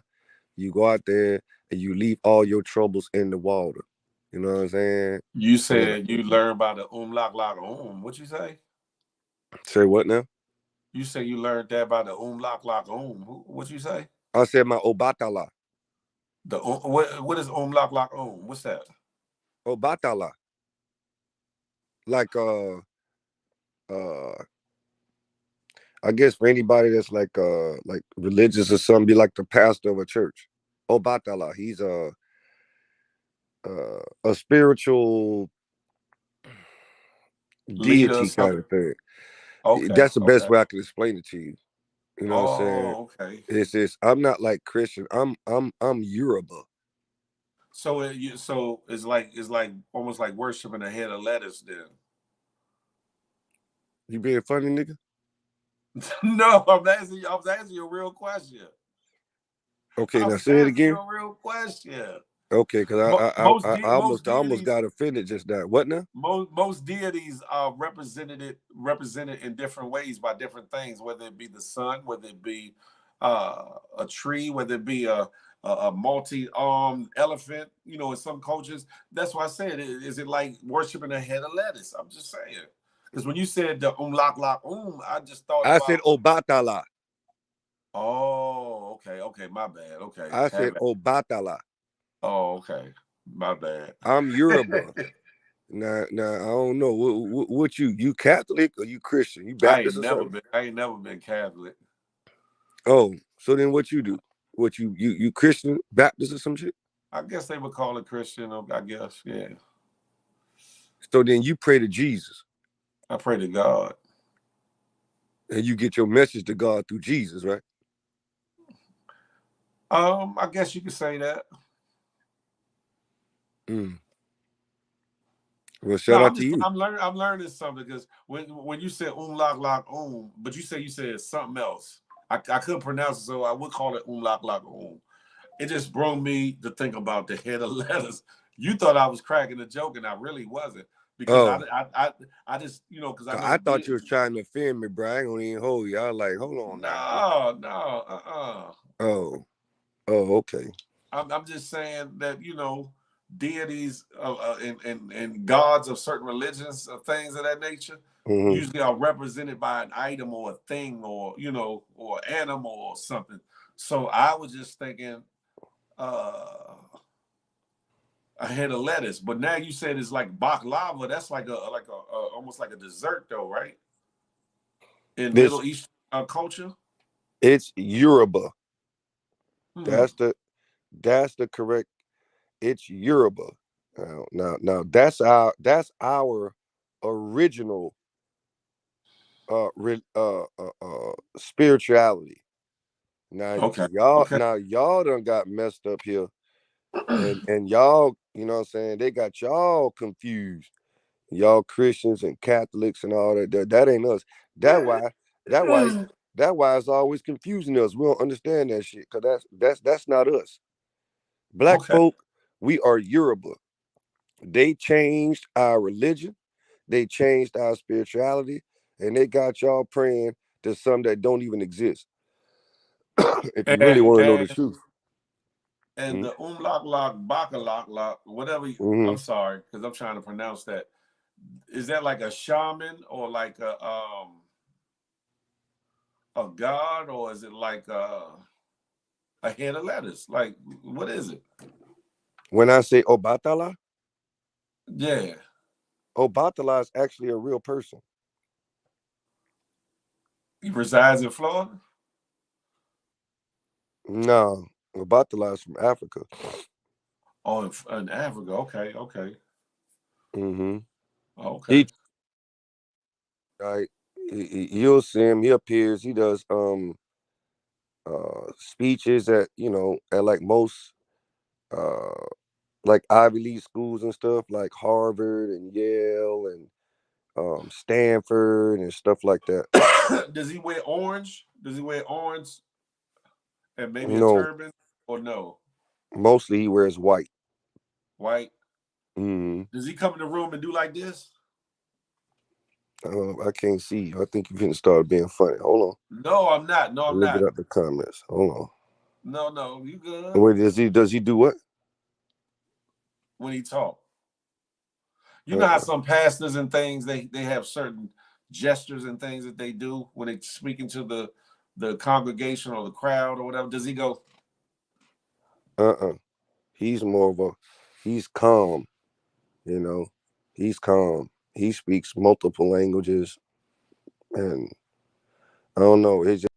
Speaker 3: You go out there and you leave all your troubles in the water. You know what I'm saying?
Speaker 2: You said you learned by the lak lak What you say?
Speaker 3: Say what now?
Speaker 2: You say you learned that by the lak lak What you say?
Speaker 3: I said my Obatala.
Speaker 2: The what is lak lak What's that?
Speaker 3: Obatala. Like I guess for anybody that's like religious or something, be like the pastor of a church. Obatala. He's a spiritual deity kind of thing. Okay, that's the best way I can explain it to you. You know what I'm saying?
Speaker 2: Okay.
Speaker 3: It's I'm not like Christian. I'm Yoruba.
Speaker 2: So it's like almost like worshiping a head of lettuce then.
Speaker 3: You being funny, nigga?
Speaker 2: No, I was asking you a real question.
Speaker 3: Okay, now say it again.
Speaker 2: A real question.
Speaker 3: Okay, because I almost got offended just now. What now?
Speaker 2: Most deities are represented in different ways by different things, whether it be the sun, whether it be a tree, whether it be a multi-armed elephant. You know, in some cultures, that's why I said, is it like worshiping a head of lettuce? I'm just saying, because when you said the lak lak I just thought
Speaker 3: I said Obatala.
Speaker 2: Oh, okay, my bad. Okay,
Speaker 3: I said Obatala.
Speaker 2: Oh, okay. My bad.
Speaker 3: I'm Yoruba. Now, I don't know what you Catholic or you Christian? You Baptist or something?
Speaker 2: I ain't never been Catholic.
Speaker 3: Oh, so then what you do? What you Christian, Baptist or some shit?
Speaker 2: I guess they would call it Christian. I guess, yeah.
Speaker 3: So then you pray to Jesus.
Speaker 2: I pray to God.
Speaker 3: And you get your message to God through Jesus, right?
Speaker 2: I guess you could say that.
Speaker 3: Mm. Well,
Speaker 2: No,
Speaker 3: shout out to you.
Speaker 2: I'm learning something because when you said lak lak but you said something else. I couldn't pronounce it, so I would call it lak lak It just brought me to think about the head of letters. You thought I was cracking a joke, and I really wasn't, because
Speaker 3: Oh,
Speaker 2: I just, because I know
Speaker 3: I thought you was trying to offend me, bro. I ain't gonna even hold you. I was like, hold on now.
Speaker 2: No.
Speaker 3: Oh, okay.
Speaker 2: I'm just saying that deities and gods of certain religions, things of that nature,
Speaker 3: Mm-hmm.
Speaker 2: usually are represented by an item or a thing, or or animal or something. So I was just thinking a head of lettuce, but now you said it's like baklava. That's like a almost like a dessert, though, right? In
Speaker 3: This
Speaker 2: Middle East culture.
Speaker 3: it's Yoruba.
Speaker 2: Hmm.
Speaker 3: That's the correct. It's Yoruba. Now that's our original spirituality.
Speaker 2: Okay. Okay.
Speaker 3: Now y'all done got messed up here, and y'all, you know what I'm saying, they got y'all confused. Y'all Christians and Catholics and all that. That ain't us. That why that why that why it's always confusing us. We don't understand that shit, because that's not us. Black
Speaker 2: Okay.
Speaker 3: folk, we are Yoruba. They changed our religion, they changed our spirituality, and they got y'all praying to some that don't even exist. If you really
Speaker 2: And
Speaker 3: want to know the
Speaker 2: and
Speaker 3: truth.
Speaker 2: and
Speaker 3: Mm-hmm.
Speaker 2: the lak bakalak, whatever.
Speaker 3: Mm-hmm.
Speaker 2: I'm sorry, because I'm trying to pronounce that. Is that like a shaman, or like a god, or is it like a head of lettuce? Like, what is it?
Speaker 3: When I say Obatala,
Speaker 2: Yeah.
Speaker 3: Obatala is actually a real person.
Speaker 2: He resides in Florida.
Speaker 3: No, Obatala is from Africa.
Speaker 2: Oh, in Africa. Okay. Okay.
Speaker 3: Mm-hmm.
Speaker 2: Okay.
Speaker 3: He right. You'll see him. He appears. He does speeches at, at like most uh like Ivy League schools and stuff, like Harvard and Yale and Stanford and stuff like that.
Speaker 2: Does he wear orange? Does he wear orange and maybe a
Speaker 3: No,
Speaker 2: turban, or no?
Speaker 3: mostly he wears white.
Speaker 2: White.
Speaker 3: Mm-hmm.
Speaker 2: Does he come in the room and do like this?
Speaker 3: I can't see you. I think you're gonna start being funny. Hold on.
Speaker 2: No, I'm not. No, I'm
Speaker 3: Let me get
Speaker 2: not.
Speaker 3: out the comments. Hold on.
Speaker 2: No, you good.
Speaker 3: Wait, does he do what?
Speaker 2: When he talk, you know how
Speaker 3: Uh-uh.
Speaker 2: some pastors and things, they have certain gestures and things that they do when they speaking to the congregation or the crowd or whatever. Does he go?
Speaker 3: Uh-uh. He's more of a he's calm, you know. He's calm. He speaks multiple languages, and I don't know. It's just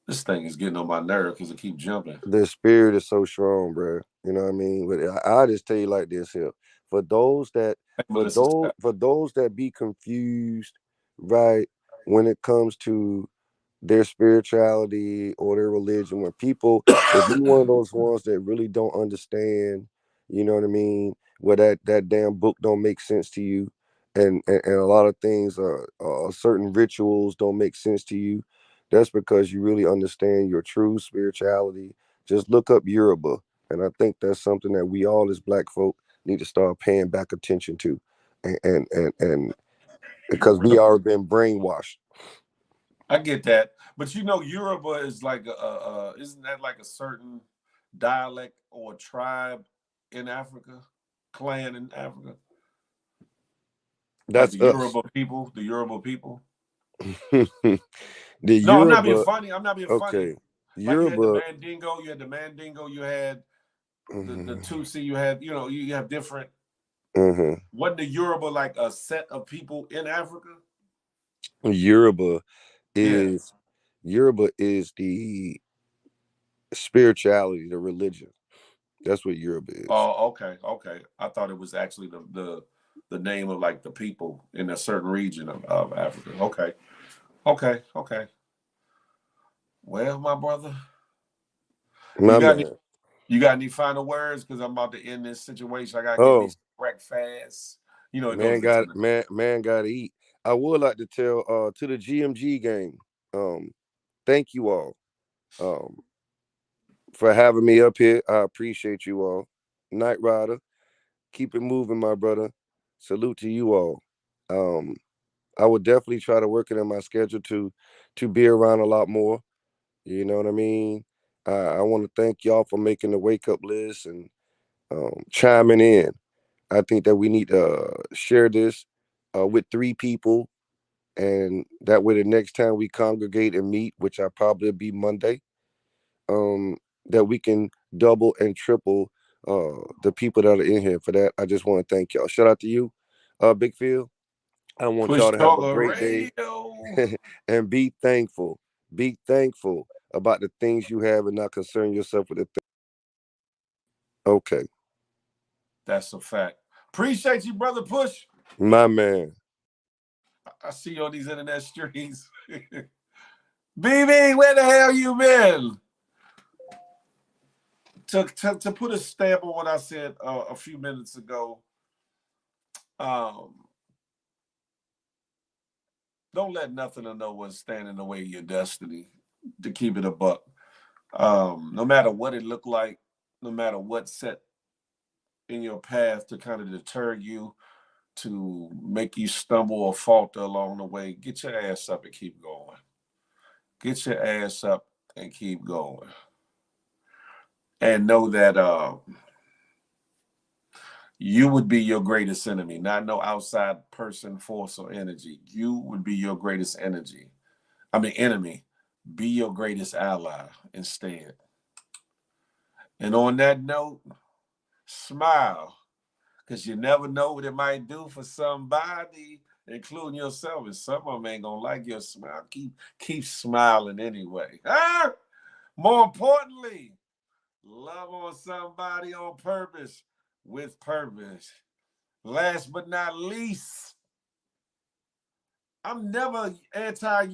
Speaker 2: This thing is getting on my nerve because it keeps jumping.
Speaker 3: the spirit is so strong, bro. You know what I mean? But I just tell you like this here: for those that,
Speaker 2: Hey, Melissa, stop.
Speaker 3: for those that be confused, right, when it comes to their spirituality or their religion, when people, if you one of those ones that really don't understand, you know what I mean, where that damn book don't make sense to you, and a lot of things certain rituals don't make sense to you, that's because you really understand your true spirituality. Just look up Yoruba, and I think that's something that we all as black folk need to start paying back attention to, and because we
Speaker 2: Europe.
Speaker 3: are been brainwashed.
Speaker 2: I get that, but Yoruba is like isn't that like a certain dialect or tribe in Africa, clan in Africa, like
Speaker 3: That's us.
Speaker 2: The Yoruba people.
Speaker 3: The
Speaker 2: No, I'm not being
Speaker 3: Yoruba,
Speaker 2: funny. I'm not being funny.
Speaker 3: okay.
Speaker 2: Like, you had the
Speaker 3: Yoruba,
Speaker 2: Mandingo, you had the Tutsi,
Speaker 3: mhm.
Speaker 2: you had you have different Wasn't the Yoruba like a set of people in Africa?
Speaker 3: Yoruba
Speaker 2: Yeah.
Speaker 3: is Yoruba is the spirituality, the religion. That's what Yoruba is.
Speaker 2: Oh, okay, okay. I thought it was actually the name of like the people in a certain region of Africa. Okay, okay, okay. Well, my brother, you
Speaker 3: My
Speaker 2: got any
Speaker 3: man.
Speaker 2: you got any final words? Because I'm about to end this situation. I gotta get me
Speaker 3: Oh,
Speaker 2: some breakfast. You know, it goes
Speaker 3: man,
Speaker 2: to
Speaker 3: got
Speaker 2: 10.
Speaker 3: man got to eat. I would like to tell to the GMG gang, thank you all um for having me up here. I appreciate you all. Night Rider, keep it moving, my brother. Salute to you all. Um, I would definitely try to work it in my schedule to be around a lot more. You know what I mean? I want to thank y'all for making the wake up list and chiming in. I think that we need to share this with 3 people, and that way the next time we congregate and meet, which I probably be Monday, um, that we can double and triple the people that are in here. For that, I just want to thank y'all. Shout out to you, Big Phil. I want y'all
Speaker 2: Push
Speaker 3: to have a
Speaker 2: Talker
Speaker 3: great day
Speaker 2: Radio.
Speaker 3: and be thankful. Be thankful about the things you have and not concern yourself with the things. Okay,
Speaker 2: That's a fact. Appreciate you, brother. Push.
Speaker 3: my man.
Speaker 2: I see you on these internet streets. BB, where the hell you been? To put a stamp on what I said a few minutes ago, um, don't let nothing or no one stand in the way of your destiny. To keep it a buck, no matter what it looked like, no matter what set in your path to kind of deter you, to make you stumble or falter along the way, get your ass up and keep going. Get your ass up and keep going, and know that you would be your greatest enemy, not no outside person, force, or energy. You would be your greatest enemy. Be your greatest ally instead. And on that note, smile, because you never know what it might do for somebody, including yourself. And some of them ain't gonna like your smile. Keep smiling anyway. Ah! More importantly, love on somebody on purpose with purpose. Last but not least, I'm never anti